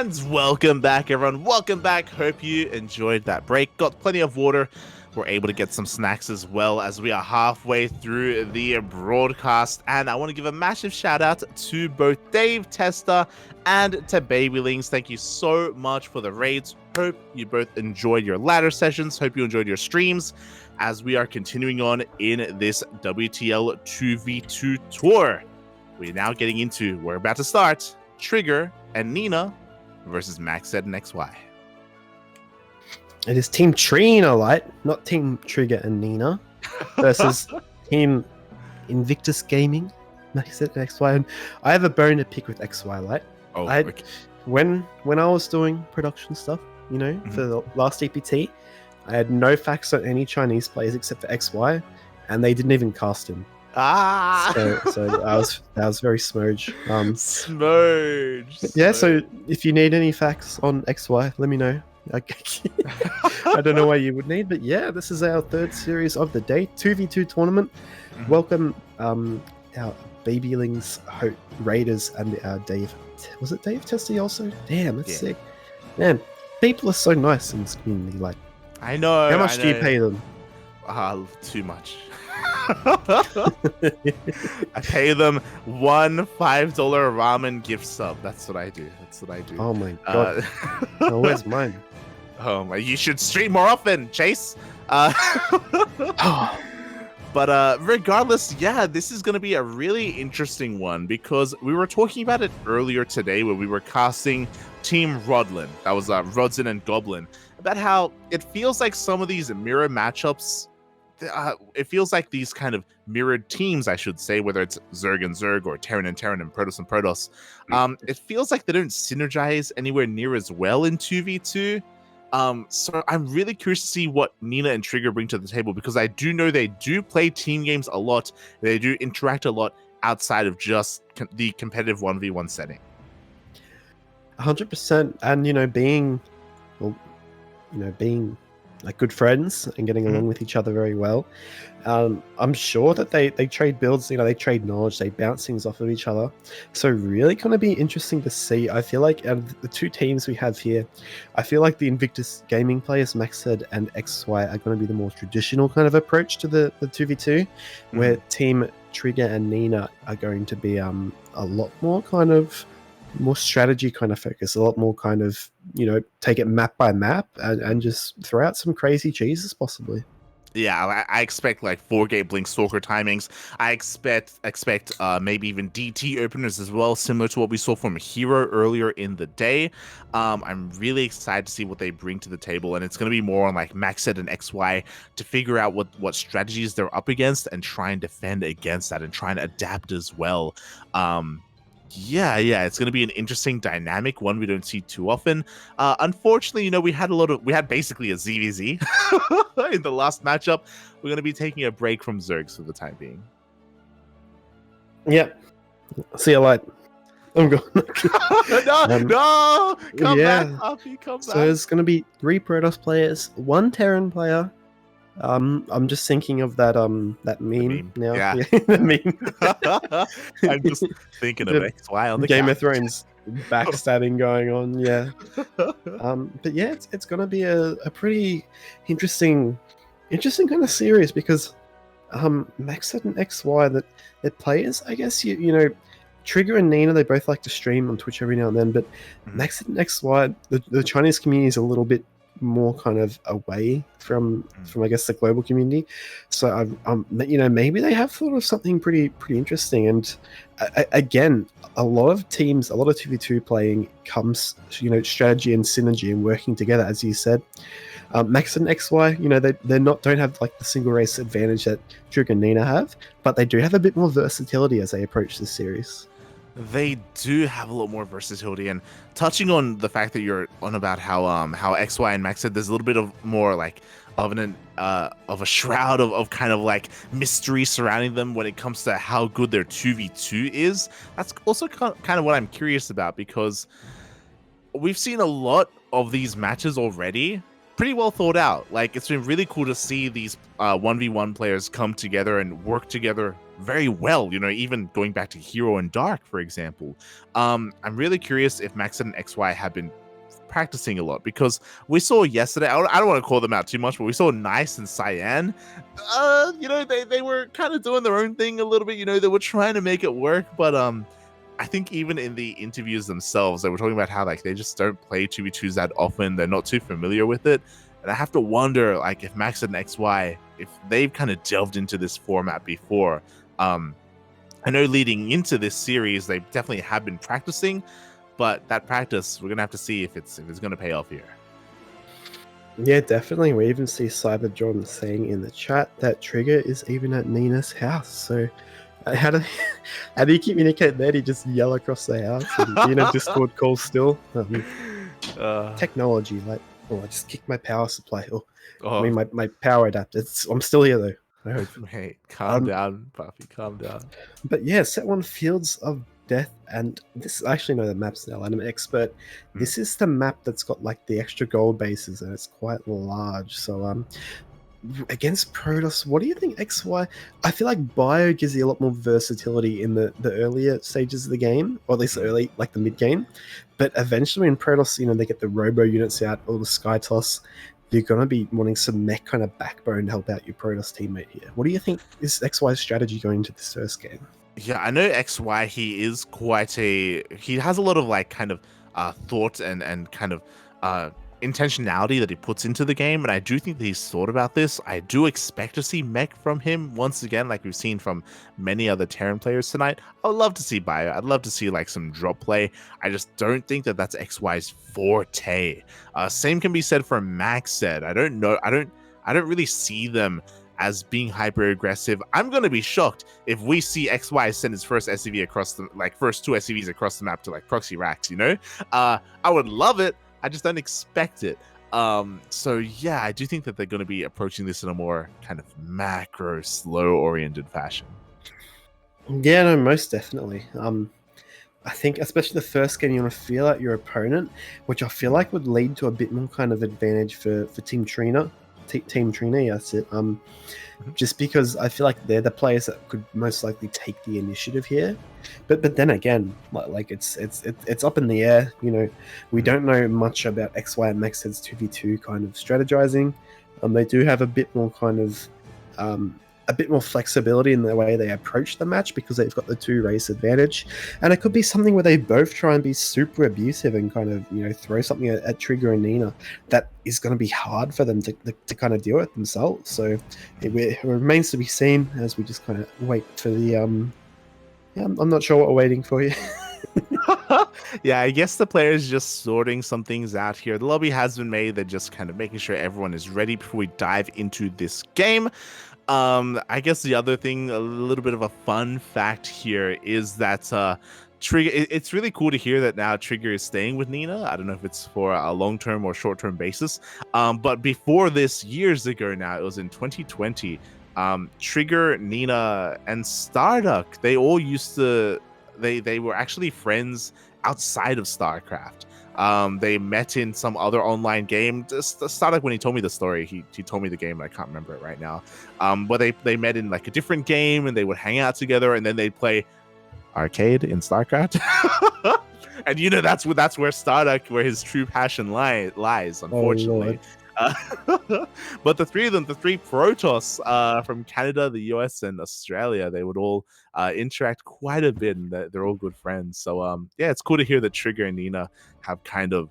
And welcome back, everyone. Welcome back. Hope you enjoyed that break. Got plenty of water. We're able to get some snacks as well as we are halfway through the broadcast. And I want to give a massive shout out to both Dave Tester and to Babylings. Thank you so much for the raids. Hope you both enjoyed your ladder sessions. Hope you enjoyed your streams as we are continuing on in this WTL 2v2 tour. We're now getting into, we're about to start, Trigger and Nina versus Maxed and XY. It is Team Trina Light, not Team Trigger and Nina, versus Team Invictus Gaming, Maxed and XY. And I have a bone to pick with XY Light. Oh, okay. When I was doing production stuff, you know, for the last EPT, I had no facts on any Chinese players except for XY, and they didn't even cast him. So I was very smudge. Smudge. Yeah. So if you need any facts on XY, let me know. I don't know why you would need, but yeah, this is our third series of the day, 2v2 tournament. Welcome, our Babylings, Raiders, and our Dave. Was it Dave Testy also? Damn, that's sick. Man, people are so nice in this community. Like, I know. How much do you pay them? Too much. I pay them one $5 ramen gift sub. That's what I do. Oh my god. Oh, where's mine? Oh, you should stream more often, Chase. But regardless, yeah, this is going to be a really interesting one because we were talking about it earlier today when we were casting Team Rodlin. That was Rodzin and Goblin. About how it feels like some of these mirror matchups, it feels like these kind of mirrored teams, I should say, whether it's Zerg and Zerg or Terran and Terran and Protoss and Protoss. It feels like they don't synergize anywhere near as well in 2v2. So I'm really curious to see what Nina and Trigger bring to the table because I do know they do play team games a lot. They do interact a lot outside of just the competitive 1v1 setting. 100%. And, being like good friends and getting along with each other very well. I'm sure that they trade builds, they trade knowledge, they bounce things off of each other. So really going to be interesting to see. I feel like out of the two teams we have here, I feel like the Invictus Gaming players, Maxed and XY, are going to be the more traditional kind of approach to the 2v2, where Team Trigger and Nina are going to be a lot more kind of more strategy kind of focus, a lot more kind of, take it map by map and just throw out some crazy cheeses possibly. Yeah, I expect like 4-gate Blink Stalker timings. I expect maybe even DT openers as well, similar to what we saw from Hero earlier in the day. I'm really excited to see what they bring to the table, and it's going to be more on like Maxed and XY to figure out what strategies they're up against and try and defend against that and try and adapt as well. Yeah, it's going to be an interesting dynamic, one we don't see too often. Unfortunately, we had basically a ZVZ in the last matchup. We're going to be taking a break from Zergs for the time being. Yep. See you later. I'm going. No! Come back, Puppy, come back. So there's going to be 3 Protoss players, 1 Terran player. I'm just thinking of that meme now. Yeah. The meme. I'm just thinking of XY on the Game couch. of Thrones backstabbing going on. Yeah. But yeah, it's gonna be a pretty interesting kind of series because Maxed and XY, that they're players, I guess Trigger and Nina, they both like to stream on Twitch every now and then, but Maxed and XY, the Chinese community is a little bit more kind of away from I guess the global community. So maybe they have thought of something pretty interesting. And again, a lot of teams, a lot of 2v2 playing comes strategy and synergy and working together, as you said. Max and XY, they don't have like the single race advantage that Trigger and Nina have, but they do have a bit more versatility as they approach this series. They do have a lot more versatility, and touching on the fact that you're on about how XY and Max said there's a little bit of more like of a shroud of kind of like mystery surrounding them when it comes to how good their 2v2 is. That's also kind of what I'm curious about because we've seen a lot of these matches already pretty well thought out. Like, it's been really cool to see these 1v1 players come together and work together very well, even going back to Hero and Dark, for example. I'm really curious if Maxed and XY have been practicing a lot, because we saw yesterday, I don't want to call them out too much, but we saw Nice and Cyan. They were kind of doing their own thing a little bit. They were trying to make it work, but I think even in the interviews themselves, they were talking about how like they just don't play 2v2s that often. They're not too familiar with it. And I have to wonder, like, if Max and XY, if they've kind of delved into this format before. I know leading into this series, they definitely have been practicing, but that practice, we're gonna have to see if it's gonna pay off here. Yeah, definitely. We even see Cyber John saying in the chat that Trigger is even at Nina's house. So how do you communicate that? He just yell across the house and Discord call still. Technology, like, I just kicked my power supply. I mean my power adapter. I'm still here though. I hope. Hey, calm down, Puffy. Calm down. But yeah, set one Fields of Death, and this, I actually know the maps now, and I'm an expert. This is the map that's got like the extra gold bases, and it's quite large. So against Protoss, what do you think XY? I feel like Bio gives you a lot more versatility in the earlier stages of the game, or at least early, like the mid game. But eventually in Protoss, they get the robo units out, or the Sky Toss. You're going to be wanting some mech kind of backbone to help out your Protoss teammate here. What do you think is XY's strategy going into this first game? Yeah, I know XY, he has a lot of like kind of thought and kind of intentionality that he puts into the game, and I do think that he's thought about this. I do expect to see mech from him once again, like we've seen from many other Terran players tonight. I would love to see Bio. I'd love to see like some drop play. I just don't think that that's XY's forte. Same can be said for Maxed. I don't really see them as being hyper aggressive. I'm gonna be shocked if we see XY send his first SCV across the first two SCVs across the map to like proxy racks. I would love it. I just don't expect it. So yeah, I do think that they're going to be approaching this in a more kind of macro, slow-oriented fashion. Yeah, no, most definitely. I think especially the first game, you want to feel out your opponent, which I feel like would lead to a bit more kind of advantage for Team Trina. Team Trina, yeah, that's it. Just because I feel like they're the players that could most likely take the initiative here. But then again, like it's up in the air. We don't know much about XY and Maxed's 2v2 kind of strategizing. They do have a bit more kind of a bit more flexibility in the way they approach the match because they've got the 2 race advantage, and it could be something where they both try and be super abusive and kind of throw something at Trigger and Nina that is going to be hard for them to kind of deal with themselves. So it remains to be seen as we just kind of wait for the I'm not sure what we're waiting for here. Yeah, I guess the players just sorting some things out here. The lobby has been made. They're just kind of making sure everyone is ready before we dive into this game. I guess the other thing, a little bit of a fun fact here, is that Trigger, it's really cool to hear that now Trigger is staying with Nina. I don't know if it's for a long-term or short-term basis. But before this, years ago now, it was in 2020, Trigger, Nina, and Starduck, they all used to, they were actually friends outside of StarCraft. They met in some other online game. Starduck, when he told me the story, he told me the game, and I can't remember it right now. But they met in like a different game, and they would hang out together, and then they'd play arcade in StarCraft. And that's where Starduck, where his true passion lies, unfortunately. But the three of them, the 3 Protoss from Canada, the US, and Australia, they would all interact quite a bit, and they're all good friends. So yeah, it's cool to hear that Trigger and Nina have kind of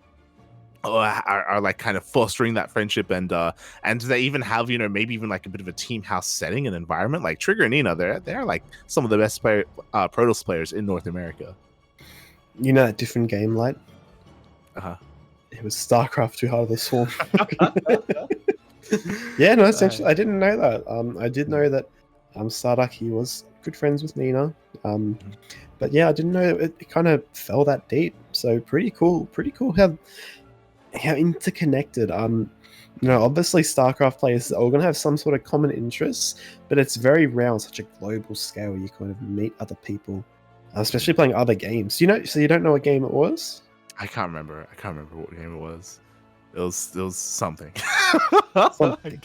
are like kind of fostering that friendship, and they even have maybe even like a bit of a team house setting and environment. Like Trigger and Nina, they're like some of the best Protoss players in North America. That different game, like it was StarCraft 2 Heart of the Swarm. Yeah, no, essentially, I didn't know that. I did know that Starduck, he was good friends with Nina. But yeah, I didn't know it kind of fell that deep. So pretty cool how interconnected. Obviously StarCraft players are all going to have some sort of common interests, but it's very rare on such a global scale you kind of meet other people, especially playing other games. So you don't know what game it was? I can't remember what game it was. It was something. Something.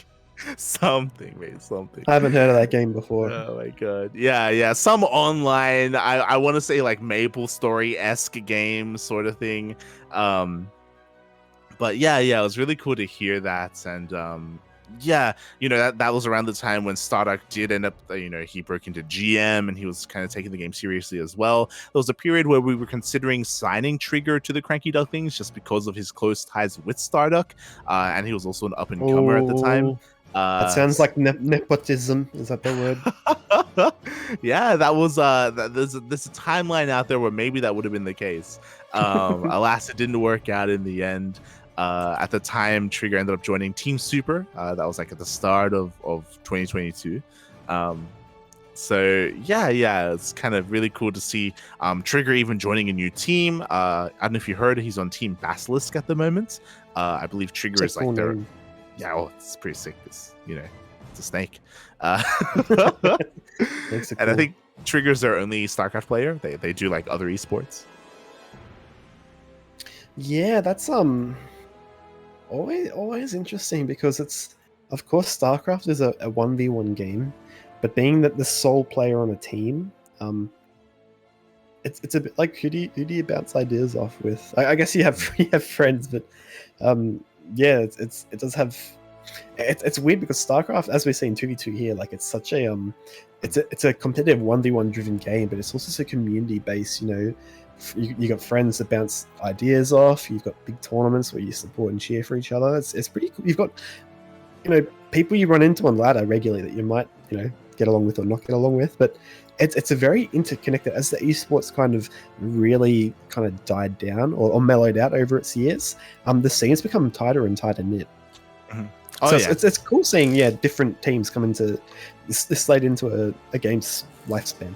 Something, mate, something. I haven't heard of that game before. Oh my god. Yeah. Some online, I want to say like Maple Story-esque game sort of thing. But yeah, it was really cool to hear that. And yeah, that was around the time when Stardock did end up, he broke into GM and he was kind of taking the game seriously as well. There was a period where we were considering signing Trigger to the CranKy Ducklings just because of his close ties with Stardock. And he was also an up and comer at the time. That sounds like nepotism. Is that the word? Yeah, that was there's a timeline out there where maybe that would have been the case. Alas, it didn't work out in the end. At the time, Trigger ended up joining Team Super. That was like at the start of 2022. So yeah, it's kind of really cool to see Trigger even joining a new team. I don't know if you heard, he's on Team Basilisk at the moment. I believe Trigger is like their... Yeah, well, it's pretty sick. It's a snake. And I think Trigger's their only StarCraft player. They do like other esports. Yeah, that's always interesting because it's, of course, StarCraft is a 1v1 game, but being that the sole player on a team, it's a bit like who do you bounce ideas off with? I guess you have friends, but yeah, it does have. It's weird because StarCraft, as we see in 2v2 here, like it's such a it's a competitive 1v1 driven game, but it's also so community based. You got friends that bounce ideas off. You've got big tournaments where you support and cheer for each other. It's pretty cool. You've got people you run into on ladder regularly that you might get along with or not get along with, but it's a very interconnected. As the esports kind of really kind of died down or mellowed out over its years, the scene's become tighter and tighter knit. Mm-hmm. So it's cool seeing different teams come into this late into a game's lifespan.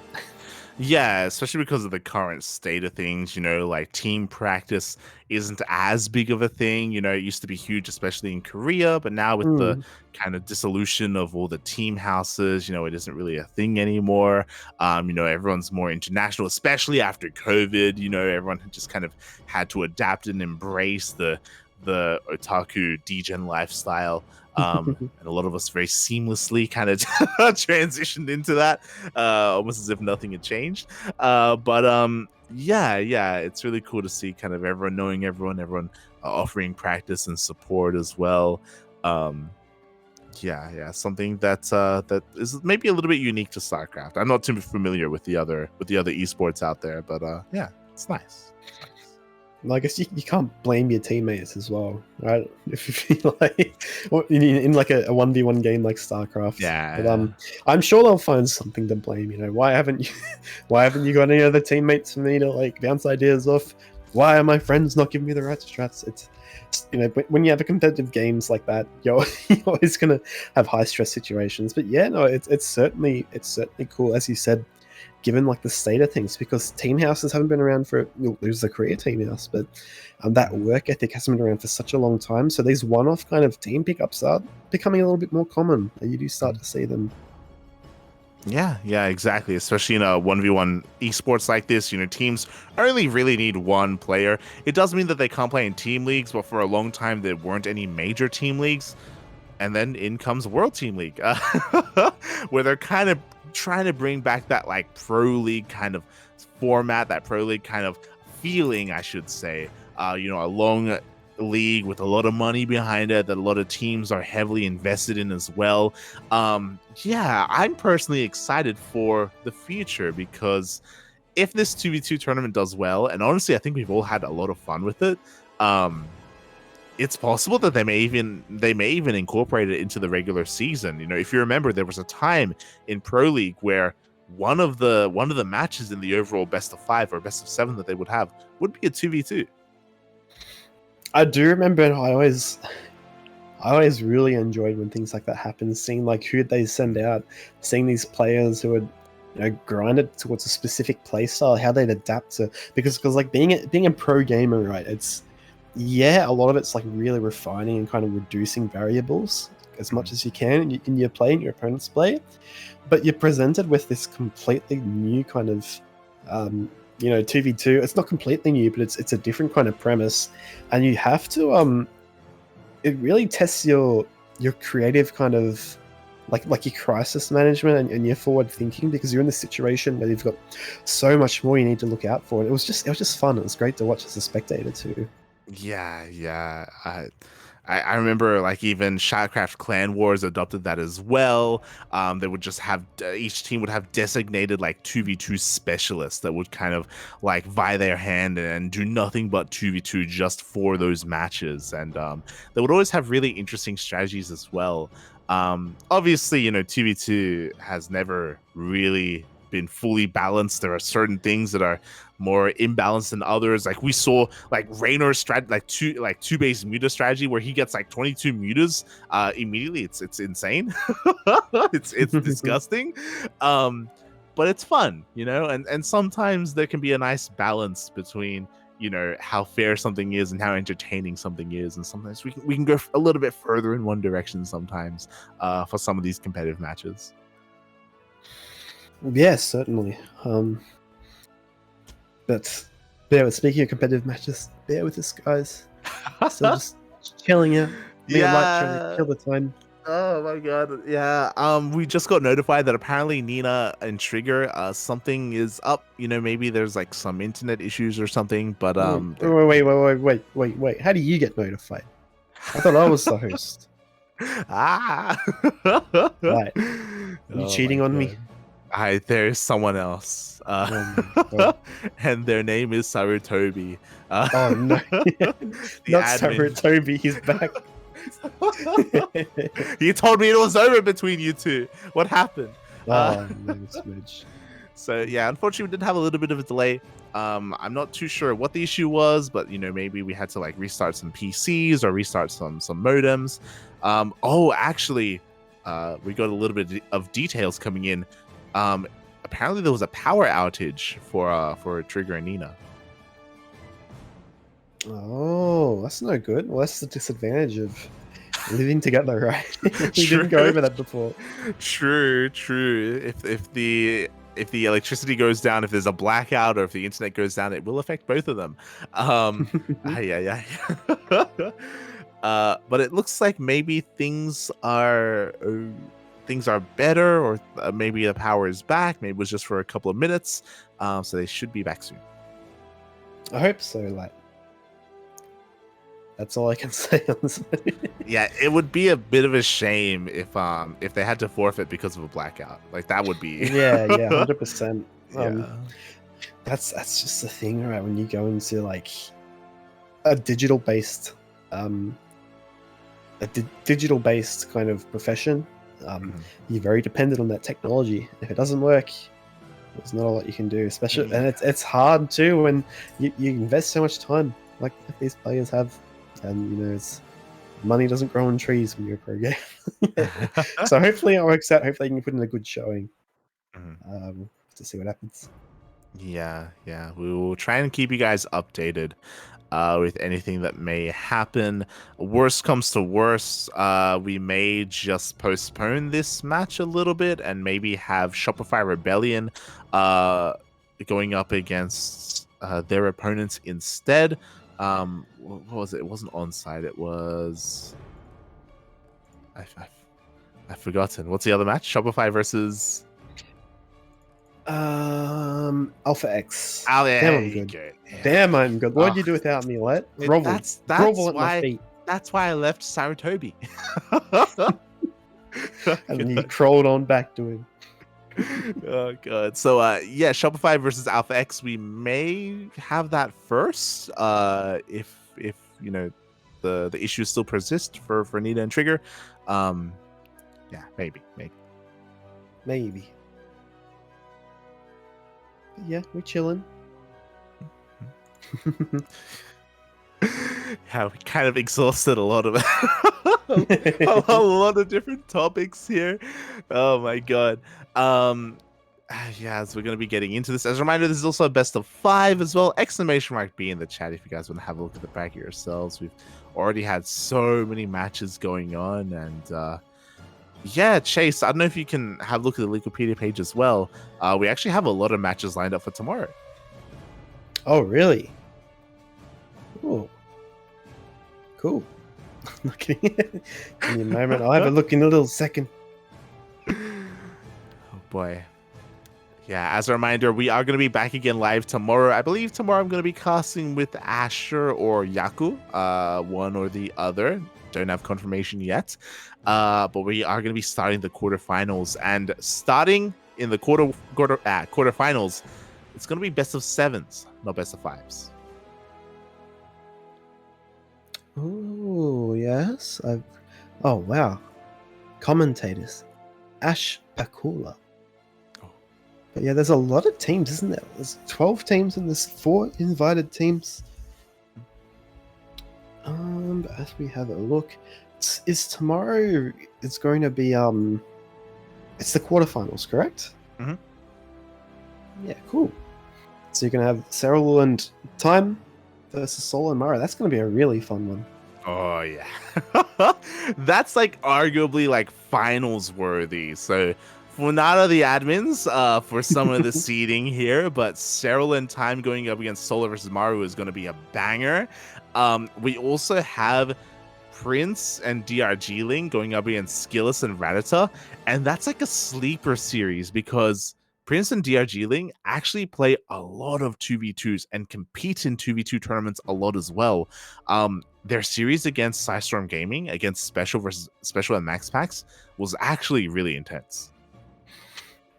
Yeah, especially because of the current state of things, like team practice isn't as big of a thing. It used to be huge, especially in Korea, but now with the kind of dissolution of all the team houses, it isn't really a thing anymore. Everyone's more international, especially after COVID. Everyone just kind of had to adapt and embrace the otaku degen lifestyle. And a lot of us very seamlessly kind of transitioned into that, almost as if nothing had changed. But yeah, it's really cool to see kind of everyone knowing everyone offering practice and support as well. Yeah, something that is maybe a little bit unique to StarCraft. I'm not too familiar with the other esports out there, but yeah, it's nice. I guess you can't blame your teammates as well, right? If you feel like in like a 1v1 game like StarCraft. Yeah. But I'm sure they'll find something to blame. Why haven't you got any other teammates for me to like bounce ideas off? Why are my friends not giving me the right strats? It's when you have a competitive games like that, you're always gonna have high stress situations. But yeah, no, it's certainly cool, as you said, given like the state of things, because team houses haven't been around for, there's the Korea team house, but that work ethic hasn't been around for such a long time. So these one-off kind of team pickups are becoming a little bit more common. You do start to see them. Yeah, exactly. Especially in a 1v1 esports like this, teams only really need one player. It doesn't mean that they can't play in team leagues, but for a long time there weren't any major team leagues. And then in comes World Team League, where they're kind of trying to bring back that like pro league kind of format, that pro league kind of feeling, I should say. A long league with a lot of money behind it that a lot of teams are heavily invested in as well. Yeah, I'm personally excited for the future, because if this 2v2 tournament does well, and honestly I think we've all had a lot of fun with it, it's possible that they may even incorporate it into the regular season. If you remember, there was a time in Pro League where one of the matches in the overall best of 5 or best of 7 that they would have would be a 2v2. I do remember, and I always really enjoyed when things like that happen, seeing like who they send out, seeing these players who would grinded towards a specific play style, how they'd adapt to, because like being a pro gamer, right? A lot of it's like really refining and kind of reducing variables as much as you can in your play, in your opponent's play, but you're presented with this completely new kind of 2v2. It's not completely new, but it's a different kind of premise, and you have to it really tests your your creative kind of like your crisis management and your forward thinking, because you're in this situation where you've got so much more you need to look out for. And it was just fun. It was great to watch as a spectator too. Yeah. I remember like even StarCraft Clan Wars adopted that as well. They would just have each team would have designated like 2v2 specialists that would kind of like vie their hand and do nothing but 2v2 just for those matches. And they would always have really interesting strategies as well. Obviously, 2v2 has never really been fully balanced. There are certain things that are more imbalanced than others. Like we saw like Raynor's strat like two base muta strategy where he gets like 22 mutas immediately. It's insane. it's disgusting. But it's fun, and sometimes there can be a nice balance between how fair something is and how entertaining something is, and sometimes we can go a little bit further in one direction sometimes for some of these competitive matches. Yes, certainly. But speaking of competitive matches, bear with us, guys. Still just chilling out, being light, trying to kill the time. Oh my god, yeah. We just got notified that apparently Nina and Trigger, something is up. Maybe there's like some internet issues or something. But Wait. How do you get notified? I thought I was the host. Right. Are you cheating on me? There's someone else, and their name is Sarutobi. Oh no, not Sarutobi. He's back. He told me it was over between you two. What happened? Oh, man, smidge. So yeah, unfortunately, we did have a little bit of a delay. I'm not too sure what the issue was, but maybe we had to like restart some PCs or restart some modems. Actually, we got a little bit of details coming in. Apparently there was a power outage for Trigger and Nina. Oh, that's no good. Well, that's the disadvantage of living together, right? We didn't go over that before. True. If the electricity goes down, if there's a blackout, or if the internet goes down, it will affect both of them. Yeah. But it looks like maybe things are better, or maybe the power is back. Maybe it was just for a couple of minutes. So they should be back soon. I hope so. Like, that's all I can say on this. Yeah, it would be a bit of a shame if they had to forfeit because of a blackout. Like that would be. yeah, 100%. Yeah. That's just the thing, right? When you go into like a digital based kind of profession. You're very dependent on that technology. If it doesn't work, there's not a lot you can do. Especially, and it's hard too when you invest so much time, like these players have, and it's money doesn't grow on trees when you're a pro game. So hopefully it works out. Hopefully you can put in a good showing to see what happens. Yeah. We will try and keep you guys updated with anything that may happen. Worst comes to worst, we may just postpone this match a little bit and maybe have Shopify Rebellion going up against their opponents instead. What was it? It wasn't onside. It was I've forgotten. What's the other match? Shopify versus Alpha X. Oh, yeah, Damn, I'm good. Yeah. Damn, I'm good. What'd you do without me, Let? That's Grovel at why my feet. That's why I left Sarutobi. And then you crawled on back to him. Oh god. So yeah, Shopify versus Alpha X. We may have that first. If the issues still persist for Nina and Trigger. Yeah, maybe. Yeah, we're chilling. Yeah, we kind of exhausted a lot of a lot of different topics here. Oh my god. Yeah, so we're going to be getting into this. As a reminder, this is also a best of 5 as well. !B in the chat if you guys want to have a look at the bracket yourselves. We've already had so many matches going on, and yeah, Chase, I don't know if you can have a look at the Wikipedia page as well. We actually have a lot of matches lined up for tomorrow. Oh, really? Ooh. Cool. Okay. Give me a moment. I'll have a look in a little second. Oh boy. Yeah, as a reminder, we are going to be back again live tomorrow. I believe tomorrow I'm going to be casting with Asher or Yaku, one or the other. Don't have confirmation yet. But we are going to be starting the quarterfinals. And starting in the quarterfinals, it's going to be best of sevens, not best of fives. Oh, yes. Oh, wow. Commentators. Ash Pakula. But yeah, there's a lot of teams, isn't there? There's 12 teams and there's 4 invited teams. But as we have a look, is tomorrow? It's going to be it's the quarterfinals, correct? Mhm. Yeah, cool. So you're gonna have Cyril and Time versus Sol and Mara. That's gonna be a really fun one. Oh yeah. That's like arguably like finals worthy. So for not of the admins, for some of the seeding here, but Cyril and Time going up against Solar versus Maru is gonna be a banger. We also have Prince and DRG Ling going up against Skillus and Radita, and that's like a sleeper series because Prince and DRG Ling actually play a lot of 2v2s and compete in 2v2 tournaments a lot as well. Their series against Psystorm Gaming, against Special versus Special and Max Packs, was actually really intense.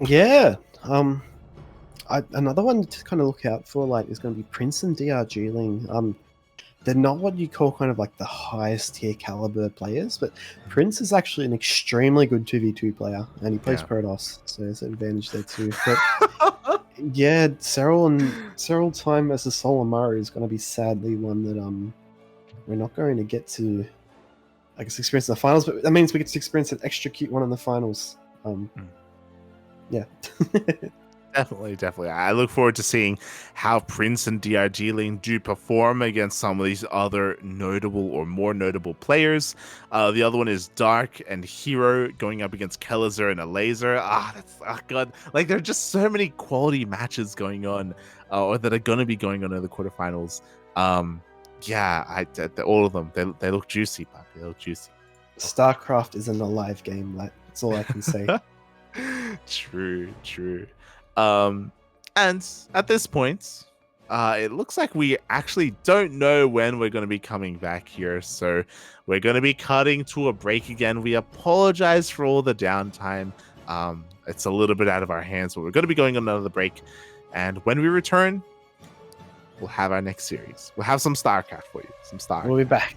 Yeah. Another one to kind of look out for like is going to be Prince and DRG Ling. They're not what you call kind of like the highest tier caliber players, but Prince is actually an extremely good 2v2 player, and he plays Protoss, so there's an advantage there too. But yeah, Cyril Time versus Solomari is going to be sadly one that we're not going to get to, I guess, experience in the finals, but that means we get to experience an extra cute one in the finals. Yeah. Definitely. I look forward to seeing how Prince and DRG Ling do perform against some of these other notable or more notable players. The other one is Dark and Hero going up against Kelizer and Alazer. God. Like, there are just so many quality matches going on, or that are going to be going on in the quarterfinals. All of them, they look juicy, Pup. They look juicy. StarCraft isn't a live game, that's all I can say. True. And at this point, it looks like we actually don't know when we're going to be coming back here, so we're going to be cutting to a break again. We apologize for all the downtime. It's a little bit out of our hands, but we're going to be going on another break, and when we return, we'll have our next series. We'll have some StarCraft for you. We'll be back.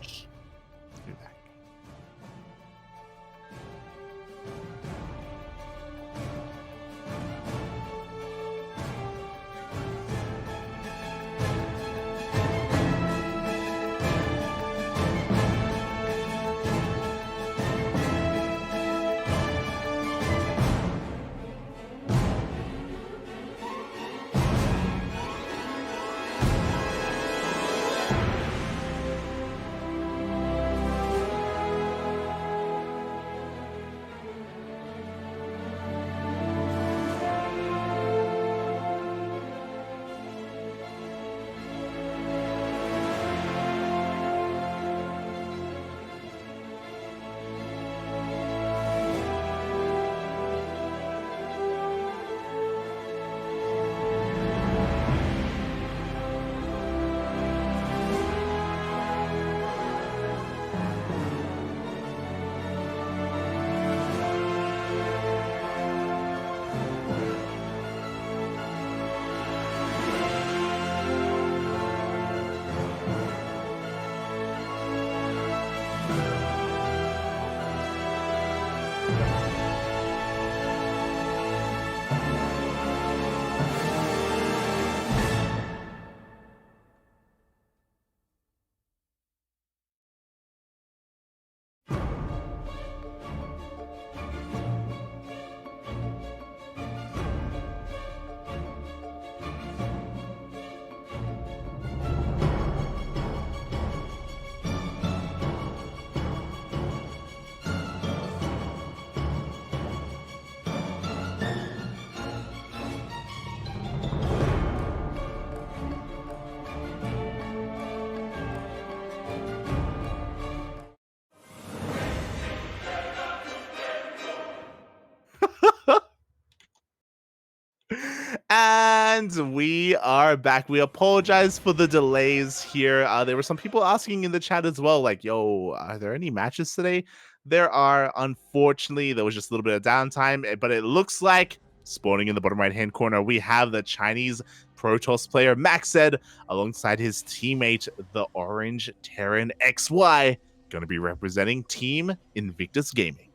And we are back. We apologize for the delays here. There were some people asking in the chat as well, like, yo, are there any matches today? There are. Unfortunately, there was just a little bit of downtime, but it looks like, spawning in the bottom right-hand corner, we have the Chinese Protoss player, Maxed, alongside his teammate, the Orange Terran XY, going to be representing Team Invictus Gaming.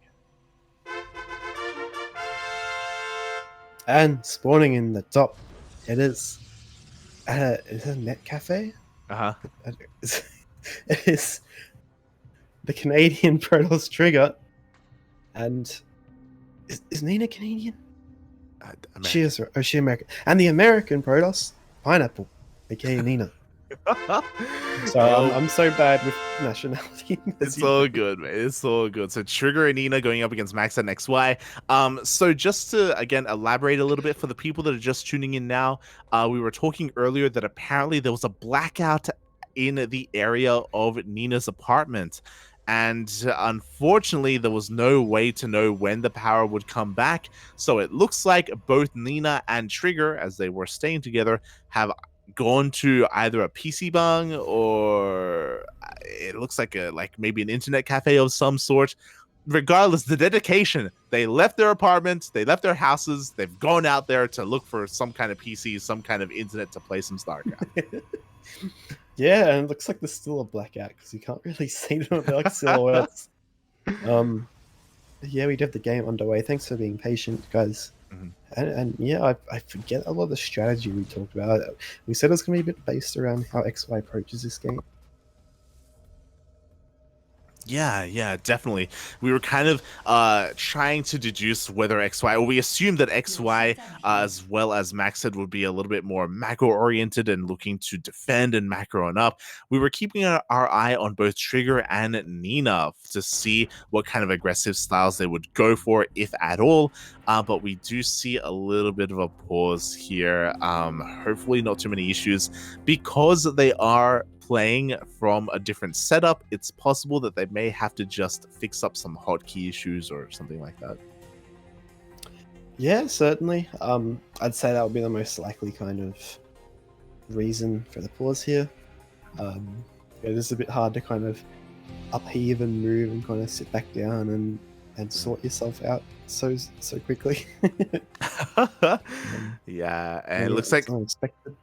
And spawning in the top, it is a net cafe. Uh-huh. It is the Canadian Protoss Trigger, and is Nina Canadian? She is. Oh, she American, and the American Protoss Pineapple, aka Nina. So I'm so bad with nationality. It's all good, man. It's all good. So Trigger and Nina going up against Max and XY. So just to again elaborate a little bit for the people that are just tuning in now, we were talking earlier that apparently there was a blackout in the area of Nina's apartment. And unfortunately, there was no way to know when the power would come back. So it looks like both Nina and Trigger, as they were staying together, have gone to either a PC bung or it looks like maybe an internet cafe of some sort. Regardless, the dedication, they left their apartments, they left their houses, they've gone out there to look for some kind of PC, some kind of internet to play some StarCraft. Yeah, and it looks like there's still a blackout because you can't really see them. They're like silhouettes. Yeah, we do have the game underway. Thanks for being patient, guys. And yeah, I forget a lot of the strategy we talked about. We said it's going to be a bit based around how XY approaches this game. Yeah, definitely. We were kind of trying to deduce whether XY, or we assumed that XY, as well as Max said, would be a little bit more macro-oriented and looking to defend and macro on up. We were keeping our eye on both Trigger and Nina to see what kind of aggressive styles they would go for, if at all. But we do see a little bit of a pause here. Hopefully not too many issues, because they are playing from a different setup. It's possible that they may have to just fix up some hotkey issues or something like that. Yeah, certainly. I'd say that would be the most likely kind of reason for the pause here. It is a bit hard to kind of upheave and move and kind of sit back down and sort yourself out so quickly. Yeah, and it looks like unexpected.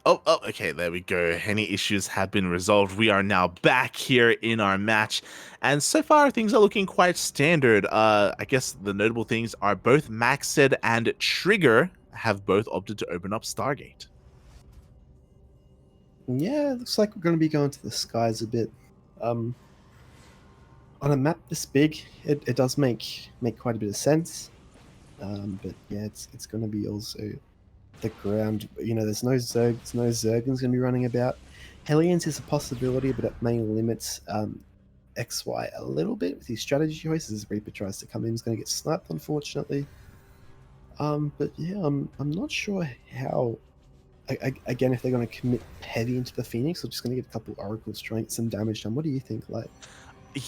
Oh, okay, there we go. Any issues have been resolved. We are now back here in our match, and so far things are looking quite standard. I guess the notable things are both Maxed and Trigger have both opted to open up Stargate. Yeah, it looks like we're going to be going to the skies a bit. On a map this big, it does make quite a bit of sense. But yeah, it's going to be also the ground. You know, there's no Zergs going to be running about. Hellions is a possibility, but it may limit XY a little bit with his strategy choices. As Reaper tries to come in, he's going to get sniped, unfortunately. But yeah, I'm not sure how. Again, if they're going to commit heavy into the Phoenix, or just going to get a couple Oracles trying to get some damage done. What do you think, like?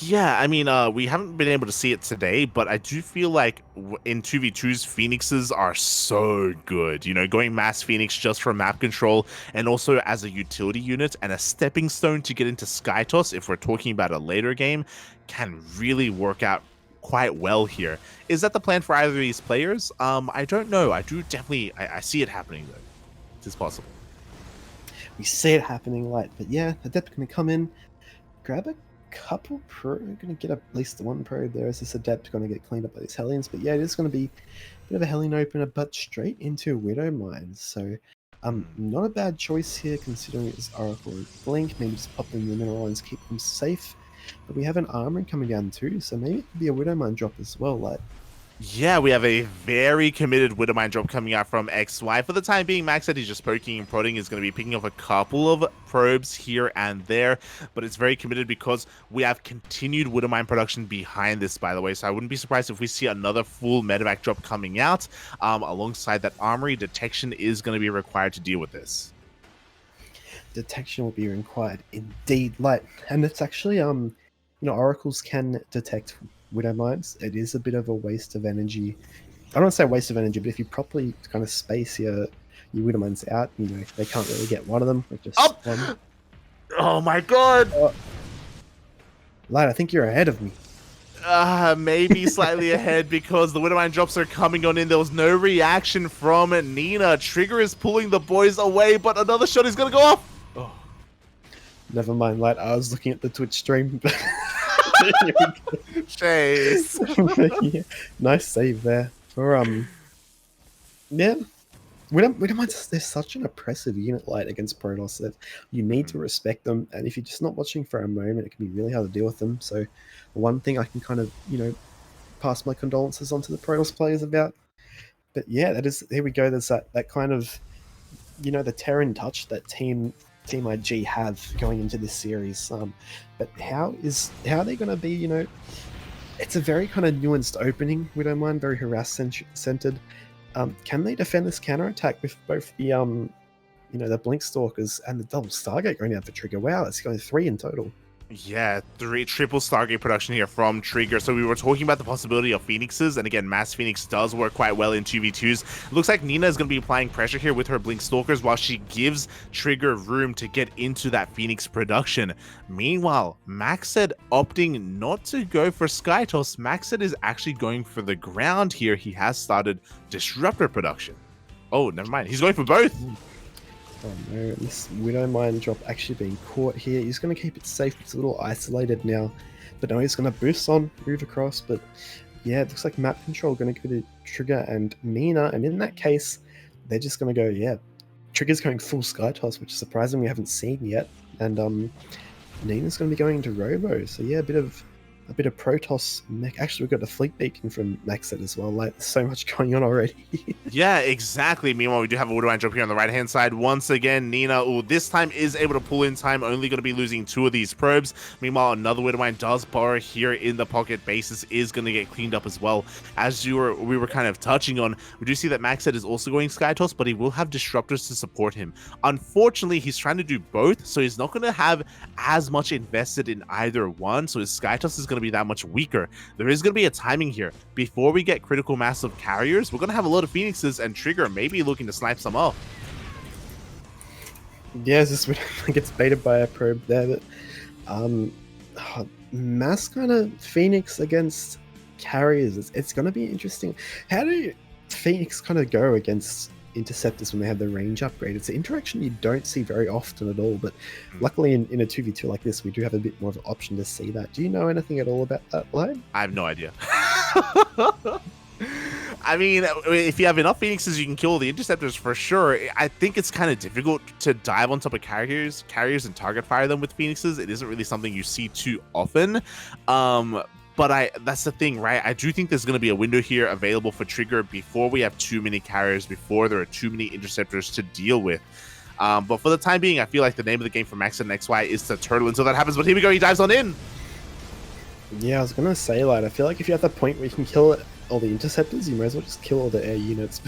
Yeah, I mean, we haven't been able to see it today, but I do feel like in 2v2s, Phoenixes are so good. You know, going Mass Phoenix just for map control and also as a utility unit and a stepping stone to get into Skytoss, if we're talking about a later game, can really work out quite well here. Is that the plan for either of these players? I don't know. I do definitely, I see it happening though. It is possible. We see it happening, like, but yeah, Adept going to come in, grab a couple going to get at least the one probe there as this Adept going to get cleaned up by these Hellions. But yeah, it is going to be a bit of a Hellion opener, but straight into Widow Mines. So not a bad choice here considering it's Oracle Blink. Maybe just pop in the mineral lines, keep them safe. But we have an Armory coming down too, so maybe it could be a Widow Mine drop as well. Like, yeah, we have a very committed Widowmine drop coming out from XY. For the time being, Max said he's just poking and prodding. Is going to be picking up a couple of probes here and there, but it's very committed because we have continued Widowmine production behind this, by the way. So I wouldn't be surprised if we see another full medevac drop coming out. Alongside that Armory, detection is going to be required to deal with this. Detection will be required indeed. Like, and it's actually, you know, Oracles can detect Widow Mines. It is a bit of a waste of energy. I don't want to say waste of energy, but if you properly kind of space your Your Widowmine's out. You know, they can't really get one of them. With just Up! one. Oh my god! Light, I think you're ahead of me. Maybe slightly ahead because the Widowmine drops are coming on in. There was no reaction from Nina. Trigger is pulling the boys away, but another shot is going to go off. Oh. Never mind, Light. I was looking at the Twitch stream. Chase. Yeah, nice save there. For yeah. We don't mind. They're such an oppressive unit, Light, against Protoss that you need to respect them. And if you're just not watching for a moment, it can be really hard to deal with them. So, one thing I can kind of, you know, pass my condolences on to the Protoss players about. But yeah, that is. Here we go. There's that kind of, you know, the Terran touch that Team IG have going into this series. But how are they going to be? You know, it's a very kind of nuanced opening. We don't mind, very harass centered. Can they defend this counterattack with both the you know, the Blink Stalkers and the double Stargate going out for Trigger? Wow, it's going 3 in total. Yeah, triple Stargate production here from Trigger. So we were talking about the possibility of Phoenixes, and again, Mass Phoenix does work quite well in 2v2s. Looks like Nina is going to be applying pressure here with her Blink Stalkers while she gives Trigger room to get into that Phoenix production. Meanwhile, Maxed opting not to go for Skytoss. Maxed is actually going for the ground here. He has started Disruptor production. Oh, never mind. He's going for both. Oh no, this Widowmine drop actually being caught here. He's going to keep it safe. It's a little isolated now. But no, he's going to boost on, move across. But yeah, it looks like map control going to go to Trigger and Nina. And in that case, they're just going to go, yeah, Trigger's going full Skytoss, which is surprising we haven't seen yet. And Nina's going to be going into Robo. So yeah, a bit of Protoss mech. Actually, we've got a fleet beacon from Maxed as well. Like, there's so much going on already. Yeah, exactly. Meanwhile, we do have a Widowmine drop here on the right-hand side. Once again, Nina, this time is able to pull in time, only going to be losing 2 of these probes. Meanwhile, another Widowmine does borrow here in the pocket. Basis is going to get cleaned up as well. As we were kind of touching on, we do see that Maxed is also going Skytoss, but he will have Disruptors to support him. Unfortunately, he's trying to do both, so he's not going to have as much invested in either one, so his Skytoss is going to be that much weaker. There is going to be a timing here. Before we get critical mass of carriers, we're going to have a lot of Phoenixes, and Trigger maybe looking to snipe some off. Yeah, this gets baited by a probe there, but mass kind of Phoenix against carriers. It's going to be interesting. How do Phoenix kind of go against interceptors when they have the range upgrade? It's an interaction you don't see very often at all, but luckily in a 2v2 like this, we do have a bit more of an option to see that. Do you know anything at all about that, Lion? I have no idea. I mean, if you have enough Phoenixes, you can kill the interceptors for sure. I think it's kind of difficult to dive on top of carriers and target fire them with Phoenixes. It isn't really something you see too often. But that's the thing, right? I do think there's going to be a window here available for Trigger before we have too many carriers, before there are too many interceptors to deal with. But for the time being, I feel like the name of the game for Max and XY is to turtle until that happens. But here we go, he dives on in. Yeah, I was going to say, like, I feel like if you're at the point where you can kill all the interceptors, you might as well just kill all the air units.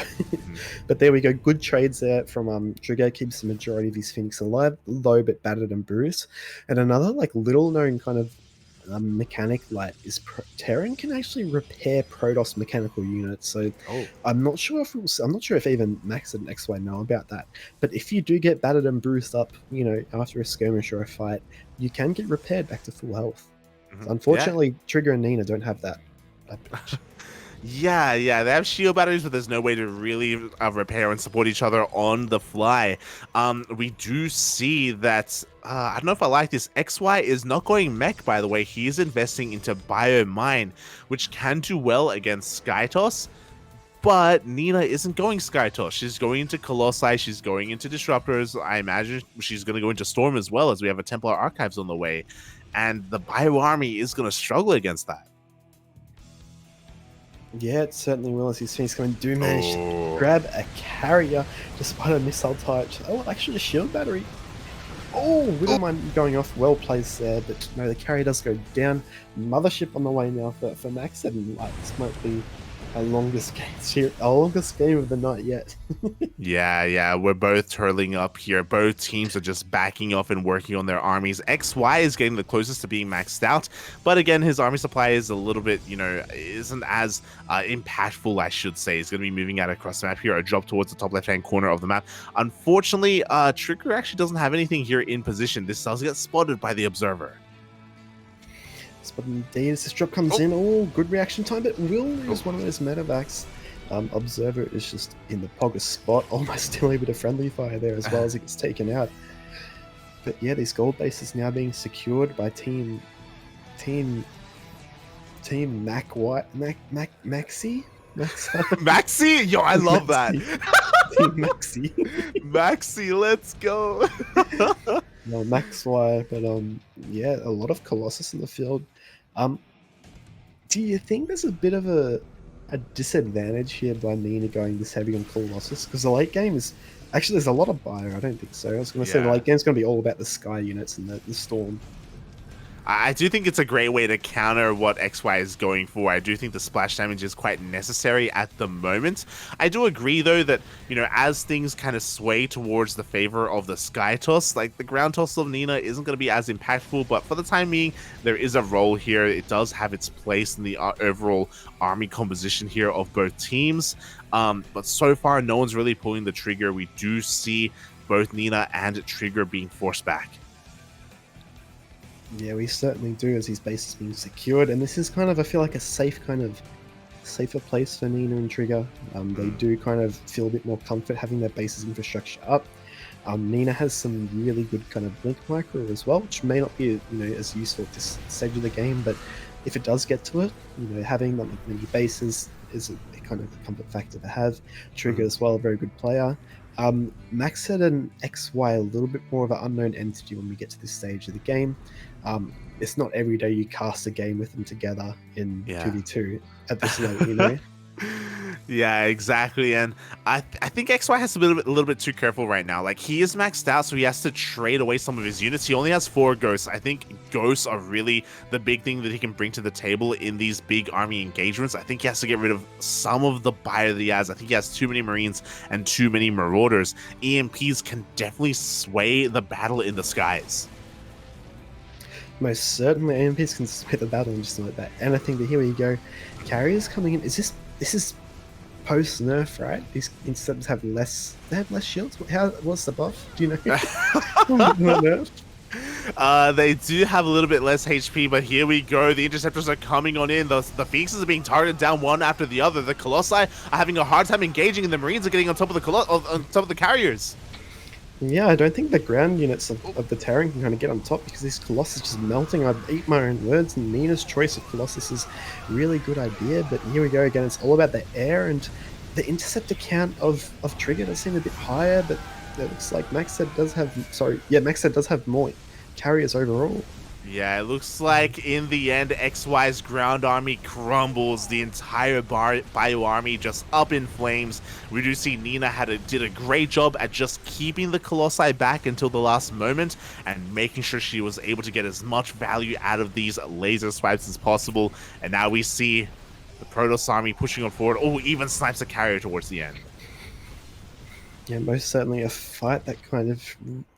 But there we go. Good trades there from Trigger. Keeps the majority of his Phoenix alive, low but battered and bruised. And another, like, little known kind of mechanic light is Terran can actually repair Protoss mechanical units. So I'm not sure if even Max and XY know about that. But if you do get battered and bruised up, you know, after a skirmish or a fight, you can get repaired back to full health. Unfortunately, Trigger and Nina don't have that. Yeah, they have shield batteries, but there's no way to really repair and support each other on the fly. We do see that, I don't know if I like this, XY is not going mech, by the way. He is investing into Biomine, which can do well against Skytoss, but Nina isn't going Skytoss. She's going into Colossi, she's going into Disruptors. I imagine she's going to go into Storm as well, as we have a Templar Archives on the way, and the Bio Army is going to struggle against that. Yeah, it certainly will, as his Phoenix coming do manage to grab a carrier despite a missile type. Oh, actually a shield battery. Oh, Widowmine going off, well placed there, but no, the carrier does go down. Mothership on the way now for Max, and like, this might be Our longest game, our longest game of the night yet. Yeah, we're both turtling up here. Both teams are just backing off and working on their armies. XY is getting the closest to being maxed out, but again, his army supply is a little bit, isn't as impactful, I should say. He's going to be moving out across the map here, a drop towards the top left-hand corner of the map. Unfortunately, Trigger actually doesn't have anything here in position. This does get spotted by the observer. But indeed, as this drop comes in, good reaction time, but will lose one of those medevacs. Observer is just in the poggest spot, almost still able to friendly fire there as well as it gets taken out. But yeah, these gold bases now being secured by Team Mac White, Maxi? Maxi? Yo, I love that. Team Maxi. Maxi, let's go. No, Max Y, but yeah, a lot of Colossus in the field. Do you think there's a bit of a disadvantage here by Nina going this heavy on Colossus? Because the late game is actually, there's a lot of buyer. I don't think so. I was going to say the late game's going to be all about the sky units and the storm. I do think it's a great way to counter what XY is going for. I do think the splash damage is quite necessary at the moment. I do agree, though, that, as things kind of sway towards the favor of the sky toss, like the ground toss of Nina isn't going to be as impactful, but for the time being, there is a role here. It does have its place in the overall army composition here of both teams. But so far, no one's really pulling the trigger. We do see both Nina and Trigger being forced back. Yeah, we certainly do, as his base is being secured, and this is kind of, I feel like, a safer place for Nina and Trigger. They do kind of feel a bit more comfort having their base's infrastructure up. Nina has some really good kind of blink micro as well, which may not be as useful at this stage of the game, but if it does get to it, having that many bases is a kind of comfort factor to have. Trigger as well, a very good player. Maxed and XY a little bit more of an unknown entity when we get to this stage of the game. It's not every day you cast a game with them together in 2v2 at this level, Yeah, exactly. And I think XY has to be a little bit too careful right now. Like, he is maxed out, so he has to trade away some of his units. He only has 4 ghosts. I think ghosts are really the big thing that he can bring to the table in these big army engagements. I think he has to get rid of some of the buyer that he has. I think he has too many Marines and too many Marauders. EMPs can definitely sway the battle in the skies. Most certainly, AMPs can sway the battle and just like that. And I think that here we go. Carriers coming in. This is post nerf, right? These interceptors have less. They have less shields. What's the buff? Do you know? They do have a little bit less HP, but here we go. The interceptors are coming on in. The Phoenixes are being targeted down one after the other. The Colossi are having a hard time engaging, and the Marines are getting on top of the carriers. Yeah, I don't think the ground units of the Terran can kind of get on top because this Colossus is just melting. I'd eat my own words, and Nina's choice of Colossus is a really good idea, but here we go again. It's all about the air, and the interceptor count of Trigger does seem a bit higher, but it looks like Maxed does have more carriers overall. Yeah, it looks like in the end, XY's ground army crumbles. The entire bio army just up in flames. We do see Nina did a great job at just keeping the Colossi back until the last moment and making sure she was able to get as much value out of these laser swipes as possible. And now we see the Protoss army pushing on forward. Oh, even snipes a carrier towards the end. Yeah, most certainly a fight that kind of,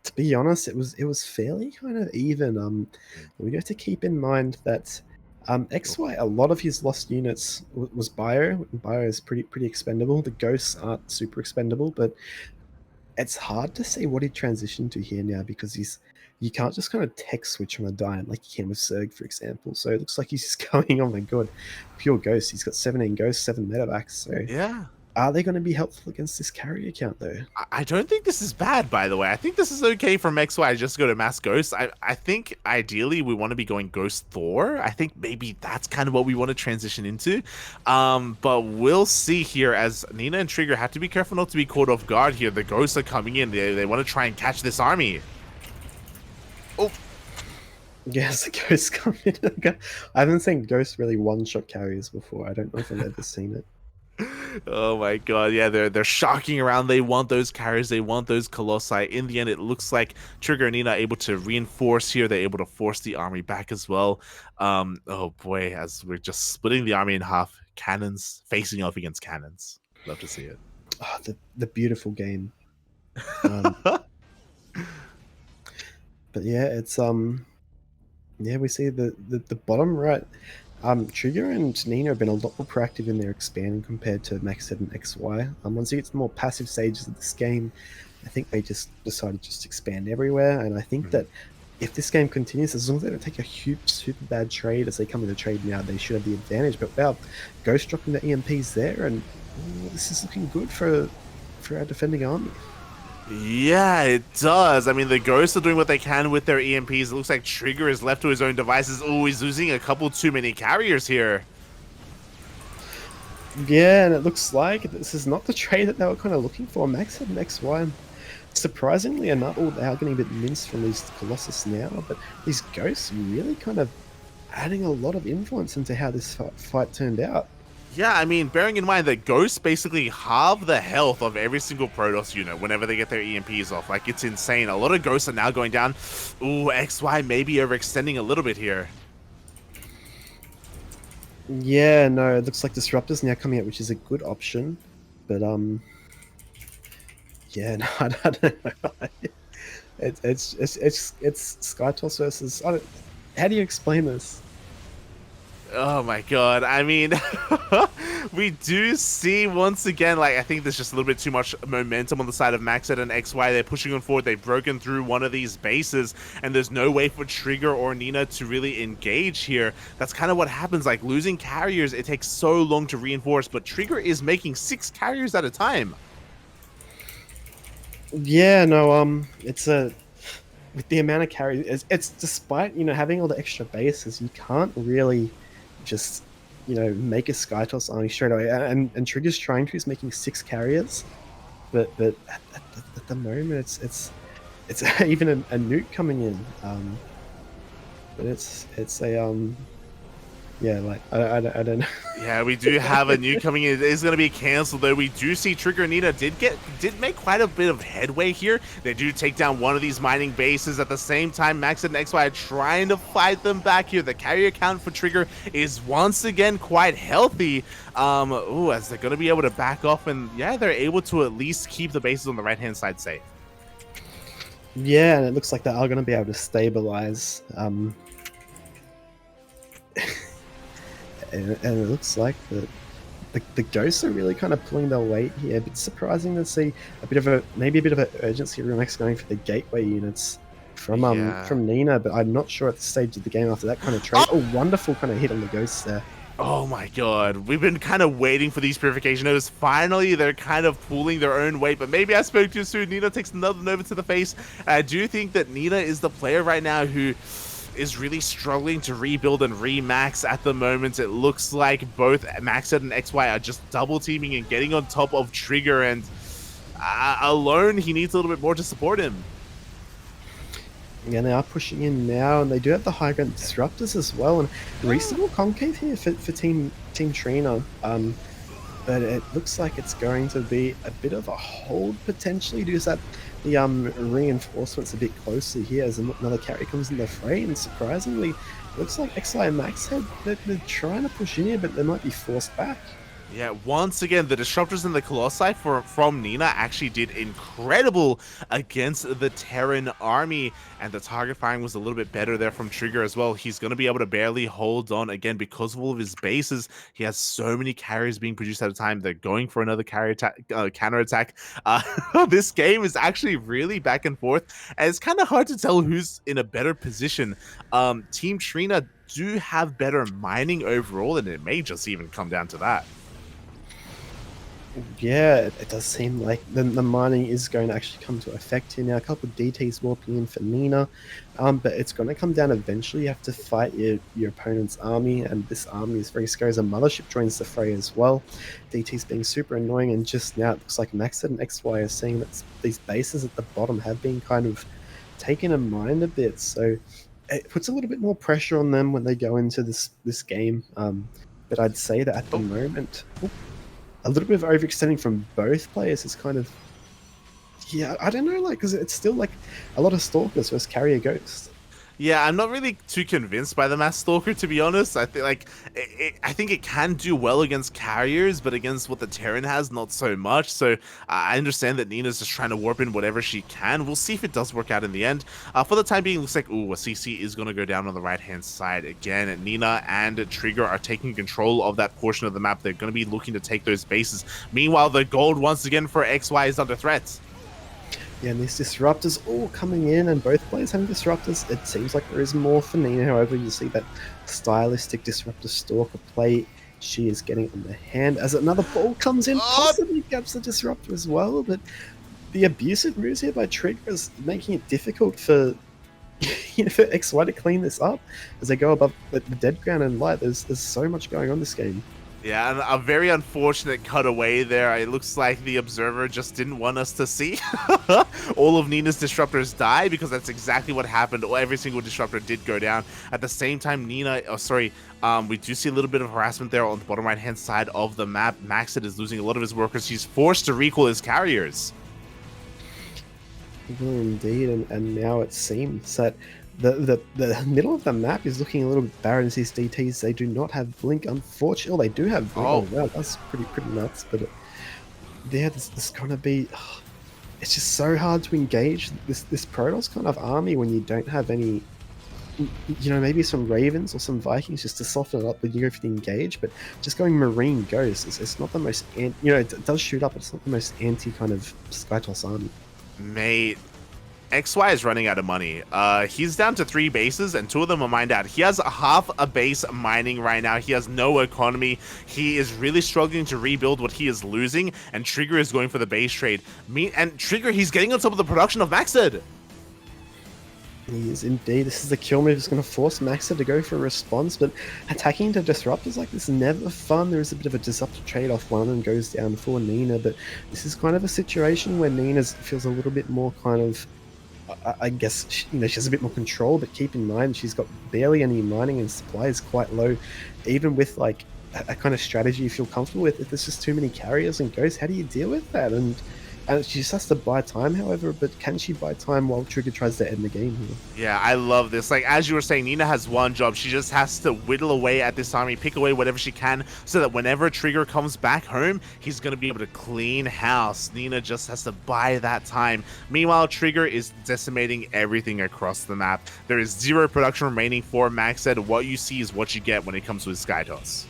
to be honest, it was fairly kind of even. We have to keep in mind that XY, a lot of his lost units was Bio. Bio is pretty expendable. The ghosts aren't super expendable, but it's hard to say what he transitioned to here now because you can't just kind of tech switch on a Dian like you can with Zerg, for example. So it looks like he's just going, oh my god, pure ghost. He's got 17 ghosts, 7 medevacs. So yeah. Are they going to be helpful against this carrier count, though? I don't think this is bad, by the way. I think this is okay from XY just to go to Mass Ghost. I think ideally we want to be going Ghost Thor. I think maybe that's kind of what we want to transition into. But we'll see here as Nina and Trigger have to be careful not to be caught off guard here. The Ghosts are coming in. They want to try and catch this army. Oh. Yes, the Ghosts come in. I haven't seen Ghosts really one-shot carriers before. I don't know if I've ever seen it. Oh my god, yeah, they're shocking around. They want those carriers, they want those colossi. In the end, it looks like Trigger and Nina are able to reinforce here. They're able to force the army back as well. Oh boy, as we're just splitting the army in half, cannons facing off against cannons. Love to see it. Oh, the beautiful game. Um, but yeah, it's yeah, we see the bottom right. Trigger and Nina have been a lot more proactive in their expanding compared to Max and XY. Once you get to the more passive stages of this game, I think they just decided to just expand everywhere. And I think that if this game continues, as long as they don't take a huge, super bad trade as they come into trade now, they should have the advantage. But without Ghost dropping the EMPs there, and this is looking good for our defending army. Yeah, it does. I mean, the Ghosts are doing what they can with their EMPs. It looks like Trigger is left to his own devices. Oh, he's losing a couple too many carriers here. Yeah, and it looks like this is not the trade that they were kind of looking for. Max had an XY. Surprisingly enough, they are getting a bit minced from these Colossus now, but these Ghosts really kind of adding a lot of influence into how this fight turned out. Yeah, I mean, bearing in mind that Ghosts basically halve the health of every single Protoss unit whenever they get their EMPs off. Like, it's insane. A lot of Ghosts are now going down. Ooh, XY maybe overextending a little bit here. Yeah, no, it looks like Disruptor's now coming out, which is a good option, but yeah, no, I don't know. It's Skytoss versus. How do you explain this? Oh my god, I mean, we do see once again, like, I think there's just a little bit too much momentum on the side of Maxed and XY. They're pushing on forward, they've broken through one of these bases, and there's no way for Trigger or Nina to really engage here. That's kind of what happens, like, losing carriers, it takes so long to reinforce, but Trigger is making 6 carriers at a time. Yeah, no, it's with the amount of carries, it's despite, having all the extra bases, you can't really just, make a Skytoss army straight away. And Trigger's trying to, he's making 6 carriers, but at the moment it's even a nuke coming in. But it's a yeah, like I don't know. Yeah, we do have a new coming in. It is going to be canceled, though. We do see Trigger and Nina did make quite a bit of headway here. They do take down one of these mining bases. At the same time, Max and XY are trying to fight them back here. The carrier count for Trigger is once again quite healthy. Ooh, as they're going to be able to back off, and yeah, they're able to at least keep the bases on the right-hand side safe. Yeah, and it looks like they are going to be able to stabilize. And it looks like the Ghosts are really kind of pulling their weight here. But surprising to see maybe a bit of an urgency Runex going for the gateway units from Nina, but I'm not sure at the stage of the game after that kind of trade. Oh, wonderful kind of hit on the Ghosts there. Oh my god, we've been kind of waiting for these purification nodes. Finally, they're kind of pulling their own weight, but maybe I spoke too soon. Nina takes another Nova to the face. I do think that Nina is the player right now who is really struggling to rebuild and remax at the moment. It looks like both Maxed and XY are just double teaming and getting on top of Trigger, and alone he needs a little bit more to support him. Yeah, they are pushing in now, and they do have the high ground disruptors as well, and reasonable concave here for Team Trina. But it looks like it's going to be a bit of a hold potentially due to that the reinforcements a bit closer here as another carry comes in the fray, and surprisingly, it looks like XI and Max they're trying to push in here, but they might be forced back. Yeah, once again, the Disruptors and the Colossi from Nina actually did incredible against the Terran army, and the target firing was a little bit better there from Trigger as well. He's going to be able to barely hold on again because of all of his bases. He has so many carriers being produced at a time. They're going for another carry counter attack. This game is actually really back and forth, and it's kind of hard to tell who's in a better position. Team Trina do have better mining overall, and it may just even come down to that. Yeah, it does seem like the mining is going to actually come to effect here now. A couple of DTs warping in for Nina, but it's going to come down eventually. You have to fight your opponent's army, and this army is very scary as a mothership joins the fray as well. DT's being super annoying, and just now it looks like Maxed and XY are seeing that these bases at the bottom have been kind of taken in mind a bit, so it puts a little bit more pressure on them when they go into this game. But I'd say that at the moment... a little bit of overextending from both players is kind of, yeah, I don't know, like, because it's still like a lot of Stalkers versus Carrier Ghost. Yeah, I'm not really too convinced by the Mass Stalker, to be honest. I think like I think it can do well against carriers, but against what the Terran has, not so much. So I understand that Nina's just trying to warp in whatever she can. We'll see if it does work out in the end. For the time being, looks like a CC is gonna go down on the right hand side again. Nina and Trigger are taking control of that portion of the map. They're gonna be looking to take those bases. Meanwhile, the gold once again for XY is under threat. Yeah, and these disruptors all coming in, and both players having disruptors. It seems like there is more for Nina. However, you see that stylistic disruptor stalker play. She is getting on the hand as another ball comes in, possibly grabs the disruptor as well. But the abusive moves here by Trigger is making it difficult for for XY to clean this up as they go above the dead ground and light. There's so much going on this game. Yeah, and a very unfortunate cutaway there. It looks like the observer just didn't want us to see all of Nina's disruptors die, because that's exactly what happened. Every single disruptor did go down. At the same time, we do see a little bit of harassment there on the bottom right-hand side of the map. Maxit is losing a lot of his workers. He's forced to recall his carriers. Well, indeed, and now it seems that the middle of the map is looking a little bit barren as these DTs. They do not have Blink, unfortunately. They do have Blink. Oh wow, that's pretty nuts. But yeah, this gonna be. It's just so hard to engage this Protoss kind of army when you don't have any. Maybe some Ravens or some Vikings just to soften it up when you go for the engage. But just going Marine Ghost, it's not the most. It does shoot up, but it's not the most anti kind of SkyToss army. Mate, XY is running out of money. He's down to 3 bases, and 2 of them are mined out. He has half a base mining right now. He has no economy. He is really struggling to rebuild what he is losing, and Trigger is going for the base trade. And Trigger, he's getting on top of the production of Maxid. He is indeed. This is the kill move that's going to force Maxid to go for a response, but attacking into disruptors like this is never fun. There is a bit of a disruptor trade-off. One of them goes down for Nina, but this is kind of a situation where Nina feels a little bit more kind of, I guess, she has a bit more control, but keep in mind she's got barely any mining and supply is quite low. Even with like a kind of strategy you feel comfortable with, if there's just too many carriers and ghosts, how do you deal with that? And she just has to buy time, however, but can she buy time while Trigger tries to end the game here? Yeah, I love this. Like, as you were saying, Nina has one job. She just has to whittle away at this army, pick away whatever she can, so that whenever Trigger comes back home, he's going to be able to clean house. Nina just has to buy that time. Meanwhile, Trigger is decimating everything across the map. There is 0 production remaining for Maxed. What you see is what you get when it comes to his SkyToss.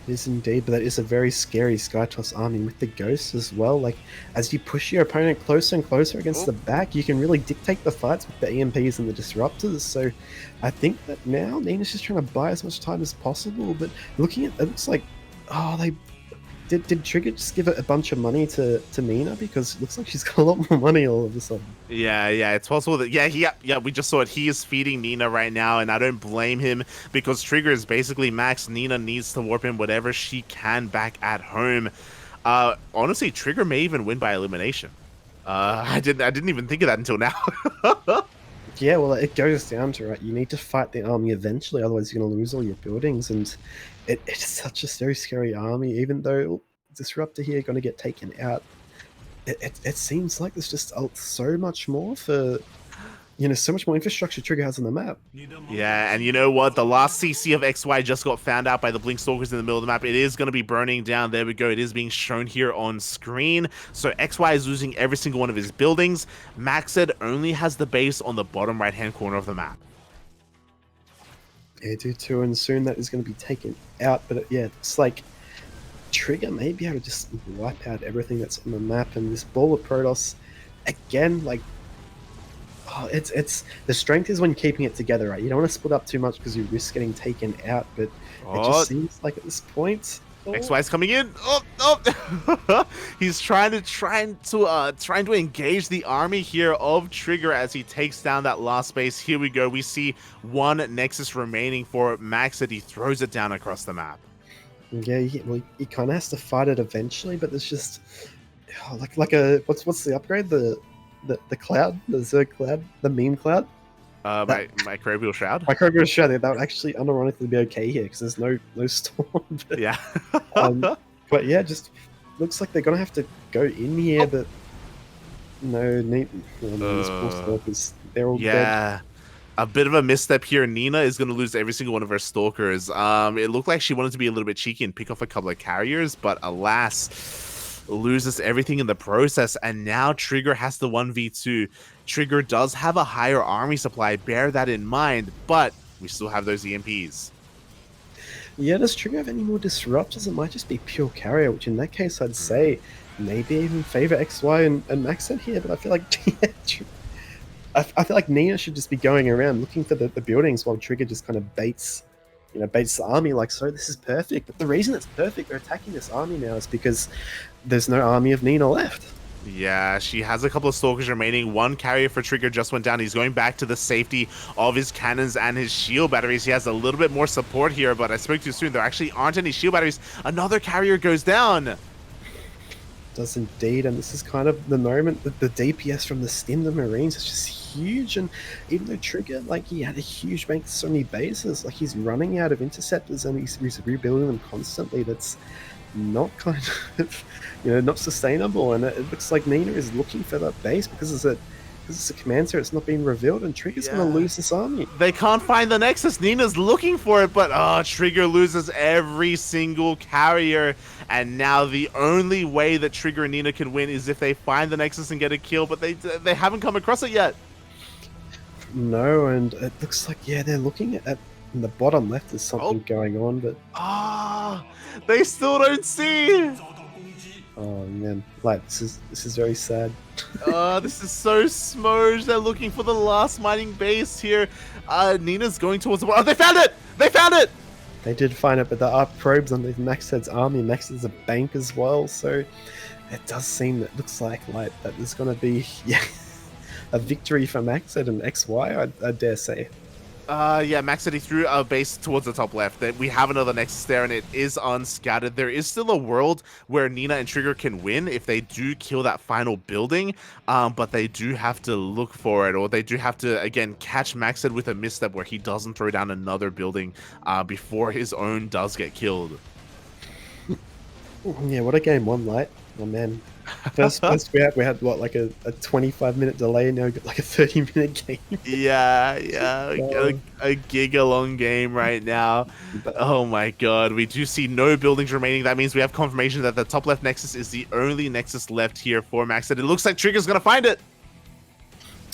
It is indeed, but that is a very scary SkyToss army with the ghosts as well. Like, as you push your opponent closer and closer against the back, you can really dictate the fights with the EMPs and the disruptors. So I think that now Nina's just trying to buy as much time as possible, but looking at it, looks like, they did Trigger just give it a bunch of money to Nina, because it looks like she's got a lot more money all of a sudden. Yeah, it's possible that we just saw it. He is feeding Nina right now, and I don't blame him, because Trigger is basically max. Nina needs to warp in whatever she can back at home. Honestly, Trigger may even win by elimination. I didn't even think of that until now. Yeah, well, it goes down to, right, you need to fight the army eventually, otherwise you're going to lose all your buildings, and it's such a very scary army. Even though Disruptor here going to get taken out, it seems like there's just so much more for, so much more infrastructure Trigger has on the map. Yeah, and you know what? The last CC of XY just got found out by the Blink Stalkers in the middle of the map. It is going to be burning down. There we go. It is being shown here on screen. So XY is losing every single one of his buildings. Maxed only has the base on the bottom right-hand corner of the map. Yeah, do too, and soon that is going to be taken out. But yeah, it's like Trigger may be able to just wipe out everything that's on the map, and this ball of Protoss, again, like, it's the strength is when keeping it together, right? You don't want to split up too much because you risk getting taken out, but it just seems like at this point, XY's coming in. He's trying to engage the army here of Trigger as he takes down that last base. Here we go. We see one Nexus remaining for Maxed. He throws it down across the map. Yeah, he kind of has to fight it eventually, but there's just like a what's the upgrade? The cloud, the Zerg cloud, the meme cloud. That Microbial Shroud. microbial shroud, that would actually unironically be okay here because there's no storm. Yeah. um, but yeah, just looks like they're gonna have to go in here, but no, these poor stalkers, they're all dead. Yeah. A bit of a misstep here. Nina is going to lose every single one of her stalkers. It looked like she wanted to be a little bit cheeky and pick off a couple of carriers, but alas, loses everything in the process. And now Trigger has the 1v2. Trigger does have a higher army supply, bear that in mind, but we still have those EMPs. Yeah, does Trigger have any more disruptors? It might just be pure carrier, which in that case I'd say maybe even favor XY and Max in here, but I feel like I feel like Nina should just be going around looking for the buildings while Trigger just kind of baits the army like so. This is perfect. But the reason it's perfect, they're attacking this army now, is because there's no army of Nina left. Yeah, she has a couple of stalkers remaining. One carrier for Trigger just went down. He's going back to the safety of his cannons and his shield batteries. He has a little bit more support here, but I spoke too soon. There actually aren't any shield batteries. Another carrier goes down. Does indeed, and this is kind of the moment that the DPS from the Stim, the Marines, is just huge. And even though Trigger, like, he had a huge bank, so many bases, like, he's running out of interceptors and he's rebuilding them constantly. That's not kind of, not sustainable. And it looks like Nina is looking for that base because it's a command center. It's not being revealed, and Trigger's going to lose this army. They can't find the Nexus. Nina's looking for it, but Trigger loses every single carrier. And now the only way that Trigger and Nina can win is if they find the Nexus and get a kill, but they haven't come across it yet. No, and it looks like, they're looking at in the bottom left. There's something going on, but they still don't see. Oh man, like this is very sad. This is so smudged. They're looking for the last mining base here. Nina's going towards the bottom. Oh, they found it! They found it! They did find it, but there are probes underneath Maxhead's army. Maxhead's a bank as well, so it does seem that looks like that there's going to be a victory for Maxhead and XY, I dare say. Yeah, Max said he threw a base towards the top left. We have another Nexus there, and it is unscattered. There is still a world where Nina and Trigger can win if they do kill that final building, but they do have to look for it, or they do have to, again, catch Maxed with a misstep where he doesn't throw down another building before his own does get killed. Yeah, what a game one, Light. Oh, man. First we had what, like a 25-minute delay, now we got like a 30-minute game. Yeah, a giga-long game right now. Oh my god, we do see no buildings remaining. That means we have confirmation that the top left Nexus is the only Nexus left here for Max. And it looks like Trigger's gonna find it.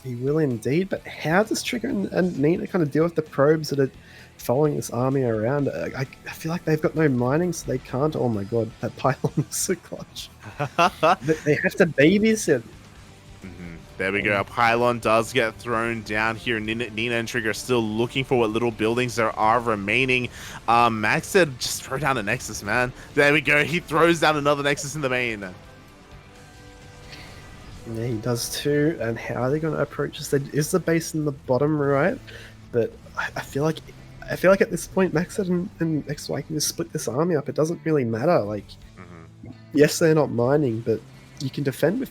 He will indeed, but how does Trigger and Nina kind of deal with the probes that are following this army around? I feel like they've got no mining, so they can't. Oh my god, that pylon is so clutch. They have to babysit. There we go. A pylon does get thrown down here. Nina and Trigger are still looking for what little buildings there are remaining. Max said, just throw down a Nexus, man. There we go. He throws down another Nexus in the main. Yeah, he does too. And how are they going to approach this? Is the base in the bottom right? But I feel like at this point, Maxed and XY can just split this army up. It doesn't really matter. Like, yes, they're not mining, but you can defend with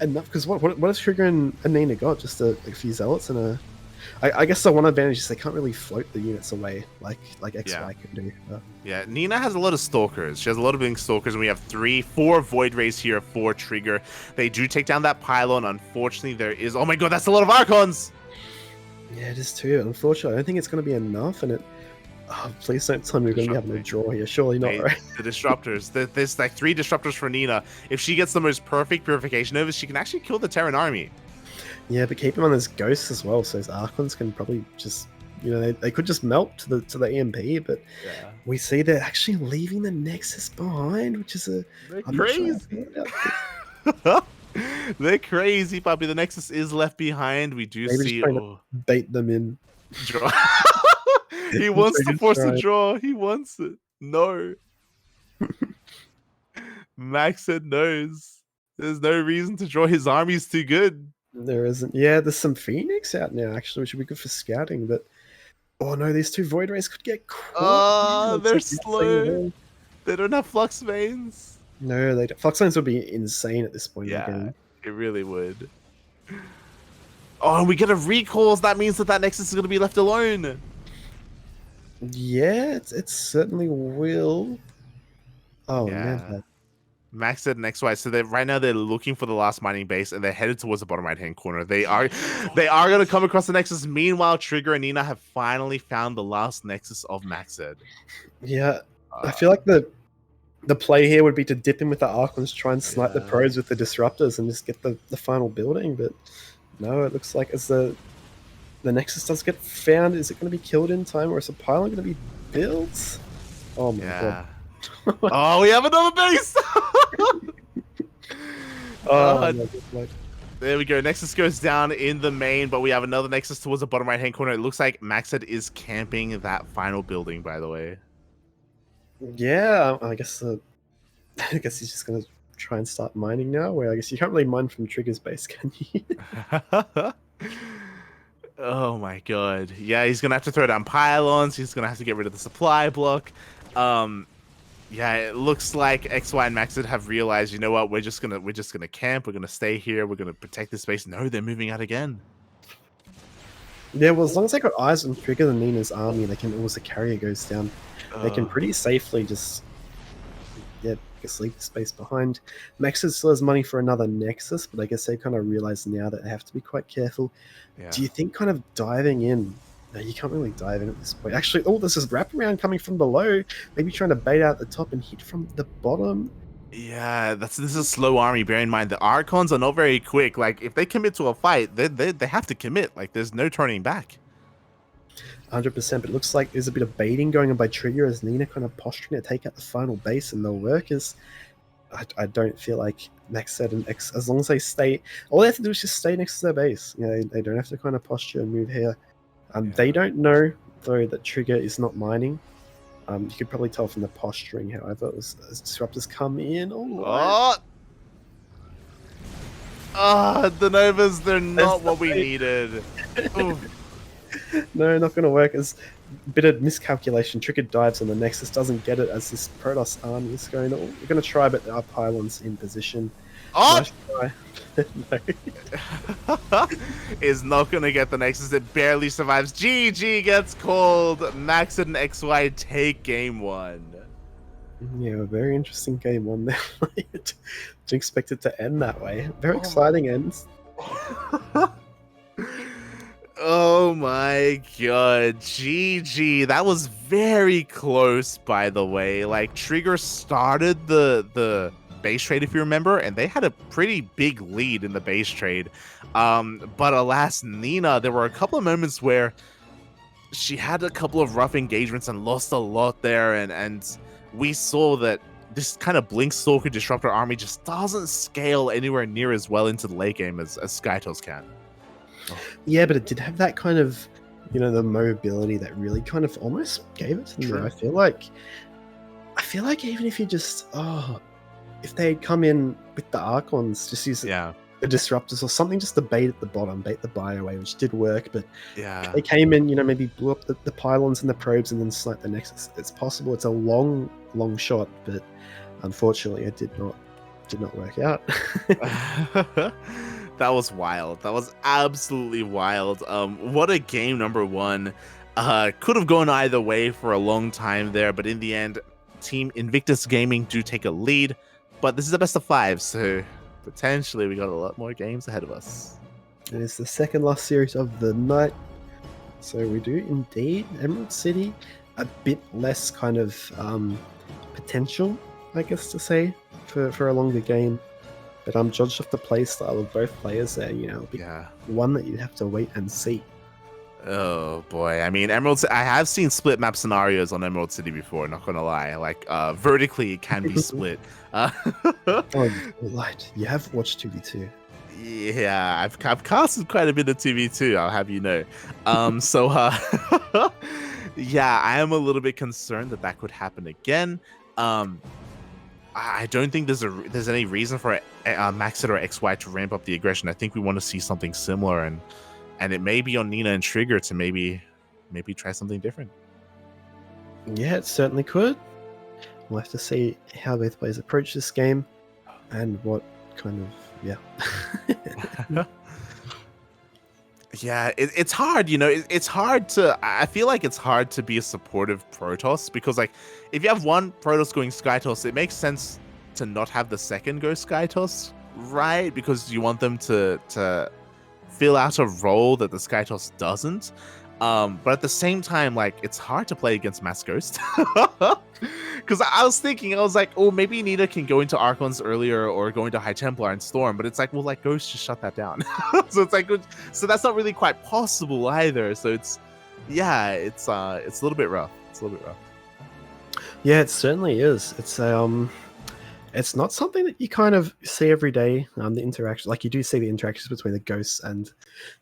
enough. Because what has Trigger and Nina got? Just a few zealots and a. I guess the one advantage is they can't really float the units away like XY can do. Yeah, Nina has a lot of stalkers. She has a lot of big stalkers, and we have 4 Void Rays here for Trigger. They do take down that pylon. Unfortunately, there is. Oh my god, that's a lot of Archons. Yeah, it is too. Unfortunately, I don't think it's going to be enough, and it. Oh, please don't tell me we're going to be having a draw here. Surely not, right? The disruptors. There's like 3 disruptors for Nina. If she gets the most perfect purification overs, she can actually kill the Terran army. Yeah, but keep in mind there's ghosts as well, so those Archons can probably just, they could just melt to the EMP. But we see they're actually leaving the Nexus behind, which is crazy. They're crazy, puppy. The Nexus is left behind. We do see to bait them in. Draw. He wants to force a draw. He wants it. No. Max said no's. There's no reason to draw. His army's too good. There isn't. Yeah, there's some Phoenix out now, actually, which would be good for scouting, but oh no, these 2 Void Rays could get caught. They're slow. They don't have Flux Veins. No, they don't. Flux Veins would be insane at this point in the game. It really would. Oh, and we get a recall. That means that Nexus is going to be left alone. Yeah, it certainly will. Oh, man. Yeah. Max said next white. So right now they're looking for the last mining base and they're headed towards the bottom right hand corner. They are going to come across the Nexus. Meanwhile, Trigger and Nina have finally found the last Nexus of Maxed. Yeah, I feel like the play here would be to dip in with the Archons, try and snipe the probes with the disruptors, and just get the final building. But no, it looks like as the Nexus does get found, is it going to be killed in time, or is a pylon going to be built? Oh my god! Oh, we have another base. Oh my god! There we go. Nexus goes down in the main, but we have another Nexus towards the bottom right hand corner. It looks like Maxed is camping that final building. By the way. Yeah, I guess I guess he's just going to try and start mining now. Where I guess you can't really mine from Trigger's base, can you? Oh my god. Yeah, he's gonna have to throw down pylons. He's gonna have to get rid of the supply block. Yeah, it looks like XY and Maxed have realized, you know what, we're just gonna camp, we're gonna stay here, we're gonna protect this base. No, they're moving out again. Yeah, well, as long as they got eyes on Trigger and Nina's army, they can, once the carrier goes down, they can pretty safely just leave the space behind. Maxed still has money for another Nexus, but I guess they kind of realize now that they have to be quite careful. Yeah. Do you think kind of diving in? No, you can't really dive in at this point. Actually, oh, this is wraparound coming from below. Maybe trying to bait out the top and hit from the bottom. Yeah, this is a slow army. Bear in mind, the Archons are not very quick. Like, if they commit to a fight, they have to commit. Like, there's no turning back. 100%, but it looks like there's a bit of baiting going on by Trigger as Nina kind of posturing to take out the final base, and the workers, I don't feel like Maxed and X, as long as they stay, all they have to do is just stay next to their base. You know, they don't have to kind of posture and move here. They don't know, though, that Trigger is not mining. You could probably tell from the posturing, however, as disruptors come in. The Novas, they're not what we needed. No, not going to work. As a bit of miscalculation, Trigger dives on the Nexus, doesn't get it as this Protoss army is going to... We're going to try, but our pylons in position. Nice try. No. Is not going to get the Nexus. It barely survives. GG gets called. Maxed and XY take game one. Yeah, a very interesting game one there. Didn't expect it to end that way. Very exciting ends. Oh my god, GG. That was very close, by the way. Like, Trigger started the base trade, if you remember, and they had a pretty big lead in the base trade. But alas, Nina, there were a couple of moments where she had a couple of rough engagements and lost a lot there, and we saw that this kind of Blink Stalker Disruptor army just doesn't scale anywhere near as well into the late game as Skytos can. Yeah, but it did have that kind of, you know, the mobility that really kind of almost gave it to them. I feel like even if you just, if they had come in with the Archons, just use the disruptors or something, just to bait at the bottom, bait the buy away, which did work. But they came in, you know, maybe blew up the pylons and the probes and then sniped the Nexus. It's possible. It's a long shot, but unfortunately, it did not work out. That was wild. That was absolutely wild. What a game, number one. Could have gone either way for a long time there, but in the end, Team Invictus Gaming do take a lead. But this is a best of 5, so potentially we got a lot more games ahead of us. It is the second last series of the night. So we do indeed. Emerald City, a bit less kind of potential, I guess to say, for a longer game. But judged off the play style of both players there, you know, one that you'd have to wait and see. Oh boy, I mean, I have seen split map scenarios on Emerald City before, not gonna lie. Like, vertically it can be split. Right, you have watched 2v2. Yeah, I've casted quite a bit of 2v2, I'll have you know. Yeah, I am a little bit concerned that could happen again. I don't think there's any reason for Maxed or XY to ramp up the aggression. I think we want to see something similar, and it may be on Nina and Trigger to maybe try something different. Yeah, it certainly could. We'll have to see how both players approach this game and what kind of Yeah, it's hard, it's hard to. I feel like it's hard to be a supportive Protoss because, like, if you have one Protoss going Skytoss, it makes sense to not have the second go Skytoss, right? Because you want them to fill out a role that the Skytoss doesn't. But at the same time, like, it's hard to play against Mass Ghost. Because I was thinking, I was like, oh, maybe Nina can go into Archons earlier or go into High Templar and Storm, but it's like, well, like, Ghost just shut that down. So it's like, so that's not really quite possible either. So yeah, it's a little bit rough. It's a little bit rough. Yeah, it certainly is. It's not something that you kind of see every day. The interaction, like you do see the interactions between the ghosts and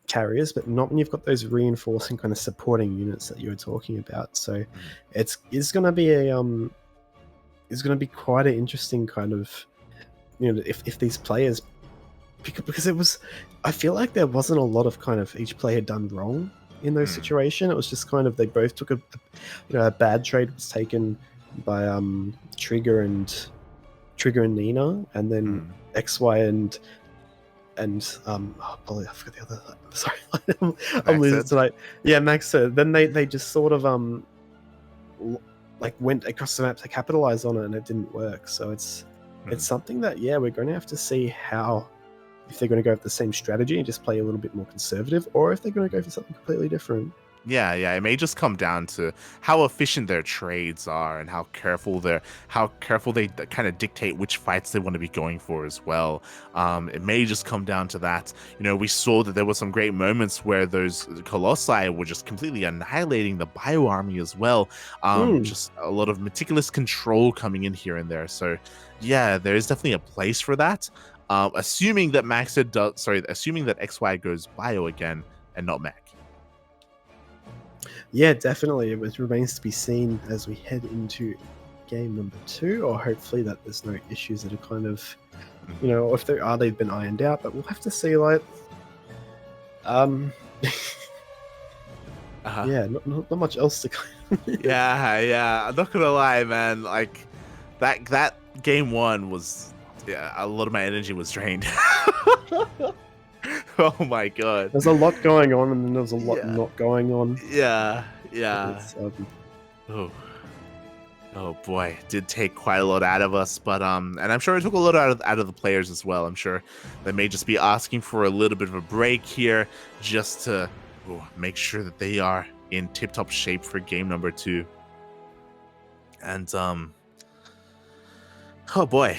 carriers, but not when you've got those reinforcing kind of supporting units that you were talking about. So it's going to be quite an interesting kind of, if these players, because I feel like there wasn't a lot of kind of each player done wrong in those situations. It was just kind of they both took a bad trade was taken by Trigger and Nina, and then XY and I forgot the other. Sorry, I'm losing tonight. Yeah, Max. Then they just sort of like went across the map to capitalize on it, and it didn't work. So it's something that we're going to have to see how, if they're going to go with the same strategy and just play a little bit more conservative, or if they're going to go for something completely different. Yeah, it may just come down to how efficient their trades are and how careful they kind of dictate which fights they want to be going for as well. It may just come down to that. We saw that there were some great moments where those Colossi were just completely annihilating the Bio Army as well. Just a lot of meticulous control coming in here and there. So yeah, there is definitely a place for that. Assuming that assuming that XY goes Bio again and not Mech. Yeah, definitely. It remains to be seen as we head into game number 2, or hopefully that there's no issues that are kind of, if there are, they've been ironed out. But we'll have to see. Like, yeah, not much else to. Yeah. I'm not gonna lie, man. Like that game 1 was, a lot of my energy was drained. Oh my god. There's a lot going on, and then there's a lot not going on. Yeah. Oh boy, it did take quite a lot out of us, but and I'm sure it took a lot out of the players as well. I'm sure they may just be asking for a little bit of a break here, just to make sure that they are in tip-top shape for game number 2. And oh boy.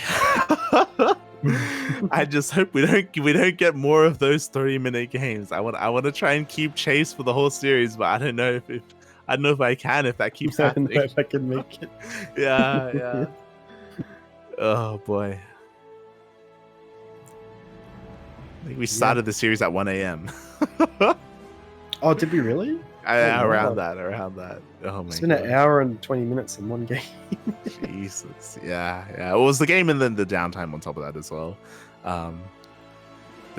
I just hope we don't get more of those 30-minute games. I want to try and keep chase for the whole series, but I don't know if I can, if that keeps happening. I don't know if I can make it. Yeah. Oh boy. I think we started the series at 1 a.m. Oh, did we really? Around that. Oh my! It's been an hour and 20 minutes in one game. Jesus. Yeah. It was the game and then the downtime on top of that as well. The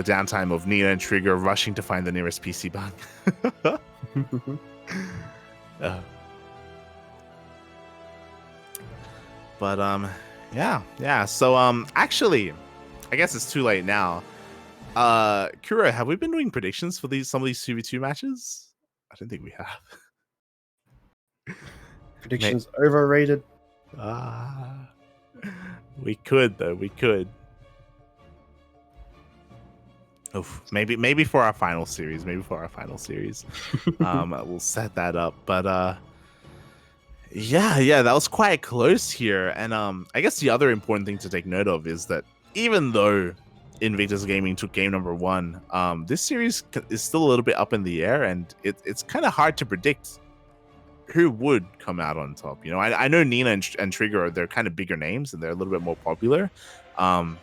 downtime of Nina and Trigger rushing to find the nearest PC bank. But yeah. So actually, I guess it's too late now. Kuro, have we been doing predictions for some of these 2v2 matches? I don't think we have. Predictions overrated. We could though. We could. Oof, maybe for our final series. We'll set that up. But yeah, that was quite close here. And I guess the other important thing to take note of is that even though Invictus Gaming took game number 1, this series is still a little bit up in the air, and it's kind of hard to predict who would come out on top. I know Nina and Trigger, they're kind of bigger names and they're a little bit more popular. But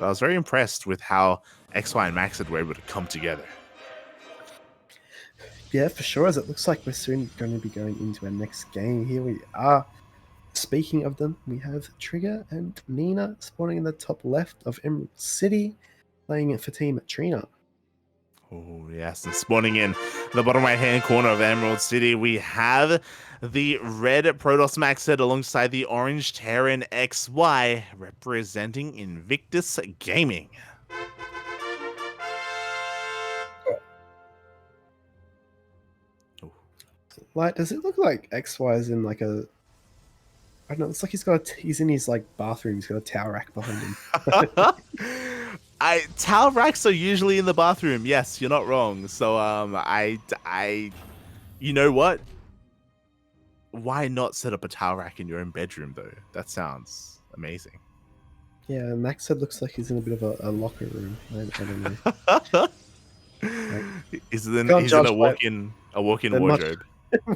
I was very impressed with how XY and Maxed were able to come together. Yeah, for sure. As it looks like we're soon going to be going into our next game. Here we are. Speaking of them, we have Trigger and Nina spawning in the top left of Emerald City, playing it for Team Trina. Oh, yes. And spawning in the bottom right-hand corner of Emerald City, we have the red Protoss Maxed alongside the orange Terran XY, representing Invictus Gaming. Like, does it look like XY is in like a? I don't know. It's like he's in his like bathroom. He's got a towel rack behind him. Towel racks are usually in the bathroom. Yes, you're not wrong. So you know what? Why not set up a towel rack in your own bedroom though? That sounds amazing. Yeah, Max said looks like he's in a bit of a locker room. I don't know. Like, He's can't in judge by a walk-in they're much wardrobe.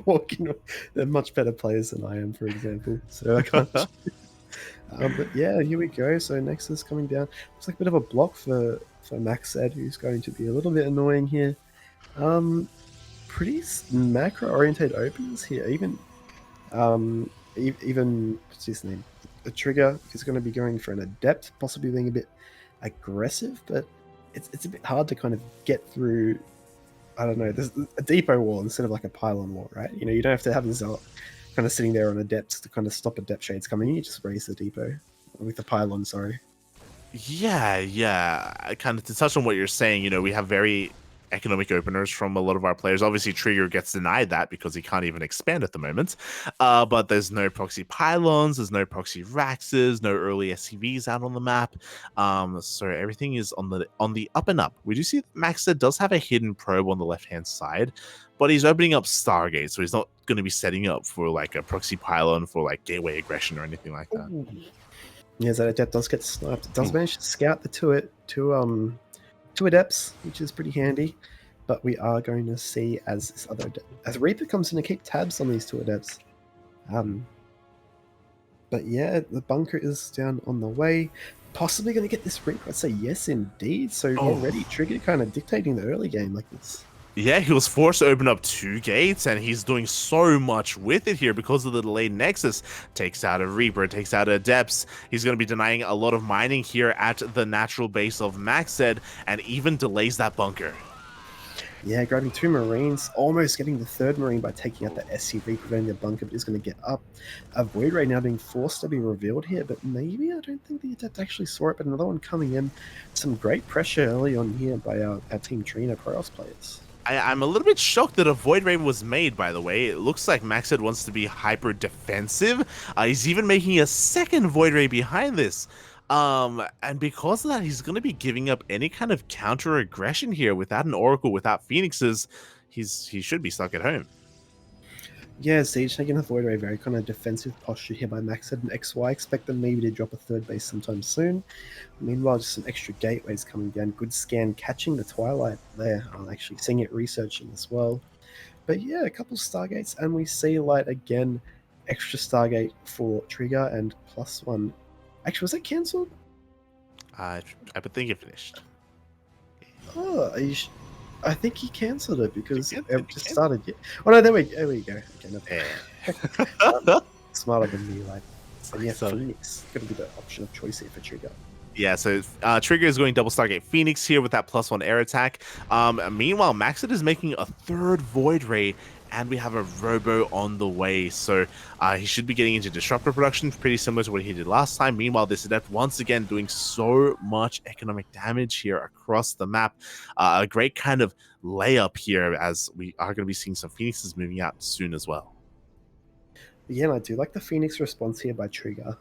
walking. They're much better players than I am, for example. So I can't. But yeah, here we go. So Nexus coming down. Looks like a bit of a block for Max said, who's going to be a little bit annoying here. Pretty macro oriented opens here. Even what's his name? A trigger is going to be going for an adept, possibly being a bit aggressive, but it's a bit hard to kind of get through. I don't know. There's a depot wall instead of like a pylon wall, right? You know, you don't have to have the zealot kind of sitting there on adepts to kind of stop adept shades coming in. You just raise the depot with the pylon. Sorry. Yeah. Kind of to touch on what you're saying, you know, we have very economic openers from a lot of our players. Obviously, Trigger gets denied that because he can't even expand at the moment. But there's no proxy pylons, there's no proxy Raxes, no early SCVs out on the map. So everything is on the up and up. We do see that Maxed does have a hidden probe on the left-hand side, but he's opening up Stargate, so he's not going to be setting up for like a proxy pylon for like gateway aggression or anything like that. Ooh. Yeah, that adept does get sniped. It does manage to scout the two adepts, which is pretty handy. But we are going to see as Reaper comes in to keep tabs on these two adepts. But yeah, the bunker is down on the way. Possibly going to get this Reaper. I'd say yes, indeed. So already Trigger kind of dictating the early game like this. Yeah, he was forced to open up 2 gates, and he's doing so much with it here because of the delayed Nexus. Takes out a Reaper, takes out Adepts. He's going to be denying a lot of mining here at the natural base of Maxed, and even delays that bunker. Yeah, grabbing 2 Marines, almost getting the 3rd Marine by taking out the SCV, preventing the bunker, but he's going to get up. A Void Ray now being forced to be revealed here, but maybe I don't think the Adept actually saw it, but another one coming in. Some great pressure early on here by our Team Trina Protoss players. I'm a little bit shocked that a Void Ray was made, by the way. It looks like Maxed wants to be hyper defensive. He's even making a 2nd Void Ray behind this. And because of that, he's going to be giving up any kind of counter aggression here. Without an Oracle, without Phoenixes, he should be stuck at home. Yeah, Siege taking a Void Ray, very kind of defensive posture here by Maxed and XY. Expect them maybe to drop a 3rd base sometime soon. Meanwhile, just some extra gateways coming down. Good scan, catching the Twilight there. I'm actually seeing it researching as well. But yeah, a couple Stargates, and we see Light again. Extra Stargate for Trigger and +1. Actually, was that cancelled? I would think it finished. Oh, I think he cancelled it because it just started yet. Oh no, there we go. Okay, no. Smarter than me, like. And yeah, Phoenix going to be the option of choice here for Trigger. Yeah, so Trigger is going double Stargate Phoenix here with that +1 air attack. Meanwhile, Maxed is making a 3rd Void Ray, and we have a Robo on the way. So he should be getting into Disruptor production, pretty similar to what he did last time. Meanwhile, this Adept once again doing so much economic damage here across the map. A great kind of layup here, as we are going to be seeing some Phoenixes moving out soon as well. Yeah, and I do like the Phoenix response here by Trigger.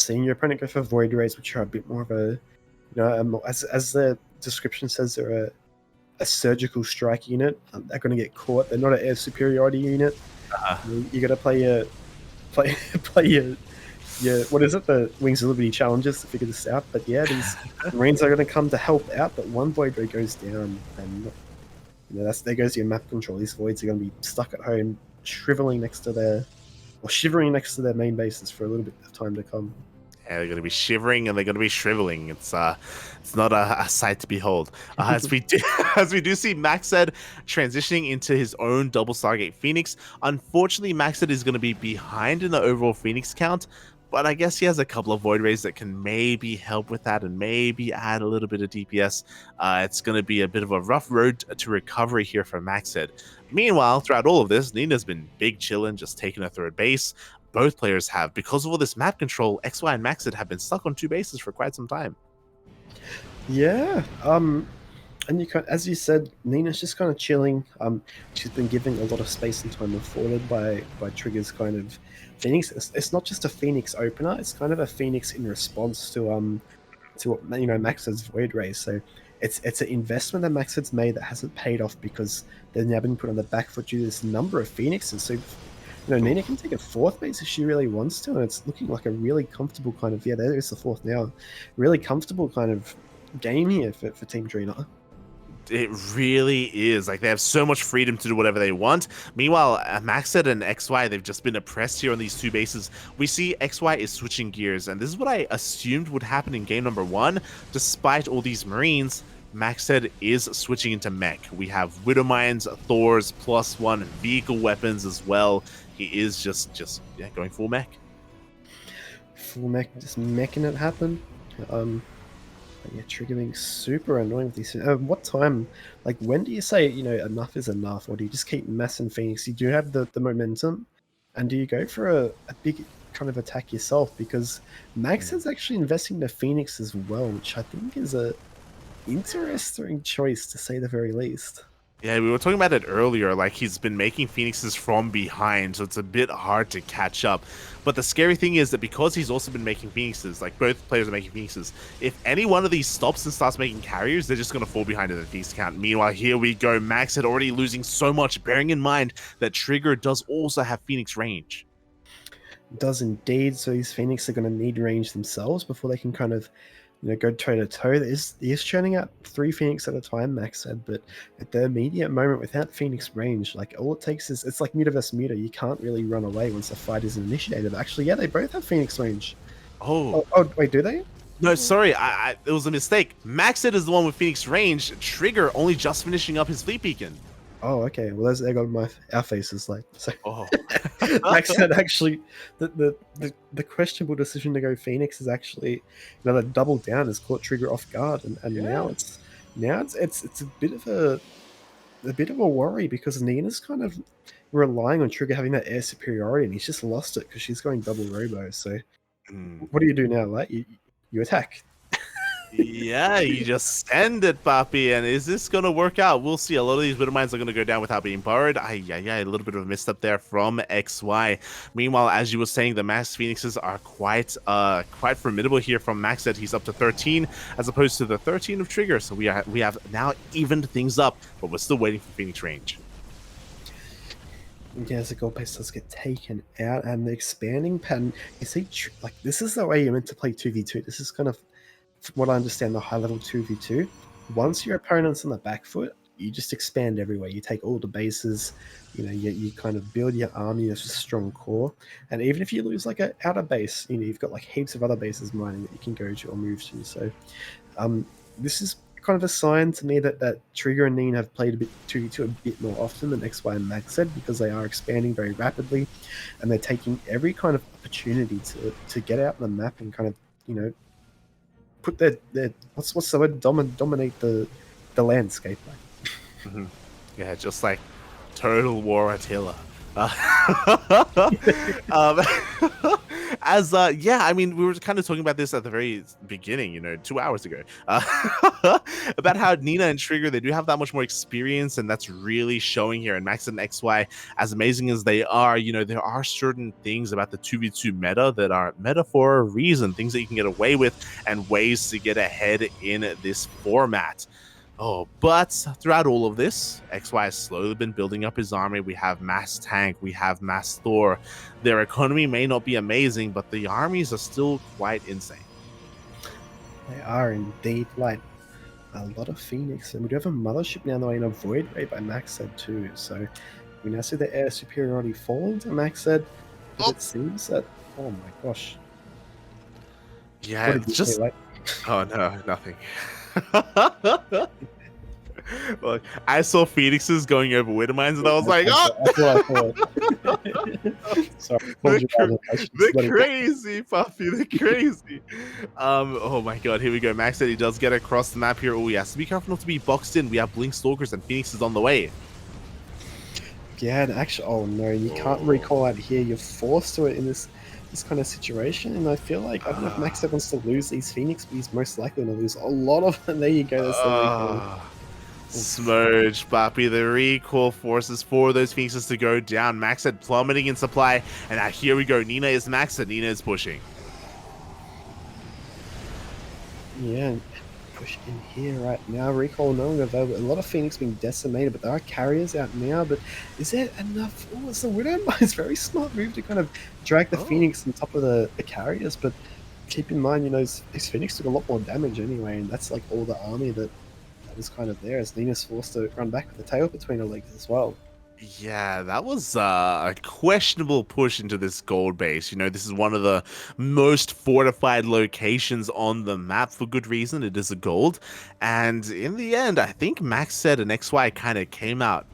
Seeing your opponent go for Void Rays, which are a bit more of a, as the description says, they're a surgical strike unit. They're going to get caught. They're not an air superiority unit. You got to play your what is it? The Wings of Liberty challenges to figure this out. But yeah, these Marines are going to come to help out. But one Void Ray goes down, and there goes your map control. These Voids are going to be stuck at home, shivering next to their main bases for a little bit of time to come. Yeah, they're going to be shivering and they're going to be shriveling. It's not a sight to behold. As we do see Maxed transitioning into his own double Stargate Phoenix. Unfortunately, Maxed is going to be behind in the overall Phoenix count, but I guess he has a couple of Void Rays that can maybe help with that and maybe add a little bit of DPS. It's going to be a bit of a rough road to recovery here for Maxed. Meanwhile, throughout all of this, Nina's been big chillin', just taking a 3rd base. Both players have, because of all this map control, XY and Maxed have been stuck on 2 bases for quite some time. Yeah. And you can, as you said, Nina's just kind of chilling. She's been given a lot of space and time afforded by Trigger's kind of Phoenix. It's not just a Phoenix opener; it's kind of a Phoenix in response to what Maxed's Void Ray. So it's an investment that Maxed's made that hasn't paid off because they've now been put on the back foot due to this number of Phoenixes. So Nina can take a fourth base if she really wants to, and it's looking like a really comfortable kind of there is the fourth now, really comfortable kind of game here for Team Drina. It really is. Like, they have so much freedom to do whatever they want. Meanwhile, Maxed and XY, they've just been oppressed here on these two bases. We see XY is switching gears, and this is what I assumed would happen in game number 1. Despite all these Marines, Maxed is switching into mech. We have Widowmines, Thors, +1 vehicle weapons as well. He is just going full mech. Full mech, just meching it happen. Yeah, Trigger being super annoying with these. What time, like, when do you say, enough is enough? Or do you just keep massing Phoenix? You do have the momentum, and do you go for a big kind of attack yourself? Because Max is actually investing in the Phoenix as well, which I think is a interesting choice, to say the very least. Yeah, we were talking about it earlier, like he's been making Phoenixes from behind, so it's a bit hard to catch up. But the scary thing is that because he's also been making Phoenixes, like both players are making Phoenixes, if any one of these stops and starts making carriers, they're just going to fall behind in the Phoenix count. Meanwhile, here we go, Max had already losing so much, bearing in mind that Trigger does also have Phoenix range. Does indeed, so these Phoenix are going to need range themselves before they can kind of go toe-to-toe. He is churning out 3 Phoenix at a time, Max said, but at the immediate moment, without Phoenix range, like, all it takes is, it's like Muta vs Muta. You can't really run away once a fight is initiated. But actually, yeah, they both have Phoenix range. Oh, wait, do they? No, sorry, it was a mistake. Maxed is the one with Phoenix range. Trigger only just finishing up his Fleet Beacon. Oh, okay. Well, there got our faces, like, so. Oh. Max said actually the questionable decision to go Phoenix is actually, the double down has caught Trigger off guard, and yeah. now it's a bit of a worry because Nina's kind of relying on Trigger having that air superiority, and he's just lost it because she's going double robo. So what do you do now? Like, you attack. Yeah, you just send it, Papi, and is this going to work out? We'll see. A lot of these Widowmines are going to go down without being borrowed. A little bit of a misstep there from XY. Meanwhile, as you were saying, the Max Phoenixes are quite formidable here from Max. That he's up to 13 as opposed to the 13 of Trigger. So we have now evened things up, but we're still waiting for Phoenix range. Yeah, as the gold base does get taken out, and the expanding pattern, you see, like, this is the way you're meant to play 2v2. This is kind of, from what I understand, the high-level 2v2. Once your opponent's on the back foot, you just expand everywhere. You take all the bases, you kind of build your army as a strong core. And even if you lose, like, an outer base, you've got, like, heaps of other bases mining that you can go to or move to. So this is kind of a sign to me that Trigger and Neen have played a bit 2v2 a bit more often than XY and Max said, because they are expanding very rapidly, and they're taking every kind of opportunity to get out on the map and kind of, put their what's the word, dominate the landscape. Yeah, just like Total War Attila. I mean, we were kind of talking about this at the very beginning, 2 hours ago, about how Nina and Trigger, they do have that much more experience, and that's really showing here. And Max and XY, as amazing as they are, there are certain things about the 2v2 meta that are meta for a reason, things that you can get away with and ways to get ahead in this format. Oh, but throughout all of this, XY has slowly been building up his army. We have Mass Tank, we have Mass Thor. Their economy may not be amazing, but the armies are still quite insane. They are indeed, like, a lot of Phoenix. And we do have a Mothership now, though, in a Void Ray by Max said too. So we now see the air superiority falling to Max said, but it seems that, oh my gosh. Yeah, it's just... Oh no, nothing. Well, I saw Phoenixes going over Widowmines, and I was like, "Oh, sorry, they're crazy, Puffy, they're crazy." Oh my god, here we go. Max said he does get across the map here. Oh, he has to be careful not to be boxed in. We have Blink Stalkers and Phoenixes on the way. Yeah, and actually, oh no, you can't recall out here. You're forced to it in this kind of situation, and I feel like, I don't know if Max wants to lose these Phoenix, but he's most likely going to lose a lot of them. There you go. That's the recall. Oof. Smooch, Bappy, the recall forces for those Phoenixes to go down. Max said plummeting in supply, and now here we go. Nina is maxed, and Nina is pushing. Yeah, push in here right now. Recall knowing available. A lot of Phoenix being decimated, but there are carriers out now. But is there enough? Oh, it's the Widow. It's a very smart move to kind of drag the Oh. Phoenix on top of the carriers. But keep in mind, these Phoenix took a lot more damage anyway, and that's like all the army that was kind of there as Nina's forced to run back with the tail between her legs as well. Yeah, that was a questionable push into this gold base. This is one of the most fortified locations on the map for good reason. It is a gold. And in the end, I think Max said an XY kind of came out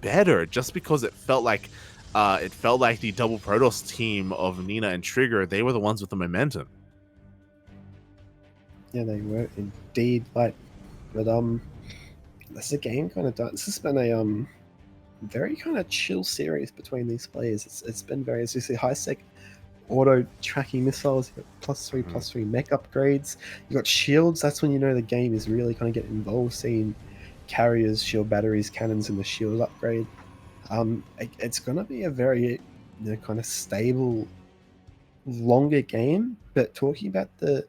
better just because it felt like the double Protoss team of Nina and Trigger, they were the ones with the momentum. Yeah, they were indeed. But this game kind of done. This has been a very kind of chill series between these players. It's been very, as you see, high sec auto tracking missiles. You got +3/+3 mech upgrades. You got shields. That's when you know the game is really kind of getting involved. Seeing carriers, shield batteries, cannons, and the shield upgrade. It's gonna be a very kind of stable, longer game. But talking about the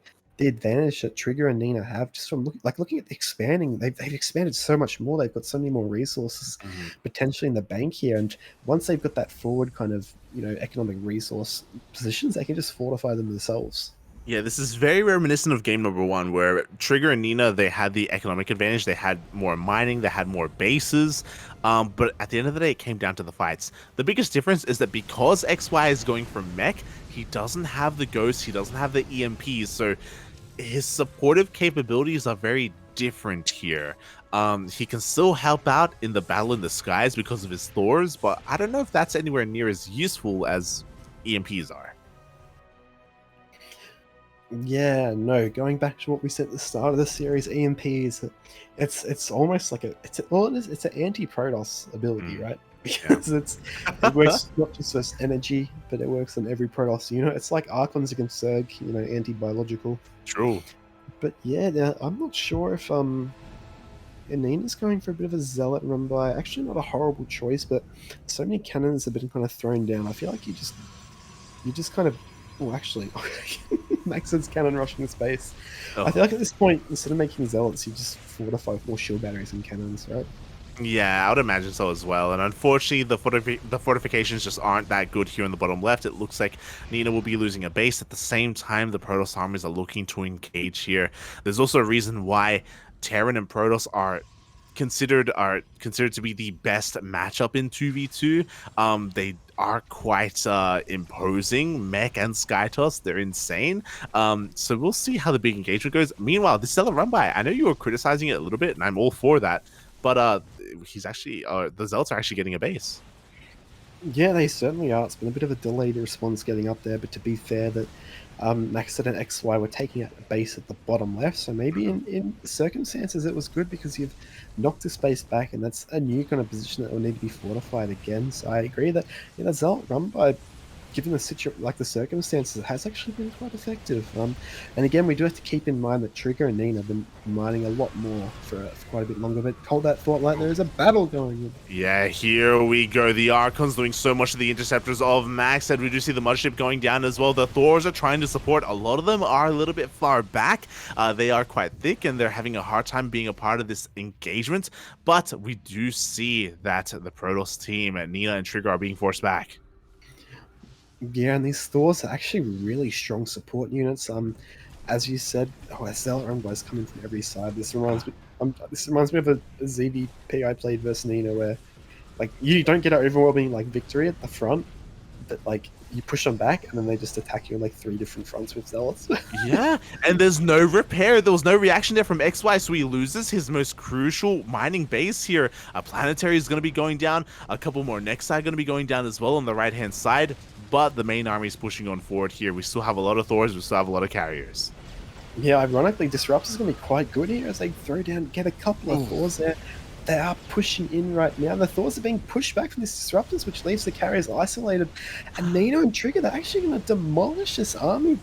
advantage that Trigger and Nina have just from looking at the expanding, they've expanded so much more. They've got so many more resources potentially in the bank here, and once they've got that forward kind of economic resource positions, they can just fortify them themselves. Yeah, this is very reminiscent of game number one, where Trigger and Nina, they had the economic advantage. They had more mining, they had more bases. But at the end of the day, it came down to the fights. The biggest difference is that because XY is going for mech, he doesn't have the ghosts, he doesn't have the EMPs. So his supportive capabilities are very different here. He can still help out in the battle in the skies because of his Thors, but I don't know if that's anywhere near as useful as EMPs are. Yeah, no. Going back to what we said at the start of the series, EMPs, it's almost like it's an anti-Protoss ability, Mm, right? yeah. Because it works not just as energy, but it works on every Protoss unit. It's like Archons against Zerg, anti-biological. True. But yeah, I'm not sure if Inina's going for a bit of a zealot run by. Actually, not a horrible choice, but so many cannons have been kind of thrown down. I feel like you just kind of. Oh, actually, Max's cannon rushing space. I feel Oh. like at this point, instead of making zealots, you just fortify more shield batteries and cannons, right? Yeah, I would imagine so as well. And unfortunately, the fortifications just aren't that good here in the bottom left. It looks like Nina will be losing a base. At the same time, the Protoss armies are looking to engage here. There's also a reason why Terran and Protoss are considered to be the best matchup in 2v2. They are quite imposing. Mech and Skytoss, they're insane. So we'll see how the big engagement goes. Meanwhile, this Zealot run by, I know you were criticizing it a little bit, and I'm all for that. But the Zealots are actually getting a base. Yeah, they certainly are. It's been a bit of a delayed response getting up there, but to be fair, that Maxed and XY were taking out a base at the bottom left, so maybe in circumstances it was good because you've knocked the space back, and that's a new kind of position that will need to be fortified again. So I agree that Zealot run by, given the circumstances, it has actually been quite effective. And again, we do have to keep in mind that Trigger and Nina have been mining a lot more for quite a bit longer. But hold that thought, like there is a battle going on. Yeah, here we go. The Archons doing so much of the interceptors of Max, and we do see the Mothership going down as well. The Thors are trying to support. A lot of them are a little bit far back. They are quite thick, and they're having a hard time being a part of this engagement. But we do see that the Protoss team, Nina and Trigger, are being forced back. Yeah, and these stores are actually really strong support units. As you said, Zealot run guys coming from every side. This reminds me of a ZVP I played versus Nina, where like you don't get an overwhelming like victory at the front, but like you push them back, and then they just attack you on like 3 different fronts with Zealots. Yeah, and there's no repair. There was no reaction there from XY, so he loses his most crucial mining base here. A planetary is going to be going down. A couple more next side going to be going down as well on the right-hand side. But the main army is pushing on forward here. We still have a lot of Thors. We still have a lot of carriers. Yeah, ironically, Disruptors is going to be quite good here as they get a couple of Thors there. They are pushing in right now. The Thors are being pushed back from these Disruptors, which leaves the carriers isolated. And Nino and Trigger, they're actually going to demolish this army.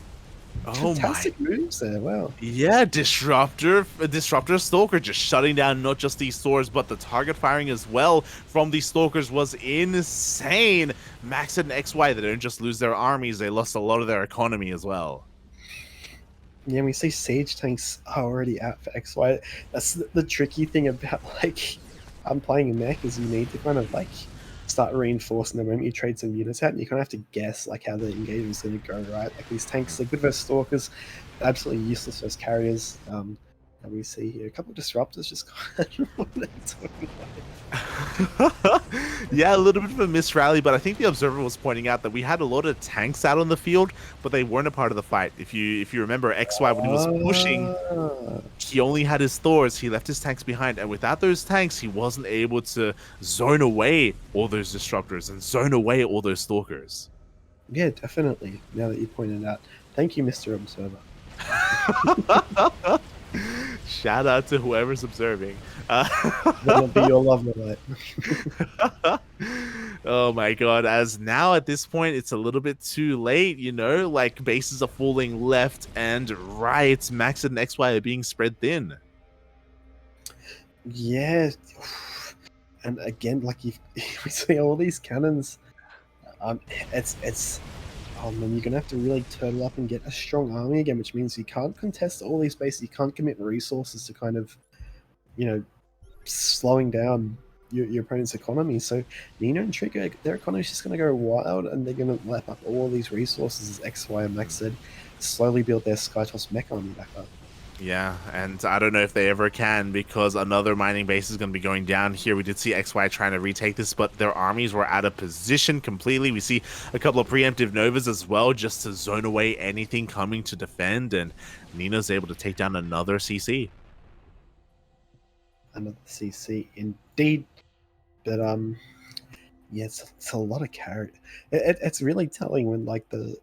Oh my. Fantastic moves there. Wow. Yeah, Disruptor Stalker just shutting down not just these swords, but the target firing as well from these Stalkers was insane. Max and XY, they don't just lose their armies, they lost a lot of their economy as well. Yeah, we see siege tanks are already out for XY. That's the tricky thing about like I'm playing a mech is you need to kind of like start reinforcing the moment you trade some units out, and you kind of have to guess like how the engagement's going to go, right? Like these tanks are good versus stalkers, absolutely useless versus carriers. And we see here a couple of disruptors just kind of what they're doing. Yeah, a little bit of a misrally, but I think the observer was pointing out that we had a lot of tanks out on the field, but they weren't a part of the fight. If you remember XY when he was pushing, Ah. he only had his Thors, he left his tanks behind, and without those tanks, he wasn't able to zone away all those disruptors and zone away all those stalkers. Yeah, definitely. Now that you pointed out, thank you, Mr. Observer. Shout out to whoever's observing. That'll be your love light. Oh my god, as now at this point it's a little bit too late, you know, like bases are falling left and right. Max and XY are being spread thin. Yeah, and again, like you, we see all these cannons. It's oh man, you're gonna have to really turtle up and get a strong army again, which means you can't contest all these bases. You can't commit resources to kind of, you know, slowing down your opponent's economy. So Nina and Trigger, their economy is just gonna go wild, and they're gonna lap up all these resources, as XY and Max said, slowly build their Skytoss mech army back up. Yeah, and I don't know if they ever can because another mining base is going to be going down here. We did see XY trying to retake this, but their armies were out of position completely. We see a couple of preemptive Novas as well just to zone away anything coming to defend, and Nina's able to take down another CC. Another CC indeed. But yeah, it's a lot of carry. It's really telling when like the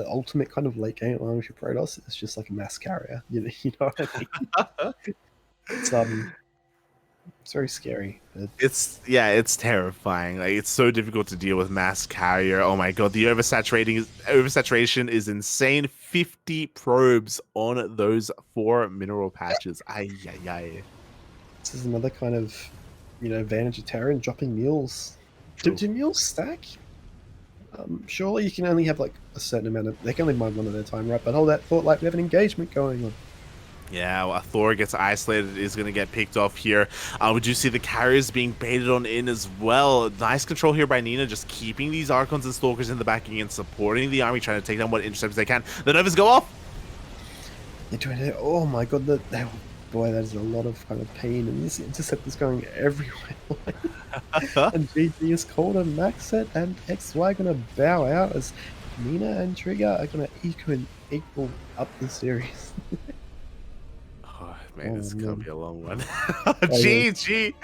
ultimate kind of late game line with your Protoss is just like a mass carrier. You know what I mean? It's very scary. It's terrifying. Like it's so difficult to deal with mass carrier. Oh my god, the oversaturation is insane. 50 probes on those 4 mineral patches. Ay ay ay. This is another kind of, you know, advantage of Terran dropping mules. Do mules stack? Surely you can only have like a certain amount of. They can only mine one at a time, right? But hold that thought, like we have an engagement going on. Yeah, well, a Thor gets isolated, is going to get picked off here. We do see the carriers being baited on in as well. Nice control here by Nina, just keeping these Archons and Stalkers in the backing and supporting the army, trying to take down what intercepts they can. The Novas go off! They're doing it. Oh my god, boy, that is a lot of kind of pain, and this intercept is going everywhere. And GG is called, and Max set and XY gonna bow out as Nina and Trigger are gonna equal up the series. Oh man, this is gonna be a long one. Yeah. GG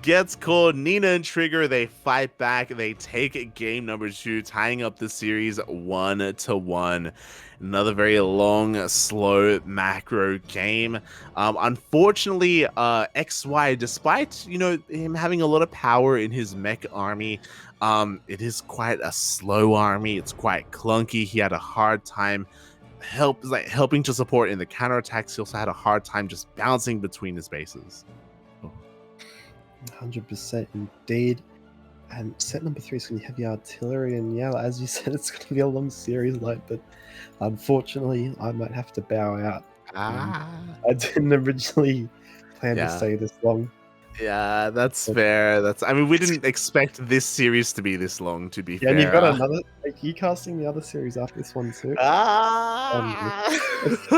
gets called. Nina and Trigger, they fight back. They take game number 2, tying up the series 1-1. Another very long, slow macro game. Unfortunately, XY, despite him having a lot of power in his mech army, it is quite a slow army. It's quite clunky. He had a hard time helping to support in the counterattacks. He also had a hard time just bouncing between his bases. 100% indeed. And set number 3 is going to be heavy artillery, and yeah, as you said, it's going to be a long series, but unfortunately, I might have to bow out. I didn't originally plan to stay this long. Yeah, that's fair. We didn't expect this series to be this long, to be fair. And you've got another, like, you casting the other series after this one too.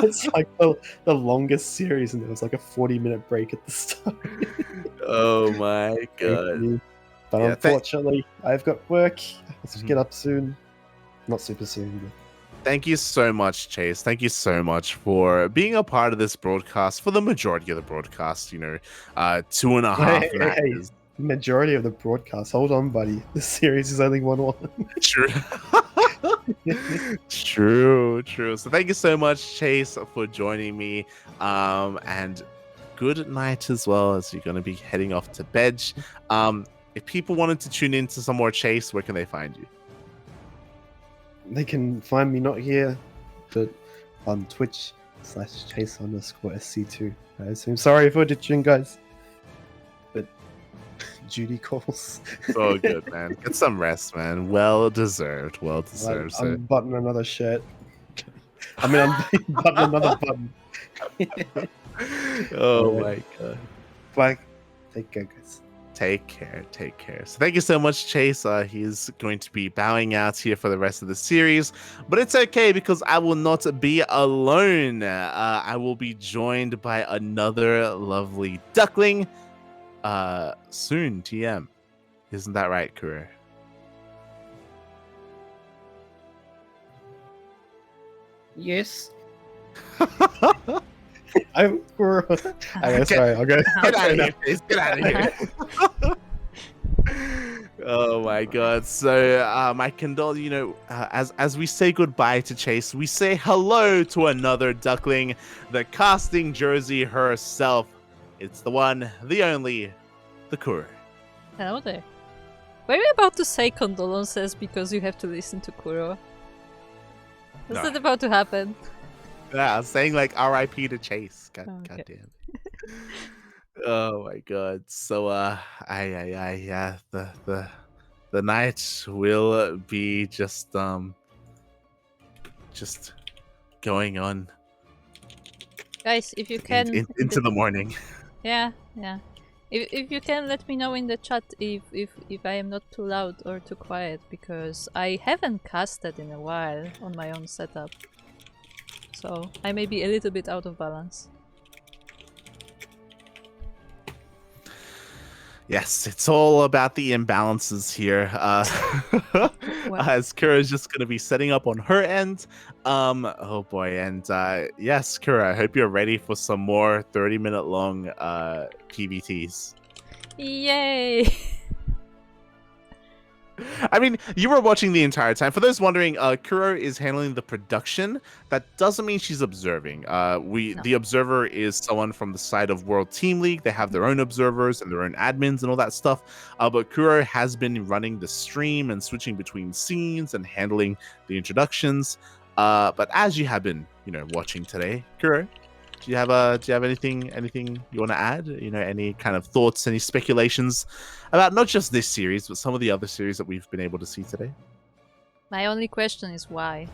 It's like the longest series, and there was like a 40-minute break at the start. Oh my god. But unfortunately, I've got work. Let's get up soon. Not super soon, but thank you so much, Chase. Thank you so much for being a part of this broadcast, for the majority of the broadcast, 2.5 matches. Majority of the broadcast. Hold on, buddy. This series is only 1-1. True. True. So thank you so much, Chase, for joining me. And good night as well, as you're going to be heading off to bed. If people wanted to tune in to some more Chase, where can they find you? They can find me not here, but on Twitch/Chase_SC2. I assume. Sorry for ditching, guys. But duty calls. It's all good, man. Get some rest, man. Well deserved. Well I'm deserved. buttoning another shirt. I mean, I'm buttoning another button. Oh my god. Flag, take care, guys. Take care. Take care. So thank you so much, Chase. He's going to be bowing out here for the rest of the series, but it's okay because I will not be alone. I will be joined by another lovely duckling soon. TM, isn't that right, Kuro? Yes. I'm sorry. I'll go. Get out of here, Chase. Get out of here. Oh my god. So I condole, as we say goodbye to Chase, we say hello to another duckling, the casting jersey herself. It's the one, the only, the Kuro. Hello there. Were you about to say condolences because you have to listen to Kuro? Is that about to happen? Yeah, I was saying like RIP to Chase. God Okay. damn. Oh my god. So yeah, the night will be just going on Guys, if you can into the morning. Yeah. If you can let me know in the chat if I am not too loud or too quiet, because I haven't casted in a while on my own setup. So I may be a little bit out of balance. Yes, it's all about the imbalances here. As Kura's just going to be setting up on her end. Oh boy, and yes, Kura, I hope you're ready for some more 30-minute long PVTs. Yay! I mean, you were watching the entire time. For those wondering, Kuro is handling the production. That doesn't mean she's observing. No. The observer is someone from the side of World Team League. They have their own observers and their own admins and all that stuff. But Kuro has been running the stream and switching between scenes and handling the introductions. But as you have been, watching today, Kuro, do you have anything you want to add? Any kind of thoughts, any speculations about not just this series, but some of the other series that we've been able to see today? My only question is why.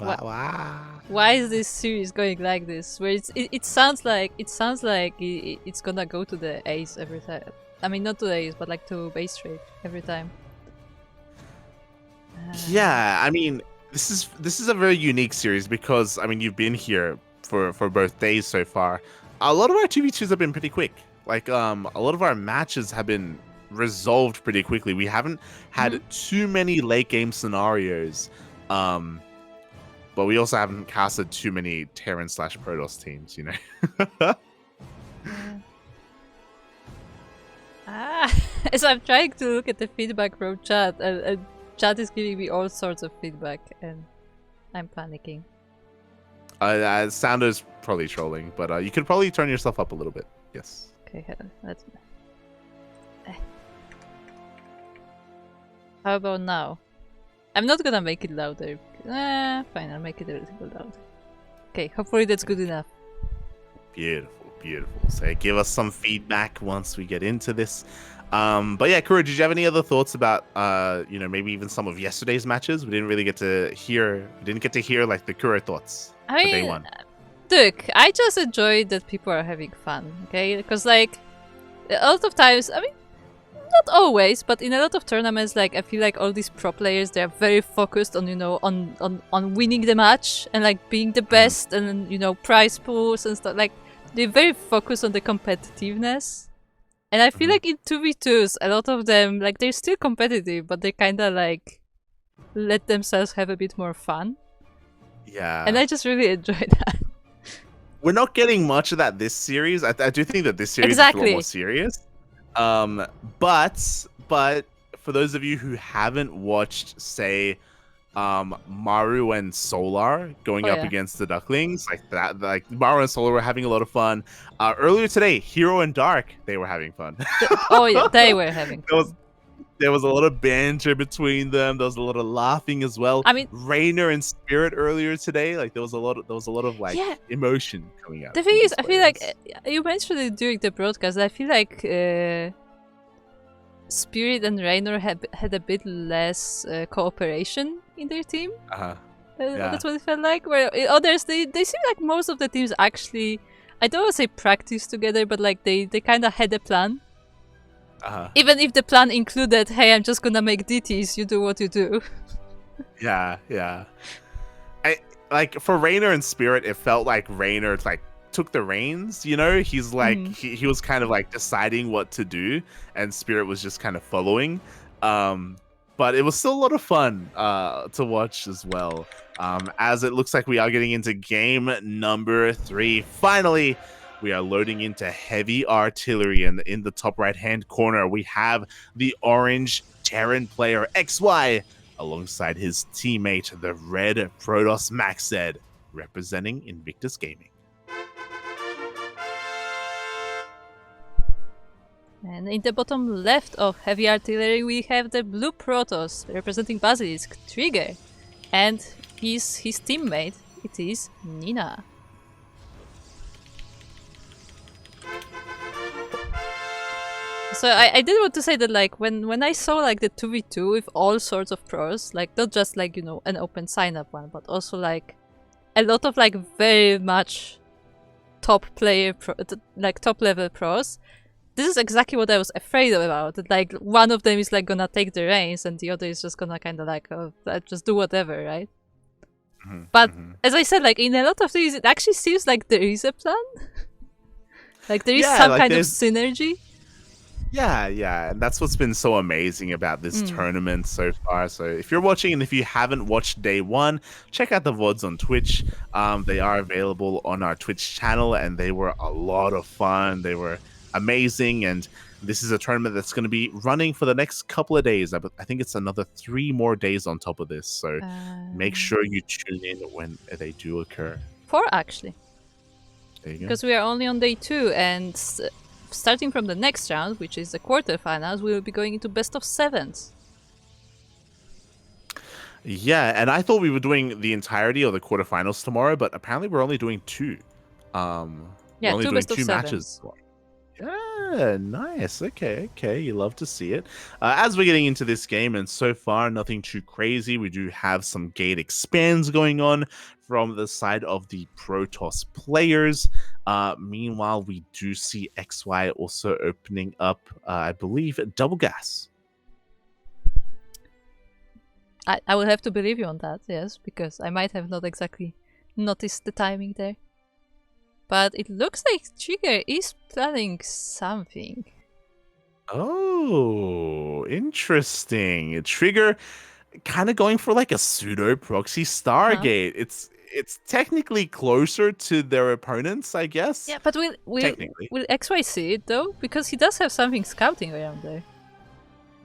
Wow. Why is this series going like this? Where it sounds like it's gonna go to the ace every time. I mean, not to the ace, but like to base trade every time. Yeah, I mean, this is a very unique series because you've been here for both days so far. A lot of our 2v2s have been pretty quick. Like a lot of our matches have been resolved pretty quickly. We haven't had too many late game scenarios. But we also haven't casted too many Terran/Protoss teams, As I'm trying to look at the feedback from chat, and chat is giving me all sorts of feedback, and I'm panicking. Sounder's probably trolling, but you could probably turn yourself up a little bit. Yes. Okay, let's. How about now? I'm not gonna make it louder. Fine, I'll make it a little louder. Okay, hopefully that's good enough. Beautiful. So give us some feedback once we get into this. But yeah, Kuro, did you have any other thoughts about maybe even some of yesterday's matches? We didn't get to hear like the Kuro thoughts for day one. Look, I just enjoyed that people are having fun, okay? Because like a lot of times, not always, but in a lot of tournaments, like I feel like all these pro players, they're very focused on on winning the match and like being the best and prize pools and stuff. Like they're very focused on the competitiveness. And I feel like in 2v2s, a lot of them, like, they're still competitive, but they kind of, like, let themselves have a bit more fun. Yeah. And I just really enjoy that. We're not getting much of that this series. I do think that this series is a lot more serious. But for those of you who haven't watched, say, Maru and Solar going up against the Ducklings, like Maru and Solar were having a lot of fun. Earlier today, Hero and Dark, they were having fun. Oh yeah, they were having fun. There was a lot of banter between them. There was a lot of laughing as well. I mean, Rainer and Spirit earlier today, like there was a lot of like yeah. emotion coming out. The from thing is, these I feel like players. you mentioned it during the broadcast. I feel like Spirit and Rainer had a bit less cooperation in their team. Uh-huh. Yeah. That's what it felt like. Where others, they seem like most of the teams actually, I don't want to say practice together, but like they kind of had a plan. Uh-huh. Even if the plan included, hey, I'm just gonna make DTs, you do what you do. Yeah, yeah. I like for Rainer and Spirit, it felt like Rainer like took the reins, you know? He's like he was kind of like deciding what to do and Spirit was just kind of following. But it was still a lot of fun to watch as well. As it looks like we are getting into game number 3. Finally, we are loading into heavy artillery, and in the top right-hand corner, we have the orange Terran player XY alongside his teammate, the red Protoss Maxed, representing Invictus Gaming. And in the bottom left of heavy artillery, we have the blue Protoss representing Basilisk, Trigger, and his teammate, it is Nina. So I did want to say that like when I saw like the 2v2 with all sorts of pros, like not just like, you know, an open sign-up one, but also like a lot of like very much top level pros, this is exactly what I was afraid about. That like one of them is like gonna take the reins and the other is just gonna kind of like just do whatever, right? But as I said, like in a lot of these, it actually seems like there is a plan. Like there is some like kind of synergy. Yeah, and that's what's been so amazing about this tournament so far. So if you're watching and if you haven't watched day 1, check out the VODs on Twitch. They are available on our Twitch channel, and they were a lot of fun. They were amazing, and this is a tournament that's going to be running for the next couple of days. I think it's another 3 more days on top of this, so make sure you tune in when they do occur. 4 actually. There you go. Because we are only on day 2, and starting from the next round, which is the quarterfinals, we will be going into best of 7s. Yeah, and I thought we were doing the entirety of the quarterfinals tomorrow, but apparently we're only doing 2. Yeah, we're only 2 doing best of 2 7s. matches. Yeah, nice. Okay. You love to see it. As we're getting into this game, and so far nothing too crazy, we do have some gate expands going on from the side of the Protoss players. Meanwhile, we do see XY also opening up, I believe, double gas. I will have to believe you on that, yes, because I might have not exactly noticed the timing there. But it looks like Trigger is planning something. Oh, interesting. Trigger kind of going for like a pseudo proxy Stargate. It's technically closer to their opponents, I guess. Yeah, but will XY see it though? Because he does have something scouting around there.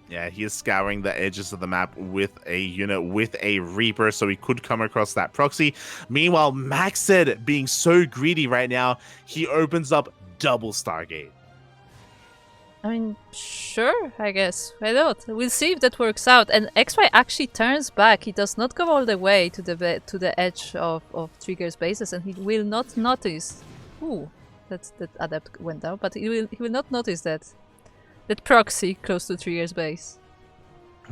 Yeah, he is scouring the edges of the map with a unit, with a Reaper, so he could come across that proxy. Meanwhile, Maxed, being so greedy right now, he opens up double Stargate. I mean, sure, I guess. Why not? We'll see if that works out. And XY actually turns back. He does not go all the way to the edge of Trigger's bases, and he will not notice. Ooh, that adept went down, but he will not notice that proxy close to Trigger's base.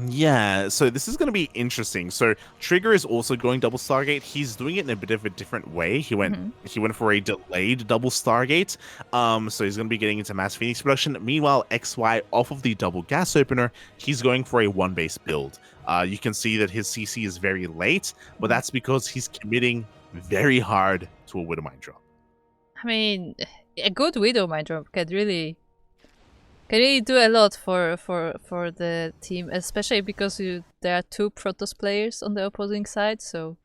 Yeah, so this is going to be interesting. So Trigger is also going double Stargate. He's doing it in a bit of a different way. He went for a delayed double Stargate. So he's going to be getting into Mass Phoenix production. Meanwhile, XY off of the double gas opener, he's going for a 1-base build. You can see that his CC is very late, but that's because he's committing very hard to a Widowmine drop. I mean, a good Widowmine drop can really do a lot for the team, especially because there are 2 Protoss players on the opposing side. So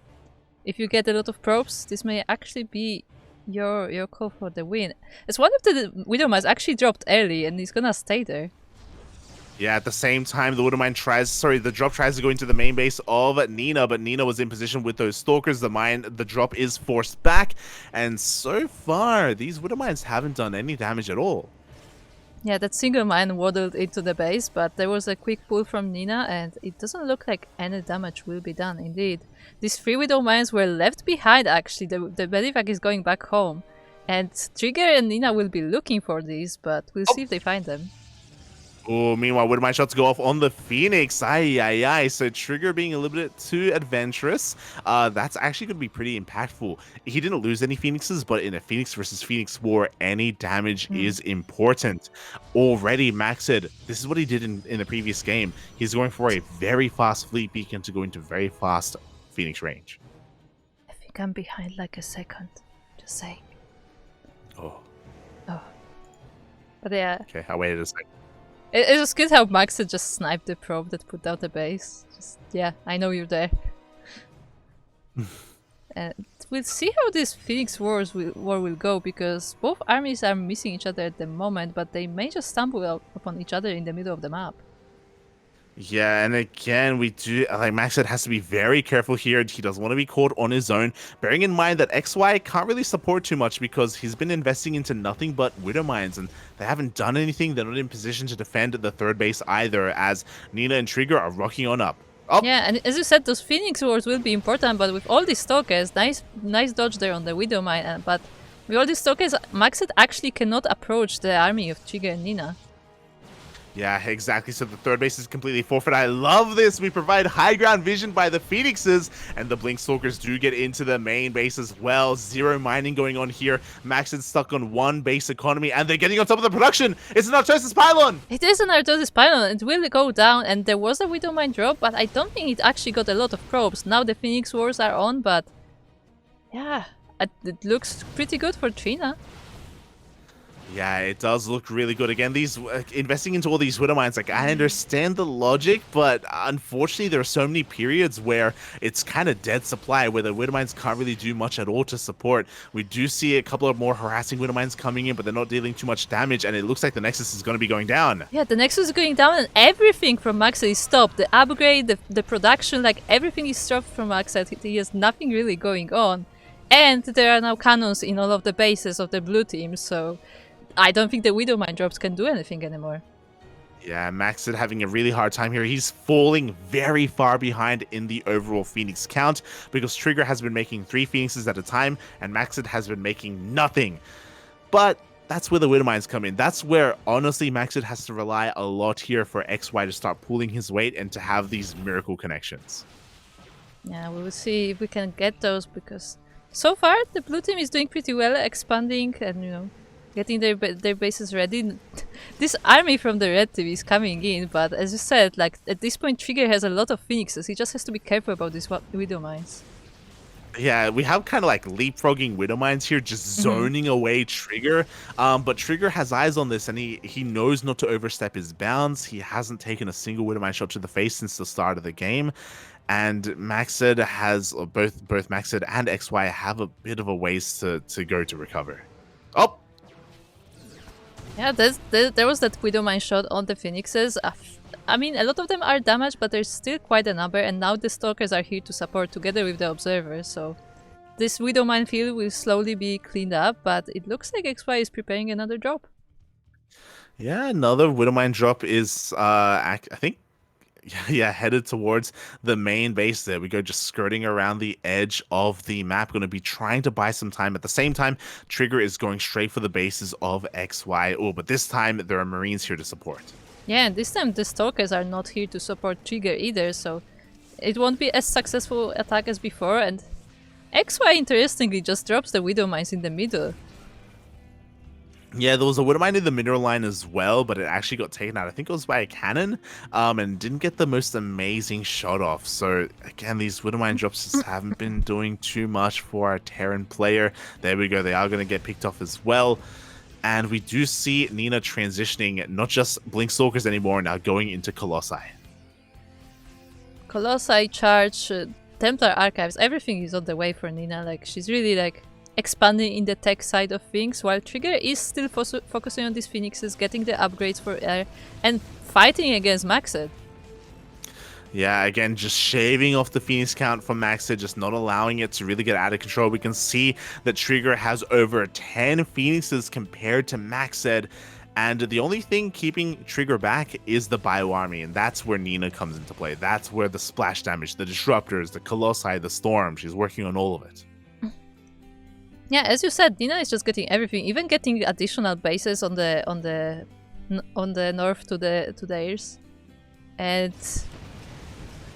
if you get a lot of probes, this may actually be your call for the win. As one of the Widowmines actually dropped early, and he's gonna stay there. Yeah, at the same time, the drop tries to go into the main base of Nina, but Nina was in position with those stalkers. The drop is forced back, and so far, these Widowmines haven't done any damage at all. Yeah, that single mine waddled into the base, but there was a quick pull from Nina, and it doesn't look like any damage will be done, indeed. These 3 Widow mines were left behind, actually. The Medivac is going back home. And Trigger and Nina will be looking for these, but we'll see if they find them. Oh, meanwhile, would my shots go off on the Phoenix? Aye, aye, aye. So Trigger being a little bit too adventurous. That's actually going to be pretty impactful. He didn't lose any Phoenixes, but in a Phoenix versus Phoenix war, any damage is important. Already, Max said, this is what he did in the previous game. He's going for a very fast fleet beacon to go into very fast Phoenix range. I think I'm behind like a second. Just saying. Oh. But yeah. Okay, I waited a second. It was good how Max had just sniped the probe that put out the base. Just, yeah, I know you're there. And we'll see how this Phoenix war will go, because both armies are missing each other at the moment, but they may just stumble upon each other in the middle of the map. Yeah, and again, we do, like Max said, has to be very careful here. He doesn't want to be caught on his own, bearing in mind that XY can't really support too much because he's been investing into nothing but Widow Mines, and they haven't done anything. They're not in position to defend the third base either, as Nina and Trigger are rocking on up. Yeah, and as you said, those Phoenix wars will be important, but with all these Stalkers, nice dodge there on the Widow Mine, but with all these Stalkers, Maxed actually cannot approach the army of Trigger and Nina. Yeah, exactly. So the third base is completely forfeit. I love this. We provide high ground vision by the Phoenixes, and the Blink Stalkers do get into the main base as well. Zero mining going on here. Max is stuck on one base economy, and they're getting on top of the production. It's an Artosis pylon. It is an Artosis pylon. It will go down, and there was a Widow Mine drop, but I don't think it actually got a lot of probes. Now the Phoenix Wars are on, but yeah, it looks pretty good for Trina. Yeah, it does look really good. Again, these investing into all these Widow Mines, like, I understand the logic, but unfortunately there are so many periods where it's kind of dead supply, where the Widow Mines can't really do much at all to support. We do see a couple of more harassing Widow Mines coming in, but they're not dealing too much damage, and it looks like the Nexus is going to be going down. Yeah, the Nexus is going down, and everything from Max is stopped. The upgrade, the production, like, everything is stopped from Max. He has nothing really going on. And there are now cannons in all of the bases of the blue team, so I don't think the Widow Mine drops can do anything anymore. Yeah, Max is having a really hard time here. He's falling very far behind in the overall Phoenix count because Trigger has been making 3 Phoenixes at a time and Maxid has been making nothing. But that's where the Widow Mines come in. That's where, honestly, Maxid has to rely a lot here for XY to start pulling his weight and to have these miracle connections. Yeah, we will see if we can get those, because so far the blue team is doing pretty well, expanding and, you know, getting their bases ready. This army from the red team is coming in, but as you said, like, at this point Trigger has a lot of Phoenixes. He just has to be careful about these Widow Mines. Yeah, we have kind of like leapfrogging Widow Mines here, just zoning away Trigger. But Trigger has eyes on this, and he knows not to overstep his bounds. He hasn't taken a single Widow Mine shot to the face since the start of the game. And Maxid has, both Maxid and XY have a bit of a ways to go to recover. Oh! Yeah, there was that Widow Mine shot on the Phoenixes. I mean, a lot of them are damaged, but there's still quite a number, and now the Stalkers are here to support together with the Observers, so this Widow Mine field will slowly be cleaned up, but it looks like XY is preparing another drop. Yeah, another Widow Mine drop is, I think, yeah, headed towards the main base there. We go just skirting around the edge of the map. Going to be trying to buy some time. At the same time, Trigger is going straight for the bases of XY. Oh, but this time there are Marines here to support. Yeah, and this time the Stalkers are not here to support Trigger either, so it won't be as successful attack as before, and XY interestingly just drops the Widow Mines in the middle. Yeah, there was a Widow Mine in the mineral line as well, but it actually got taken out. I think it was by a cannon, and didn't get the most amazing shot off. So again, these Widow Mine drops just haven't been doing too much for our Terran player. There we go. They are going to get picked off as well. And we do see Nina transitioning, not just Blink Stalkers anymore, now going into Colossi. Colossi, Charge, Templar Archives, everything is on the way for Nina. Like, she's really like expanding in the tech side of things, while Trigger is still focusing on these Phoenixes, getting the upgrades for air, and fighting against Maxed. Yeah, again, just shaving off the Phoenix count from Maxed, just not allowing it to really get out of control. We can see that Trigger has over 10 Phoenixes compared to Maxed, And the only thing keeping Trigger back is the Bio Army, and that's where Nina comes into play. That's where the splash damage, the disruptors, the Colossi, the Storm, she's working on all of it. Yeah, as you said, Nina is just getting everything, even getting additional bases on the north to the heirs. And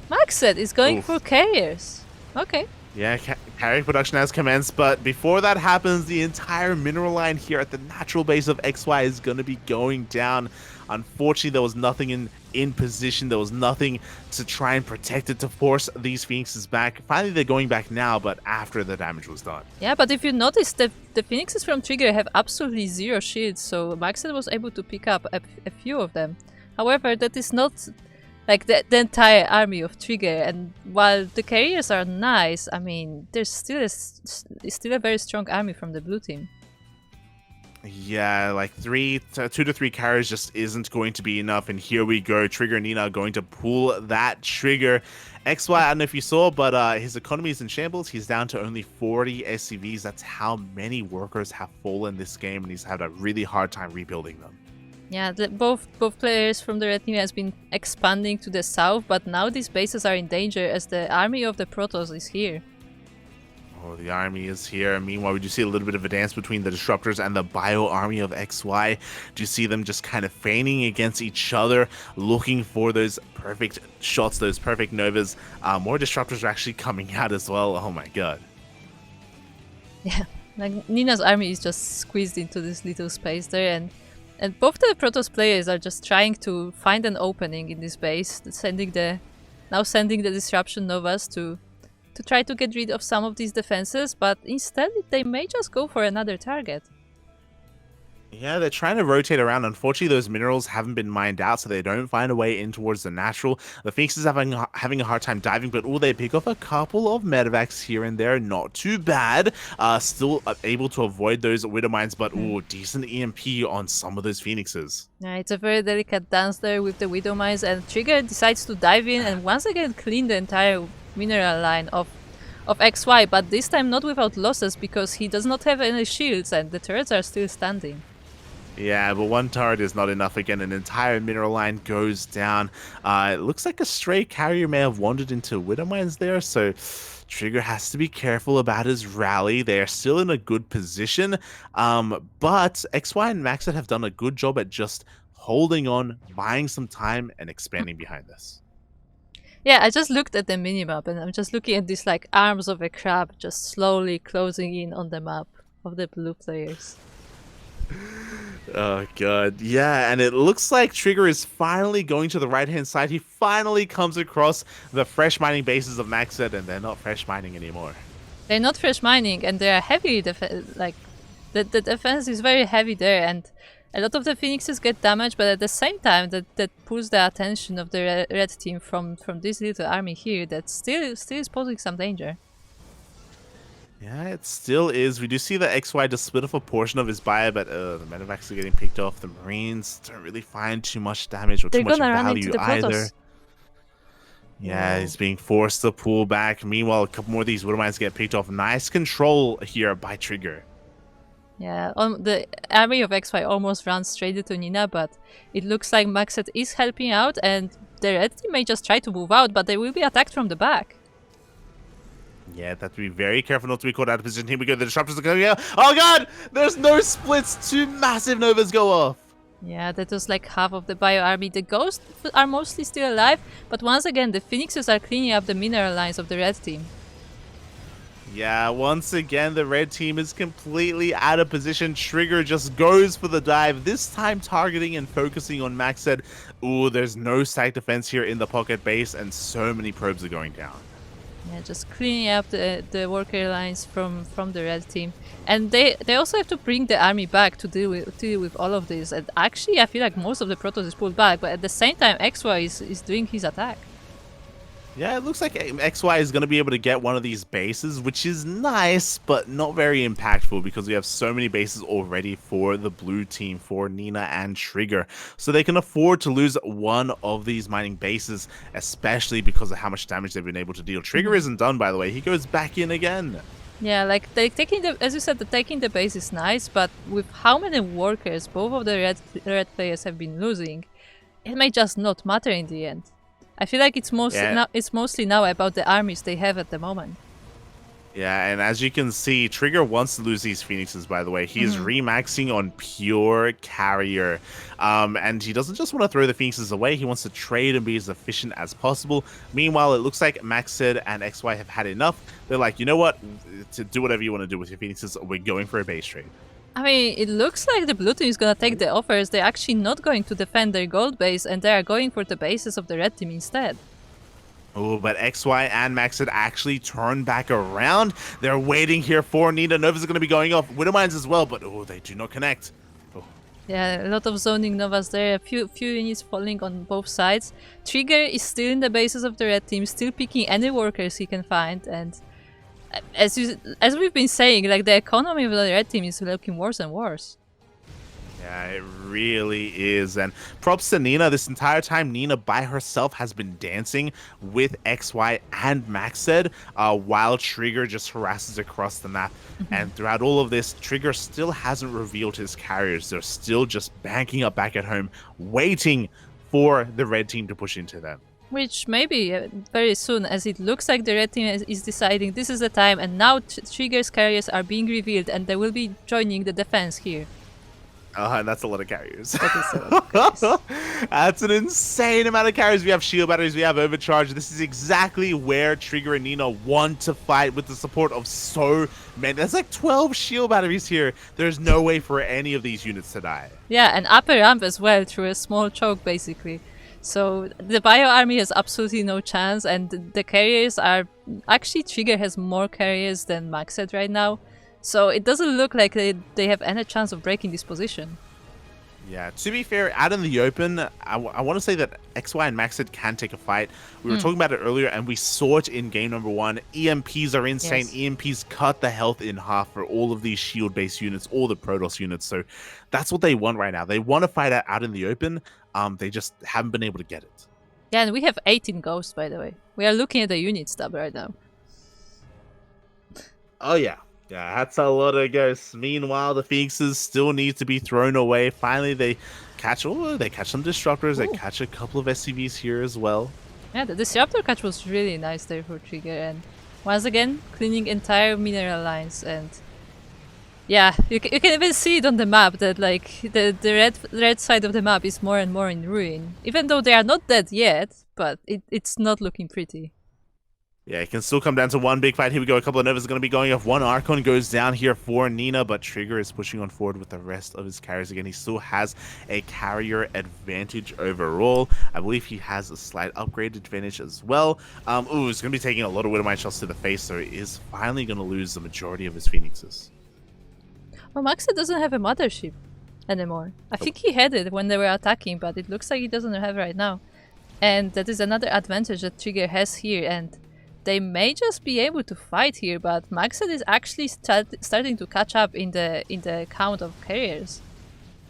Maxed is going for carriers. Okay. Yeah, carrier production has commenced, but before that happens, the entire mineral line here at the natural base of XY is going to be going down. Unfortunately, there was nothing in position. There was nothing to try and protect it to force these Phoenixes back. Finally, they're going back now, but after the damage was done. Yeah, but if you notice, the Phoenixes from Trigger have absolutely zero shields, so Maxed was able to pick up a few of them. However, that is not like the entire army of Trigger, and while the carriers are nice, I mean, there's still a very strong army from the blue team. Yeah, like 2 to 3 carriers just isn't going to be enough, and here we go. Trigger and Nina are going to pull that trigger. XY, I don't know if you saw, but his economy is in shambles. He's down to only 40 SCVs. That's how many workers have fallen this game, and he's had a really hard time rebuilding them. Yeah, both players from the red team has been expanding to the south, but now these bases are in danger as the army of the Protoss is here. Oh, the army is here. Meanwhile, we do see a little bit of a dance between the Disruptors and the Bio Army of XY. Do you see them just kind of feigning against each other, looking for those perfect shots, those perfect Novas? More Disruptors are actually coming out as well. Oh my god. Yeah, like Nina's army is just squeezed into this little space there, and both the Protoss players are just trying to find an opening in this base, sending the Disruption Novas to try to get rid of some of these defenses, but instead they may just go for another target. Yeah, they're trying to rotate around. Unfortunately, those minerals haven't been mined out, so they don't find a way in towards the natural. The Phoenix is having a hard time diving, but they pick off a couple of medevacs here and there. Not too bad. Still able to avoid those Widow Mines, but decent EMP on some of those Phoenixes. Yeah, it's a very delicate dance there with the Widow Mines, and Trigger decides to dive in and once again clean the entire mineral line of XY, but this time not without losses because he does not have any shields and the turrets are still standing. Yeah, but one turret is not enough. Again, an entire mineral line goes down. It looks like a stray carrier may have wandered into Widow Mines there, so Trigger has to be careful about his rally. They are still in a good position, but XY and Maxed have done a good job at just holding on, buying some time, and expanding behind this. Yeah, I just looked at the minimap and I'm just looking at these like arms of a crab just slowly closing in on the map of the blue players. Oh god, yeah, and it looks like Trigger is finally going to the right-hand side. He finally comes across the fresh mining bases of Maxed, and they're not fresh mining anymore. They're not fresh mining, and they are heavy. Like the defense is very heavy there, and a lot of the Phoenixes get damaged. But at the same time, that pulls the attention of the red team from this little army here that still is posing some danger. Yeah, it still is. We do see that XY just split off a portion of his bio, but the medevacs are getting picked off. The Marines don't really find too much damage or too much value either. Yeah, he's being forced to pull back. Meanwhile, a couple more of these Widow Mines get picked off. Nice control here by Trigger. Yeah, the army of XY almost runs straight into Nina, but it looks like Maxed is helping out, and the red team may just try to move out, but they will be attacked from the back. Yeah, have to be very careful not to be caught out of position. Here we go, the Disruptors are coming out. Oh god! There's no splits! 2 massive Novas go off! Yeah, that was like half of the bio army. The Ghosts are mostly still alive, but once again, the Phoenixes are cleaning up the mineral lines of the red team. Yeah, once again, the red team is completely out of position. Trigger just goes for the dive, this time targeting and focusing on Maxed. Ooh, there's no stack defense here in the pocket base, and so many probes are going down. Yeah, just cleaning up the worker lines from the red team, and they also have to bring the army back to deal with all of this. And actually, I feel like most of the Protoss is pulled back, but at the same time, XY is doing his attack. Yeah, it looks like XY is going to be able to get one of these bases, which is nice, but not very impactful because we have so many bases already for the blue team, for Nina and Trigger. So they can afford to lose one of these mining bases, especially because of how much damage they've been able to deal. Trigger isn't done, by the way. He goes back in again. Yeah, like they taking the, as you said, the taking the base is nice, but with how many workers both of the red players have been losing, it may just not matter in the end. I feel like Yeah. it's mostly now about the armies they have at the moment. Yeah, and as you can see, Trigger wants to lose these Phoenixes, by the way. He's Mhm. remaxing on pure carrier. And he doesn't just want to throw the Phoenixes away, he wants to trade and be as efficient as possible. Meanwhile, it looks like Maxed and XY have had enough. They're like, you know what? To do whatever you want to do with your Phoenixes, we're going for a base trade. I mean, it looks like the blue team is gonna take the offers. They're actually not going to defend their gold base, and they are going for the bases of the red team instead. Oh, but XY and Maxed actually turn back around. They're waiting here for Nina. Nova's going to be going off. Widowmines as well, but oh, they do not connect. Oh. Yeah, a lot of zoning novas there, a few units falling on both sides. Trigger is still in the bases of the red team, still picking any workers he can find, and as we've been saying, like the economy of the red team is looking worse and worse. Yeah, it really is. And props to Nina. This entire time, Nina by herself has been dancing with XY and Maxed while Trigger just harasses across the map. And throughout all of this, Trigger still hasn't revealed his carriers. They're still just banking up back at home, waiting for the red team to push into them. Which maybe very soon, as it looks like the red team is deciding this is the time, and now Trigger's carriers are being revealed, and they will be joining the defense here. And that's a lot of carriers. That is a lot of carriers. That's an insane amount of carriers. We have shield batteries, we have overcharge. This is exactly where Trigger and Nina want to fight with the support of so many. There's like 12 shield batteries here. There's no way for any of these units to die. Yeah, and upper ramp as well through a small choke basically. So the bio army has absolutely no chance, and the carriers are actually Trigger has more carriers than Maxed right now. So it doesn't look like they have any chance of breaking this position. Yeah, to be fair, out in the open, I want to say that XY and Maxed can take a fight. We were talking about it earlier, and we saw it in game number 1. EMPs are insane. Yes. EMPs cut the health in half for all of these shield-based units, all the Protoss units. So that's what they want right now. They want to fight out in the open. They just haven't been able to get it. Yeah, and we have 18 ghosts, by the way. We are looking at the unit stub right now. Oh, yeah. Yeah, that's a lot of ghosts. Meanwhile, the Phoenixes still need to be thrown away. Finally, they catch some disruptors. They catch a couple of SCVs here as well. Yeah, the disruptor catch was really nice there for Trigger, and once again, cleaning entire mineral lines. And yeah, you can even see it on the map that like the red side of the map is more and more in ruin. Even though they are not dead yet, but it's not looking pretty. Yeah, it can still come down to one big fight. Here we go. A couple of Novas are going to be going off. One Archon goes down here for Nina, but Trigger is pushing on forward with the rest of his carriers. Again, he still has a carrier advantage overall. I believe he has a slight upgrade advantage as well. Ooh, he's going to be taking a lot of Widowmine shots to the face, so he is finally going to lose the majority of his Phoenixes. Well, Maxa doesn't have a mothership anymore. I think he had it when they were attacking, but it looks like he doesn't have it right now. And that is another advantage that Trigger has here, and they may just be able to fight here, but Maxed is actually starting to catch up in the count of carriers.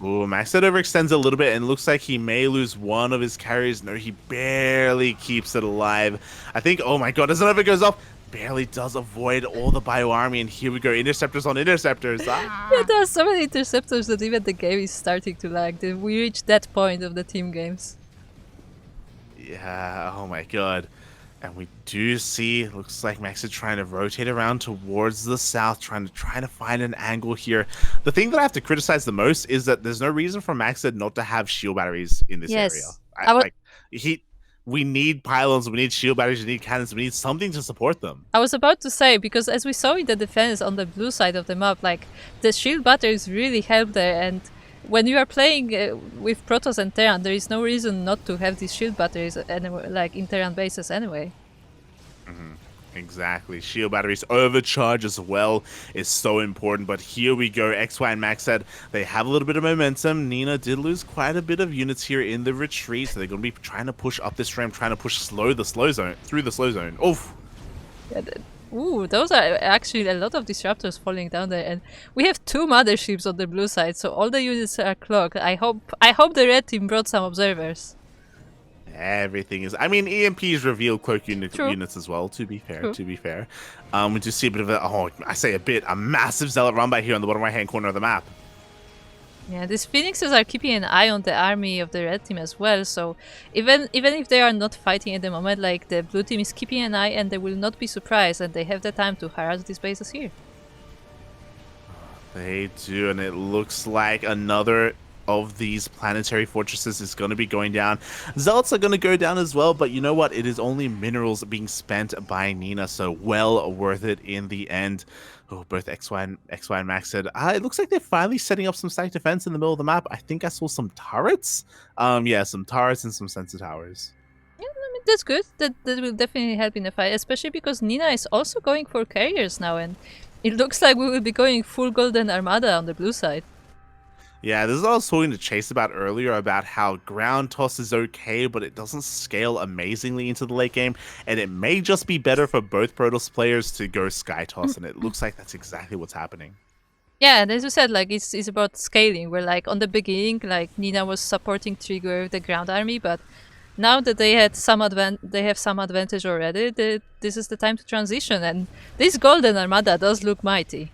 Ooh, Maxed overextends a little bit and looks like he may lose one of his carriers. No, he barely keeps it alive. I think, oh my god, as Nova goes off, barely does avoid all the bio army, and here we go, interceptors on interceptors. Yeah, there are so many interceptors that even the game is starting to lag. We reached that point of the team games. Yeah, oh my god. And we do see, looks like Max is trying to rotate around towards the south, trying to find an angle here. The thing that I have to criticize the most is that there's no reason for Max not to have shield batteries in this area. We need pylons, we need shield batteries, we need cannons, we need something to support them. I was about to say, because as we saw in the defense on the blue side of the map, like the shield batteries really help there, and when you are playing with Protoss and Terran, there is no reason not to have these shield batteries anywhere, like in Terran bases anyway. Exactly. Shield batteries overcharge as well is so important. But here we go. XY and Max said they have a little bit of momentum. Nina did lose quite a bit of units here in the retreat, so they're going to be trying to push up this ramp, trying to push through the slow zone. Oof. Yeah, ooh, those are actually a lot of disruptors falling down there, and we have 2 motherships on the blue side, so all the units are clogged. I hope the red team brought some observers. Everything is. I mean, EMPs reveal cloak True. units as well. To be fair, True. to be fair, we do see a bit of a. Oh, I say a massive zealot run by here on the bottom right-hand corner of the map. Yeah, these phoenixes are keeping an eye on the army of the red team as well, so even if they are not fighting at the moment, like the blue team is keeping an eye and they will not be surprised and they have the time to harass these bases here. They do, and it looks like another of these planetary fortresses is going to be going down. Zealots are going to go down as well, but you know what? It is only minerals being spent by Nina, so well worth it in the end. Oh, both XY and Max said, it looks like they're finally setting up some static defense in the middle of the map. I think I saw some turrets. Yeah, some turrets and some sensor towers. Yeah, I mean, that's good. That will definitely help in the fight, especially because Nina is also going for carriers now, and it looks like we will be going full Golden Armada on the blue side. Yeah, this is what I was talking to Chase about earlier, about how ground toss is okay, but it doesn't scale amazingly into the late game, and it may just be better for both Protoss players to go sky toss, and it looks like that's exactly what's happening. Yeah, and as you said, like it's about scaling. Where like on the beginning, like Nina was supporting Trigger with the ground army, but now that they have some advantage already, this is the time to transition, and this Golden Armada does look mighty.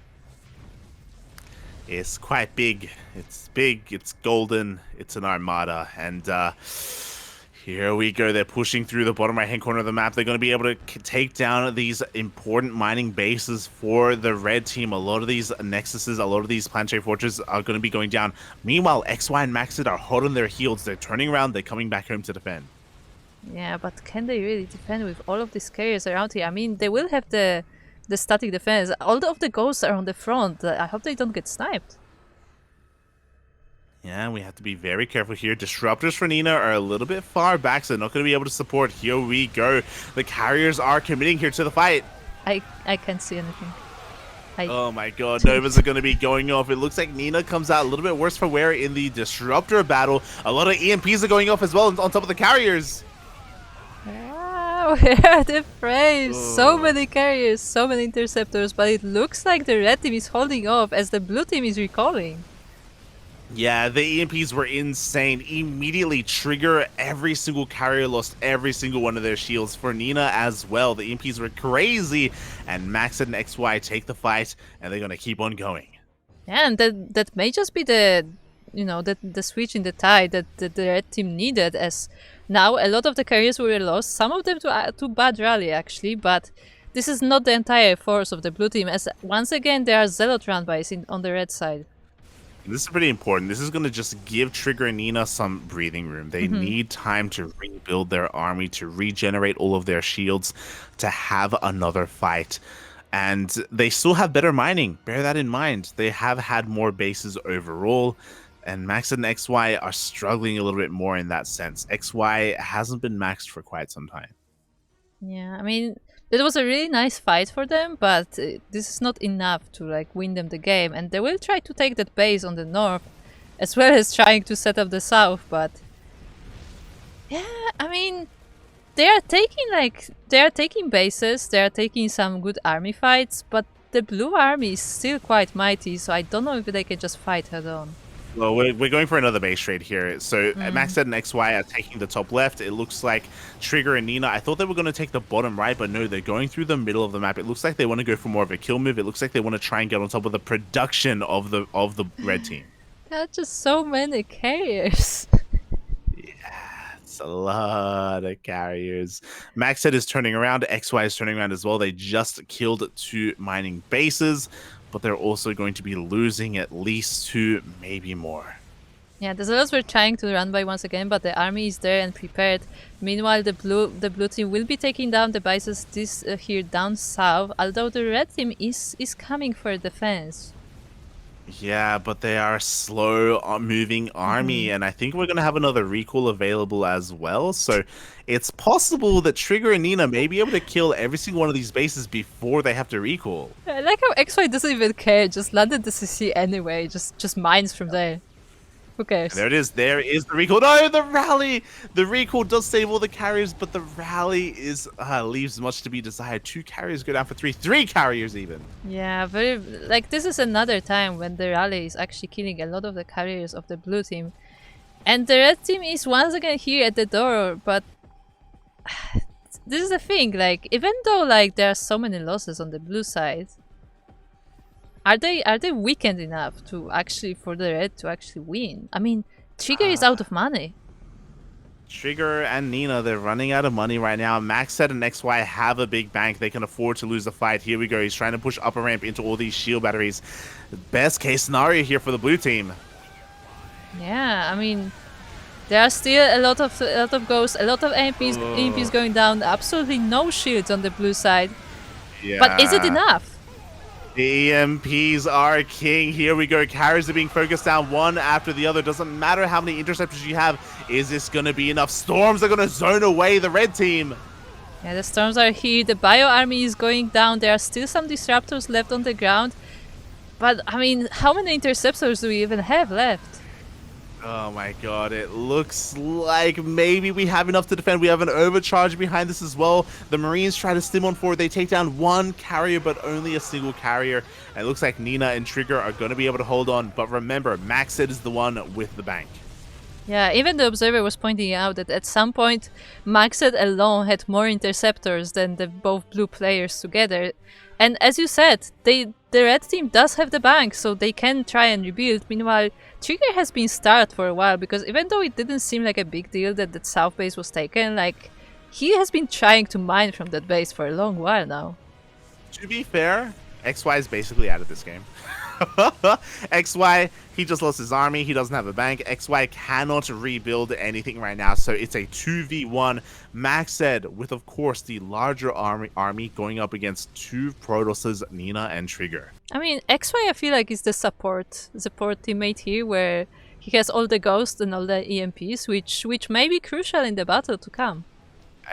It's quite big. It's big, it's golden, it's an armada, and here we go. They're pushing through the bottom right-hand corner of the map. They're going to be able to take down these important mining bases for the red team. A lot of these nexuses, a lot of these planetary fortresses are going to be going down. Meanwhile, XY and Maxid are hot on their heels. They're turning around, they're coming back home to defend. Yeah, but can they really defend with all of these carriers around here? I mean, they will have the static defense. All of the ghosts are on the front. I hope they don't get sniped. Yeah, we have to be very careful here. Disruptors for Nina are a little bit far back, so they're not going to be able to support. Here we go. The carriers are committing here to the fight. I can't see anything. Oh my god, Novas are going to be going off. It looks like Nina comes out a little bit worse for wear in the Disruptor battle. A lot of EMPs are going off as well on top of the carriers. Wow, where are the frames? So many carriers, so many interceptors, but it looks like the red team is holding off as the blue team is recalling. Yeah, the EMPs were insane. Immediately trigger, every single carrier lost every single one of their shields. For Nina as well, the EMPs were crazy, and Max and XY take the fight, and they're gonna keep on going. Yeah, and that may just be the the switch in the tide that the red team needed, as now a lot of the carriers were lost, some of them to bad rally actually, but this is not the entire force of the blue team, as once again there are zealot run-bys on the red side. This is pretty important. This is going to just give Trigger and Nina some breathing room. They need time to rebuild their army, to regenerate all of their shields, to have another fight. And they still have better mining. Bear that in mind. They have had more bases overall. And Max and XY are struggling a little bit more in that sense. XY hasn't been maxed for quite some time. Yeah, I mean, it was a really nice fight for them, but this is not enough to like win them the game, and they will try to take that base on the north as well as trying to set up the south, but yeah, I mean, they are taking bases, they are taking some good army fights, but the blue army is still quite mighty, so I don't know if they can just fight head on. Well, we're going for another base trade here. So Maxed and XY are taking the top left. It looks like Trigger and Nina, I thought they were going to take the bottom right, but no, they're going through the middle of the map. It looks like they want to go for more of a kill move. It looks like they want to try and get on top of the production of the red team. There are just so many carriers. Yeah, it's a lot of carriers. Maxed is turning around. XY is turning around as well. They just killed 2 mining bases, but they're also going to be losing at least 2, maybe more. Yeah, the Zealots were trying to run by once again, but the army is there and prepared. Meanwhile, the blue team will be taking down the bases here down south, although the red team is coming for defense. Yeah, but they are a slow moving army, and I think we're going to have another recall available as well. So it's possible that Trigger and Nina may be able to kill every single one of these bases before they have to recall. I like how XY doesn't even care, just landed the CC anyway, just mines from there. Who cares? And there is the recall. No, the rally! The recall does save all the carriers, but the rally leaves much to be desired. 2 carriers go down for 3 carriers even. Yeah, this is another time when the rally is actually killing a lot of the carriers of the blue team. And the red team is once again here at the door, but this is the thing, like, even though like there are so many losses on the blue side, are they weakened enough to actually for the red to actually win? I mean, Trigger is out of money. Trigger and Nina, they're running out of money right now. Maxed and XY have a big bank. They can afford to lose the fight. Here we go. He's trying to push upper ramp into all these shield batteries. Best case scenario here for the blue team. Yeah, I mean, there are still a lot of ghosts, a lot of AMPs going down. Absolutely no shields on the blue side. Yeah. But is it enough? The EMPs are king. Here we go. Carries are being focused down one after the other. Doesn't matter how many interceptors you have. Is this going to be enough? Storms are going to zone away the red team. Yeah, the storms are here. The bio army is going down. There are still some disruptors left on the ground. But, I mean, how many interceptors do we even have left? Oh my god, it looks like maybe we have enough to defend. We have an overcharge behind this as well. The Marines try to stim on forward. They take down one carrier, but only a single carrier. And it looks like Nina and Trigger are going to be able to hold on. But remember, Maxed is the one with the bank. Yeah, even the observer was pointing out that at some point, Maxed alone had more interceptors than the both blue players together. And as you said, the red team does have the bank, so they can try and rebuild. Meanwhile, Trigger has been starved for a while, because even though it didn't seem like a big deal that the south base was taken, like, he has been trying to mine from that base for a long while now. To be fair, XY is basically out of this game. XY, he just lost his army. He doesn't have a bank. XY cannot rebuild anything right now, so it's a 2v1. Maxed with, of course, the larger army going up against two Protosses, Nina and Trigger. I mean, XY I feel like is the support teammate here, where he has all the ghosts and all the EMPs, which may be crucial in the battle to come.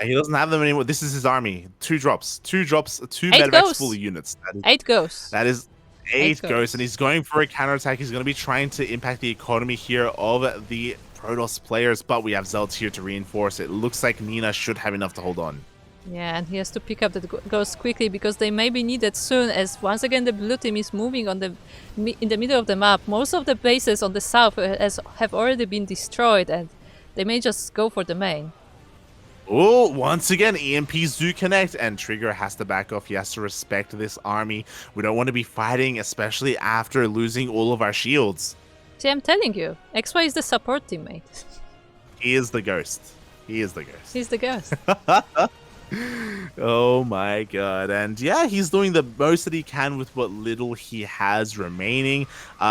He doesn't have them anymore. This is his army. Two drops, two Eight medevacs ghosts. full of units. 8 ghosts. That is eight Ghosts. ghosts, and he's going for a counterattack. He's going to be trying to impact the economy here of the Protoss players, but we have Zelts here to reinforce. It looks like Nina should have enough to hold on. Yeah, and he has to pick up the ghosts quickly, because they may be needed soon, as once again the blue team is moving on in the middle of the map. Most of the bases on the south have already been destroyed, and they may just go for the main. Oh, once again, EMPs do connect, and Trigger has to back off. He has to respect this army. We don't want to be fighting, especially after losing all of our shields. See, I'm telling you, XY is the support teammate. He is the ghost. He is the ghost. He's the ghost. Oh my god. And yeah, he's doing the most that he can with what little he has remaining.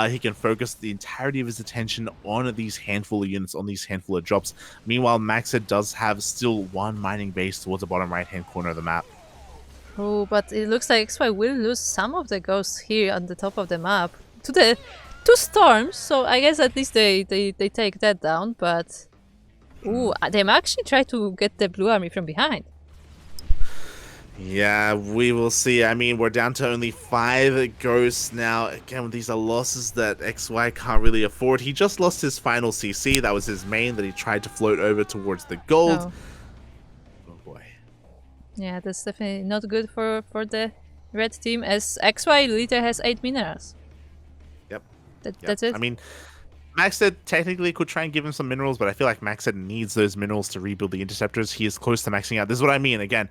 He can focus the entirety of his attention on these handful of units, on these handful of drops. Meanwhile, Maxed does have still one mining base towards the bottom right hand corner of the map. Oh, but it looks like XY will lose some of the ghosts here on the top of the map to storms, so I guess at least they take that down. But ooh, they might actually try to get the blue army from behind. Yeah, we will see. I mean, we're down to only 5 ghosts now. Again, these are losses that XY can't really afford. He just lost his final CC. That was his main that he tried to float over towards the gold. Oh. Oh boy. Yeah, that's definitely not good for the red team, as XY leader has 8 minerals. Yep. That's it. I mean, Maxed technically could try and give him some minerals, but I feel like Maxed needs those minerals to rebuild the interceptors. He is close to maxing out. This is what I mean. Again,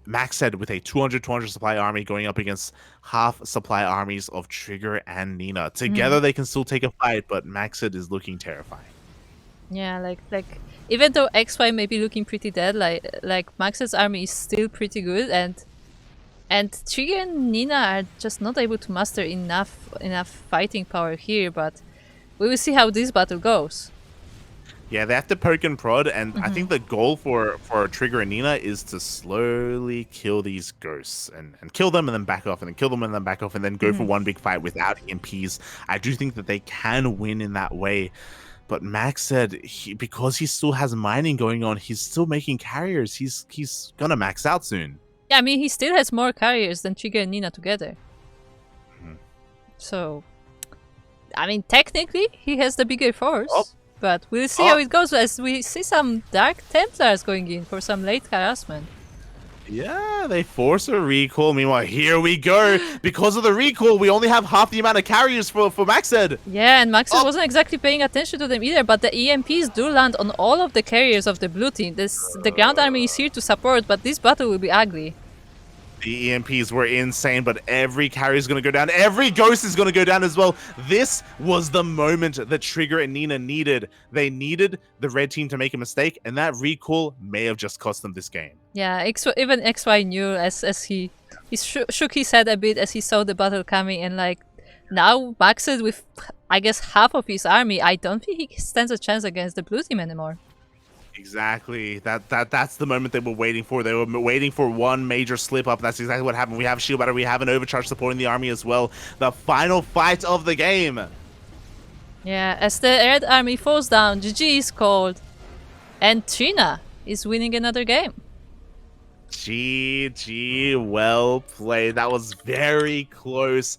Maxed with a 200 supply army going up against half supply armies of Trigger and Nina. Together they can still take a fight, but Maxed is looking terrifying. Yeah, like even though XY may be looking pretty dead, like Max's army is still pretty good, and Trigger and Nina are just not able to muster enough fighting power here. But we will see how this battle goes. Yeah, they have to poke and prod, and I think the goal for Trigger and Nina is to slowly kill these ghosts and kill them and then back off, and then kill them and then back off, and then go for one big fight without EMPs. I do think that they can win in that way. But Max said because he still has mining going on, he's still making carriers. He's gonna max out soon. Yeah, I mean, he still has more carriers than Trigger and Nina together. So, I mean, technically, he has the bigger force. But we'll see how it goes, as we see some Dark Templars going in for some late harassment. Yeah, they force a recall. Meanwhile, here we go. Because of the recall, we only have half the amount of carriers for Maxed. Yeah, and Maxed wasn't exactly paying attention to them either, but the EMPs do land on all of the carriers of the blue team. The ground army is here to support, but this battle will be ugly. The EMPs were insane, but every carrier is going to go down. Every ghost is going to go down as well. This was the moment that Trigger and Nina needed. They needed the red team to make a mistake, and that recall may have just cost them this game. Yeah, even XY knew as he shook his head a bit as he saw the battle coming, and like now Maxed with I guess half of his army, I don't think he stands a chance against the blue team anymore. Exactly. That's the moment they were waiting for. They were waiting for one major slip up. That's exactly what happened. We have shield battery. We have an overcharge supporting the army as well. The final fight of the game. Yeah, as the red army falls down, GG is called, and Trina is winning another game. GG, well played. That was very close.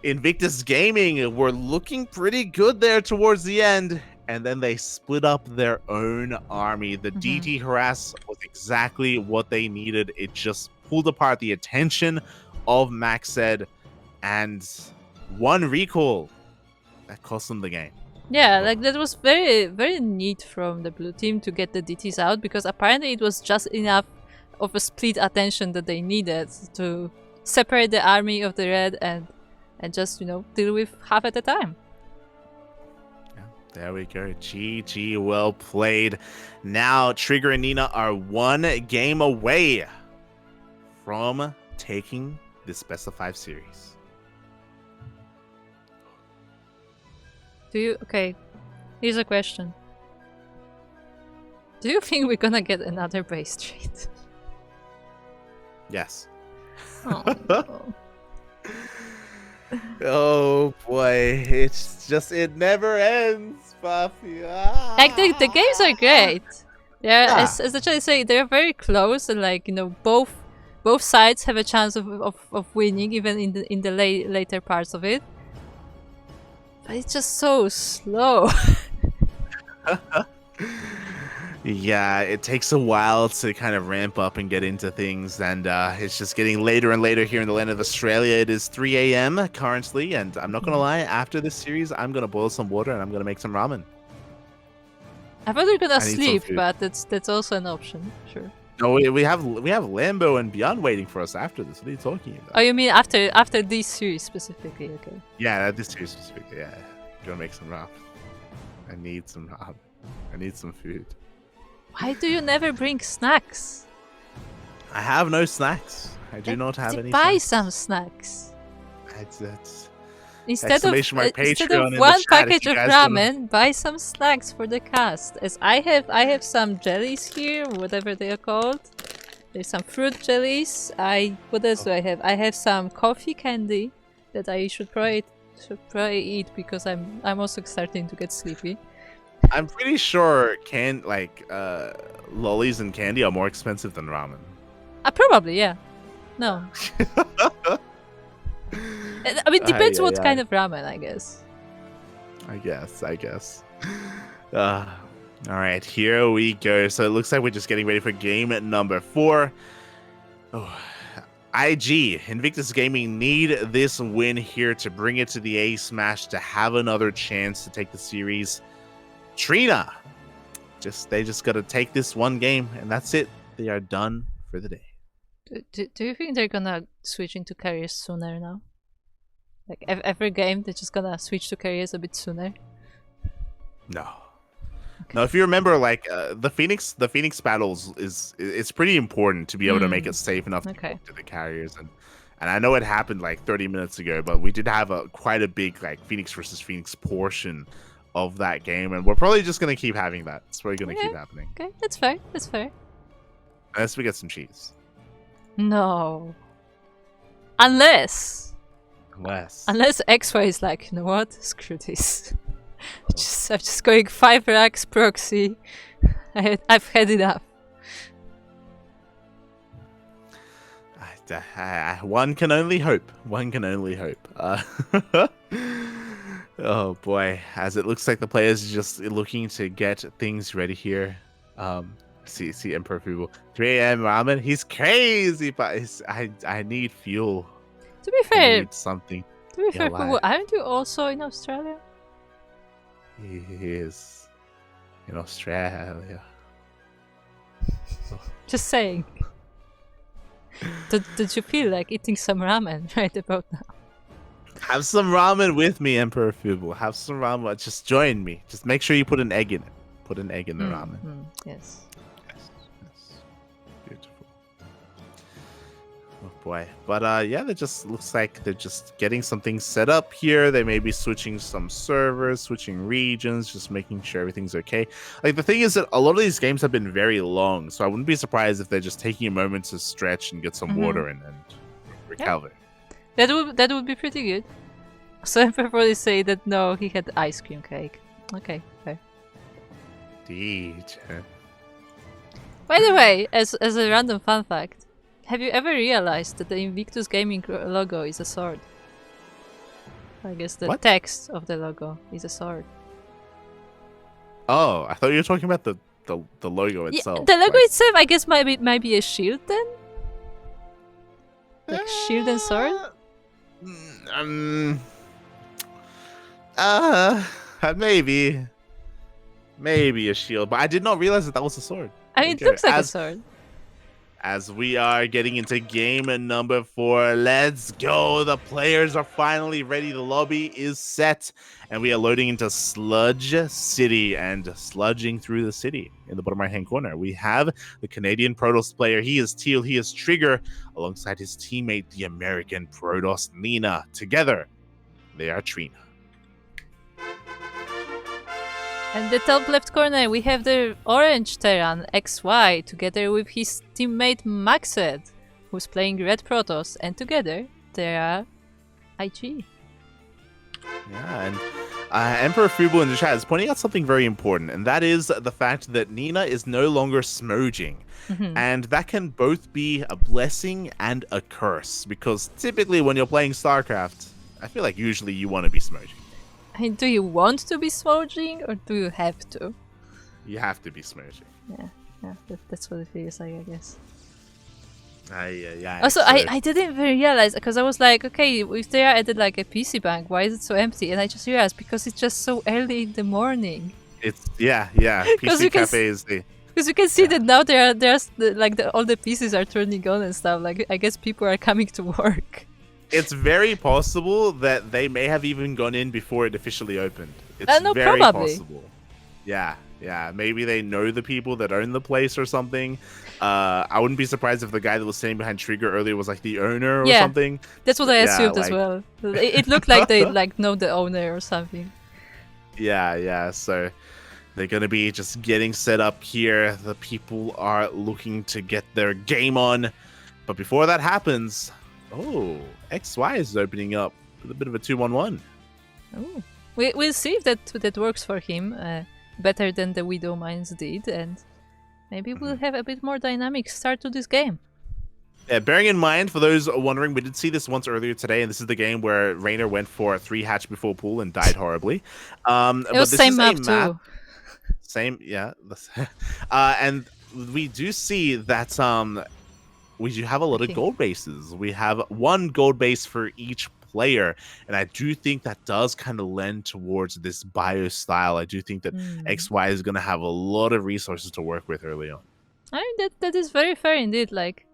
Invictus Gaming were looking pretty good there towards the end, and then they split up their own army. The DT harass was exactly what they needed. It just pulled apart the attention of Maxed, and one recall that cost them the game. Yeah, like that was very, very neat from the blue team to get the DTs out, because apparently it was just enough of a split attention that they needed to separate the army of the red and just, you know, deal with half at a time. Yeah, there we go. GG, well played. Now Trigger and Nina are one game away from taking this best of 5 series. Okay, here's a question. Do you think we're gonna get another base trade? Yes. Oh, no. Oh boy, it's just, it never ends, Buffy. Like the games are great. Yeah. As the chat say, they're very close, and like, you know, both sides have a chance of winning, even in the later parts of it. But it's just so slow. Yeah, it takes a while to kind of ramp up and get into things, and it's just getting later and later here in the land of Australia. It is 3 a.m. currently, and I'm not gonna lie, after this series, I'm gonna boil some water and I'm gonna make some ramen. I thought we were gonna I need some sleep, food. but that's also an option. Sure. No, we have Lambo and Beyond waiting for us after this. What are you talking about? Oh, you mean after this series specifically? Okay. Yeah, this series specifically. Yeah, gonna make some ramen. I need some ramen. I need some food. Why do you never bring snacks? I have no snacks. I do not have any. Buy snacks. some snacks. That's Instead Exclamation mark instead Patreon in of the one chat if package you of guys ramen, buy some snacks for the cast. As I have some jellies here, whatever they are called. There's some fruit jellies. What else do I have? I have some coffee candy that I should probably eat, because I'm also starting to get sleepy. I'm pretty sure lollies and candy are more expensive than ramen. Probably, yeah. No. I mean, depends what kind of ramen, I guess. I guess. All right, here we go. So it looks like we're just getting ready for game number 4. Oh, IG, Invictus Gaming, need this win here to bring it to the A Smash, to have another chance to take the series. Trina, they just got to take this one game, and that's it. They are done for the day. Do you think they're gonna switch into carriers sooner now? Like every game, they're just gonna switch to carriers a bit sooner? No. Okay. No, if you remember, like the Phoenix battles it's pretty important to be able to make it safe enough to go to the carriers, and I know it happened like 30 minutes ago, but we did have quite a big like Phoenix versus Phoenix portion of that game, and we're probably just gonna keep having that. It's probably gonna keep happening. Okay, that's fair. That's fair. Unless we get some cheese. No. Unless XY is like, you know what? Screw this. I'm just going 5 racks proxy. I've had enough. One can only hope. Oh boy, as it looks like the players are just looking to get things ready here. See Emperor Fubu. 3 a.m. ramen. He's crazy, but I need fuel. To be I fair, need something. Fubu, alive. aren't you also in Australia? He is in Australia. Just saying. Did you feel like eating some ramen right about now? Have some ramen with me, Emperor Fubu. Have some ramen. Just join me. Just make sure you put an egg in it. Put an egg in the ramen. Yes. Yes. Beautiful. Oh boy. But yeah, that just looks like they're just getting some things set up here. They may be switching some servers, switching regions, just making sure everything's okay. Like, the thing is that a lot of these games have been very long, so I wouldn't be surprised if they're just taking a moment to stretch and get some water in and recover. That would be pretty good. So I probably say that no, he had ice cream cake. Okay, fair. Indeed. By the way, as a random fun fact, have you ever realized that the Invictus gaming logo is a sword? I guess the What? text of the logo is a sword. Oh, I thought you were talking about the logo itself. Yeah, the logo like- itself, I guess, might be a shield then. Like shield and sword. Maybe a shield, but I did not realize that was a sword. I mean, it Okay, looks like a sword. As we are getting into game number 4, let's go. The players are finally ready. The lobby is set, and we are loading into Sludge City and sludging through the city. In the bottom right-hand corner, we have the Canadian Protoss player. He is Teal. He is Trigger, alongside his teammate, the American Protoss, Nina. Together, they are Trina. And the top left corner, we have the orange Terran XY together with his teammate Maxed, who's playing red Protoss, and together they are IG. Yeah, and Emperor Fubu in the chat is pointing out something very important, and that is the fact that Nina is no longer smoging. And that can both be a blessing and a curse, because typically when you're playing StarCraft, I feel like usually you want to be smoging. I mean, do you want to be smoging or do you have to? You have to be smoging. Yeah, that's what it feels like, I guess. Yeah. Also, so- I didn't even realize, because I was like, okay, if they are added like a PC bank, why is it so empty? And I just realized because it's just so early in the morning. It's yeah. 'Cause PC you can Cafe is the Because you can see that now there's all the PCs are turning on and stuff. Like, I guess people are coming to work. It's very possible that they may have even gone in before it officially opened. It's No, very probably. possible. Yeah. Maybe they know the people that own the place or something. I wouldn't be surprised if the guy that was standing behind Trigger earlier was like the owner or Yeah. something. That's what I Yeah, assumed as like- well. It looked like they like know the owner or something. Yeah. So they're gonna be just getting set up here. The people are looking to get their game on, but before that happens, XY is opening up with a bit of a 2-1-1. Oh, we'll see if that works for him better than the Widow Mines did, and maybe we'll have a bit more dynamic start to this game. Yeah, bearing in mind, for those wondering, we did see this once earlier today, and this is the game where Raynor went for a 3 hatch before pool and died horribly. It was same map too. Same, yeah. And we do see that we do have a lot of Okay. gold bases. We have 1 gold base for each player, and I do think that does kind of lend towards this bio style. I do think that XY is going to have a lot of resources to work with early on. I mean, that is very fair indeed. Like,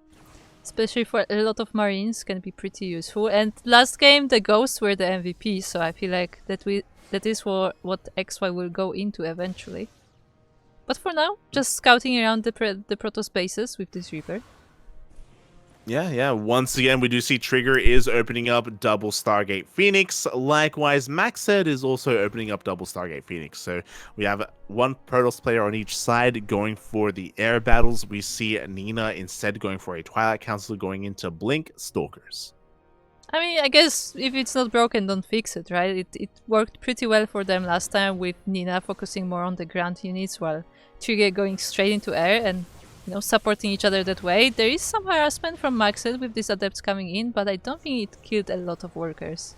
especially for a lot of Marines, can be pretty useful. And last game, the Ghosts were the MVP, so I feel like that is what XY will go into eventually. But for now, just scouting around the Protoss bases with this Reaper. Yeah. Once again, we do see Trigger is opening up double Stargate Phoenix. Likewise, Maxed is also opening up double Stargate Phoenix. So we have 1 Protoss player on each side going for the air battles. We see Nina instead going for a Twilight Council, going into Blink Stalkers. I mean, I guess if it's not broken, don't fix it, right? It worked pretty well for them last time with Nina focusing more on the ground units while Trigger going straight into air and, supporting each other that way. There is some harassment from Maxed with these adepts coming in, but I don't think it killed a lot of workers.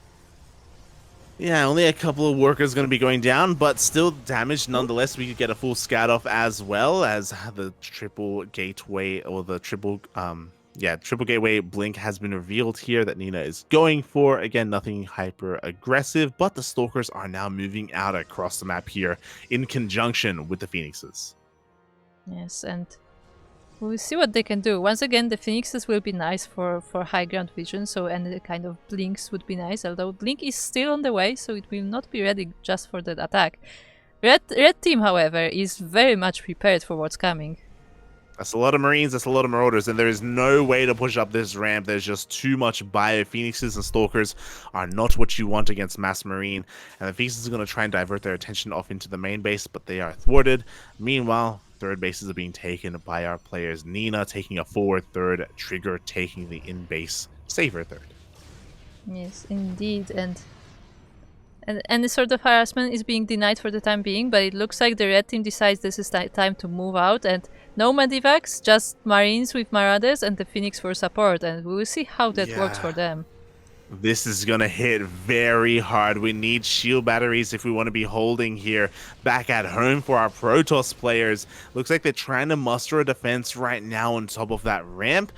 Yeah, only a couple of workers going to be going down, but still damaged nonetheless. We could get a full scout off as well as the triple gateway or the triple gateway blink has been revealed here that Nina is going for. Again, nothing hyper aggressive, but the Stalkers are now moving out across the map here in conjunction with the Phoenixes. Yes, and we'll see what they can do. Once again, the Phoenixes will be nice for high ground vision, so any kind of blinks would be nice, although blink is still on the way, so it will not be ready just for that attack. Red team, however, is very much prepared for what's coming. That's a lot of Marines, that's a lot of Marauders, and there is no way to push up this ramp. There's just too much bio. Phoenixes and Stalkers are not what you want against Mass Marine, and the Phoenixes are going to try and divert their attention off into the main base, but they are thwarted. Meanwhile, third bases are being taken by our players. Nina taking a forward third, Trigger taking the in-base saver third. Yes, indeed, and any sort of harassment is being denied for the time being, but it looks like the red team decides this is time to move out, and no medivacs, just Marines with Marauders and the Phoenix for support, and we will see how that works for them. This is going to hit very hard. We need shield batteries if we want to be holding here back at home for our Protoss players. Looks like they're trying to muster a defense right now on top of that ramp.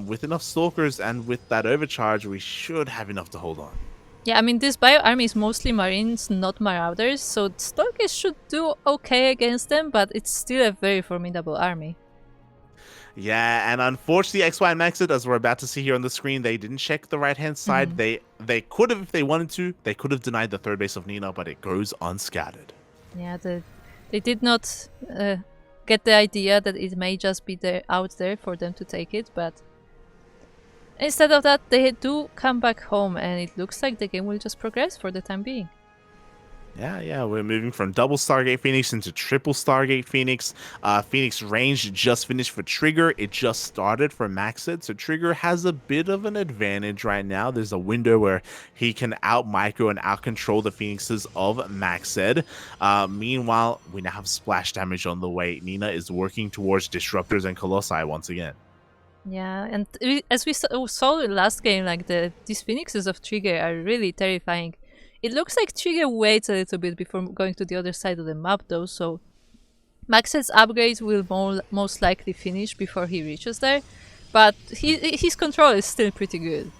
With enough Stalkers and with that overcharge, we should have enough to hold on. Yeah, I mean, this bio army is mostly Marines, not Marauders, so Stalkers should do okay against them, but it's still a very formidable army. Yeah, and unfortunately, XY Maxed, as we're about to see here on the screen, they didn't check the right-hand side. They could have, if they wanted to, they could have denied the third base of Nina, but it goes unscattered. Yeah, they did not get the idea that it may just be out there for them to take it, but instead of that, they do come back home, and it looks like the game will just progress for the time being. Yeah, we're moving from double Stargate Phoenix into triple Stargate Phoenix. Phoenix range just finished for Trigger. It just started for Maxed, so Trigger has a bit of an advantage right now. There's a window where he can out-micro and out-control the Phoenixes of Maxed. Meanwhile, we now have splash damage on the way. Nina is working towards Disruptors and Colossi once again. Yeah, and as we saw in the last game, like these Phoenixes of Trigger are really terrifying. It looks like Trigger waits a little bit before going to the other side of the map though, so Maxed's upgrades will most likely finish before he reaches there, but his control is still pretty good.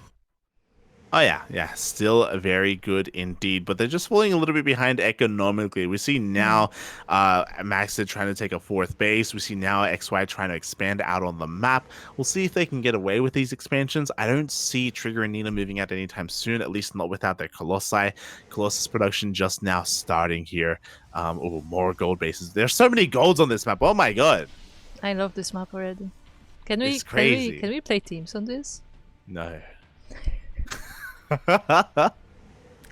Oh yeah, still very good indeed, but they're just falling a little bit behind economically. We see now Maxed trying to take a fourth base. We see now XY trying to expand out on the map. We'll see if they can get away with these expansions. I don't see Trigger and Nina moving out anytime soon, at least not without their Colossi. Colossus production just now starting here. More gold bases. There's so many golds on this map. Oh my god. I love this map already. It's crazy. Can we play teams on this? No.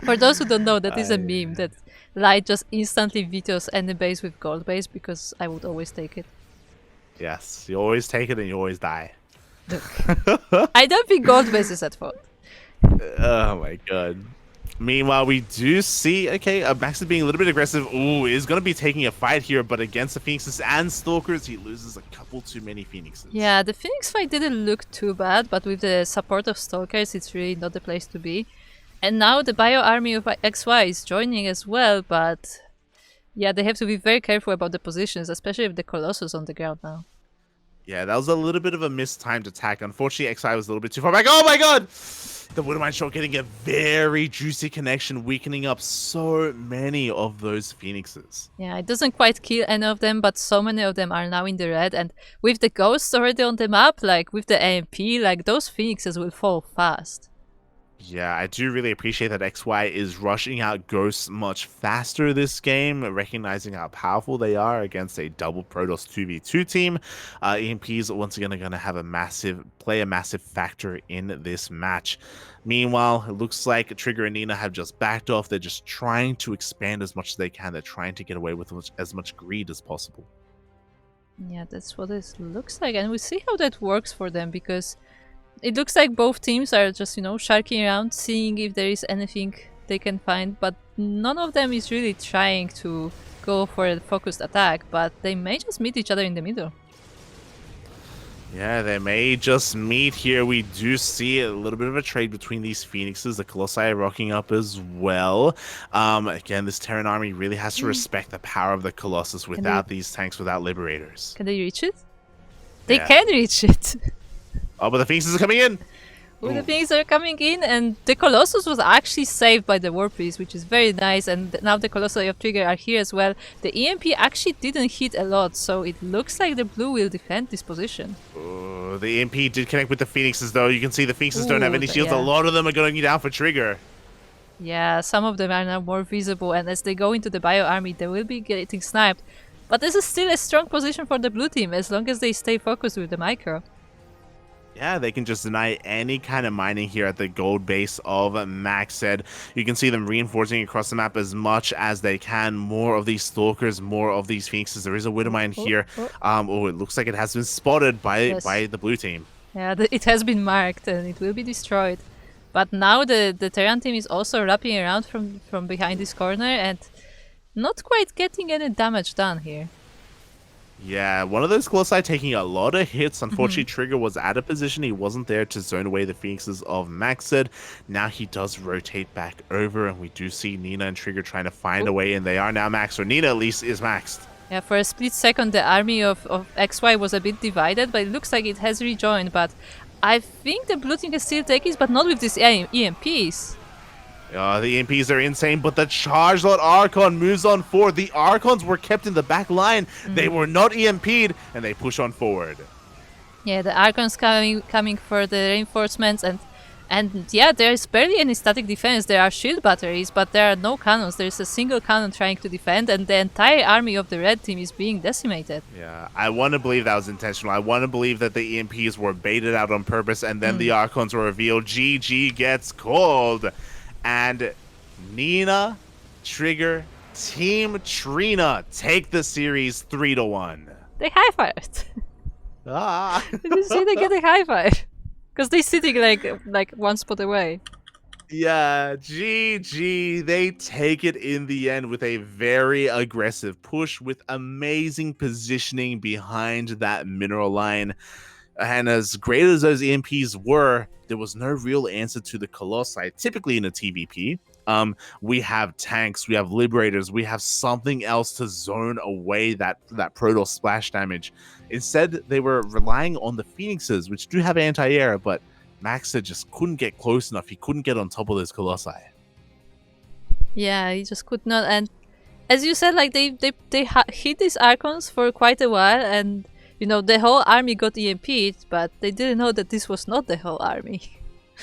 For those who don't know, that is a meme that Light just instantly vetoes any base with gold base because I would always take it. Yes, you always take it and you always die. Look, I don't think gold base is at fault. Oh my god. Meanwhile, we do see, Max is being a little bit aggressive. Ooh, is going to be taking a fight here, but against the Phoenixes and Stalkers, he loses a couple too many Phoenixes. Yeah, the Phoenix fight didn't look too bad, but with the support of Stalkers, it's really not the place to be. And now the bio army of XY is joining as well, but yeah, they have to be very careful about the positions, especially with the Colossus on the ground now. Yeah, that was a little bit of a mistimed attack. Unfortunately, XI was a little bit too far back. Oh my god! The Widowmine shot getting a very juicy connection, weakening up so many of those Phoenixes. Yeah, it doesn't quite kill any of them, but so many of them are now in the red. And with the ghosts already on the map, like with the AMP, like those Phoenixes will fall fast. Yeah, I do really appreciate that XY is rushing out ghosts much faster this game, recognizing how powerful they are against a double Protoss 2v2 team. EMPs once again are going to have a massive factor in this match. Meanwhile, it looks like Trigger and Nina have just backed off. They're just trying to expand as much as they can. They're trying to get away with as much greed as possible. Yeah, that's what it looks like, and we'll see how that works for them, because it looks like both teams are just, sharking around, seeing if there is anything they can find, but none of them is really trying to go for a focused attack, but they may just meet each other in the middle. Yeah, they may just meet here. We do see a little bit of a trade between these Phoenixes. The Colossi are rocking up as well. Again, this Terran army really has to respect the power of the Colossus without these tanks, without Liberators. Can they reach it? They Yeah. can reach it. Oh, but the Phoenixes are coming in. Well, the Ooh. things are coming in, and the Colossus was actually saved by the War Priest, which is very nice. And now the Colossi of Trigger are here as well. The EMP actually didn't hit a lot, so it looks like the blue will defend this position. The EMP did connect with the Phoenixes, though. You can see the Phoenixes don't have any shields. Yeah. A lot of them are going down for Trigger. Yeah, some of them are now more visible, and as they go into the Bio Army, they will be getting sniped. But this is still a strong position for the blue team, as long as they stay focused with the micro. Yeah, they can just deny any kind of mining here at the gold base of Maxed. You can see them reinforcing across the map as much as they can. More of these Stalkers, more of these Phoenixes. There is a Widow Mine here. Oh, it looks like it has been spotted by the blue team. Yeah, it has been marked and it will be destroyed. But now the Terran team is also wrapping around from behind this corner and not quite getting any damage done here. Yeah, one of those Colossi taking a lot of hits. Unfortunately, Trigger was out of position. He wasn't there to zone away the Phoenixes of Maxed. Now he does rotate back over, and we do see Nina and Trigger trying to find a way, and they are now maxed. Or Nina, at least, is maxed. Yeah, for a split second, the army of XY was a bit divided, but it looks like it has rejoined. But I think the blue team can still take it, but not with these EMPs. The EMPs are insane, but the Charge Lot Archon moves on forward. The Archons were kept in the back line. They were not EMP'd, and they push on forward. Yeah, the Archons coming for the reinforcements, and yeah, there is barely any static defense. There are shield batteries, but there are no cannons. There is a single cannon trying to defend, and the entire army of the red team is being decimated. Yeah, I want to believe that was intentional. I want to believe that the EMPs were baited out on purpose, and then the Archons were revealed. GG gets called. And Nina, Trigger, Team Trina take the series 3-1. They high-fived. Did you see they get a high five? Because they're sitting like one spot away. Yeah, GG. They take it in the end with a very aggressive push with amazing positioning behind that mineral line. And as great as those EMPs were, there was no real answer to the Colossi. Typically in a TVP, we have tanks, we have Liberators, we have something else to zone away that Protoss splash damage. Instead, they were relying on the Phoenixes, which do have anti-air, but Maxed just couldn't get close enough. He couldn't get on top of those Colossi. Yeah, he just could not. And as you said, like they hit these Archons for quite a while, and you know, the whole army got EMP'd, but they didn't know that this was not the whole army.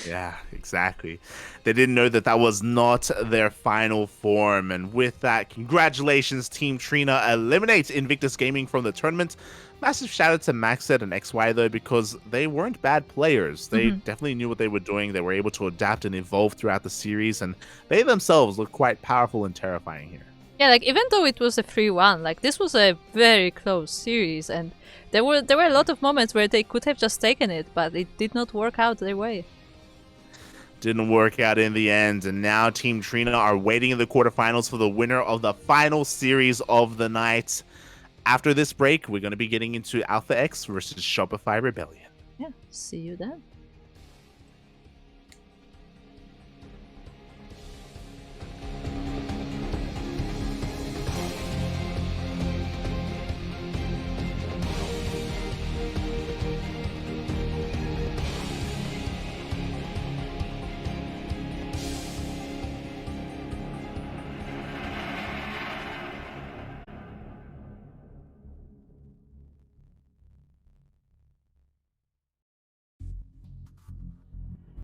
Yeah, exactly. They didn't know that that was not their final form. And with that, congratulations, Team Trina eliminates Invictus Gaming from the tournament. Massive shout out to Maxed and XY, though, because they weren't bad players. They definitely knew what they were doing. They were able to adapt and evolve throughout the series, and they themselves look quite powerful and terrifying here. Yeah, like even though it was a 3-1, like this was a very close series, and there were a lot of moments where they could have just taken it, but it did not work out their way. Didn't work out in the end, and now Team Trina are waiting in the quarterfinals for the winner of the final series of the night. After this break, we're going to be getting into Alpha X versus Shopify Rebellion. Yeah, see you then.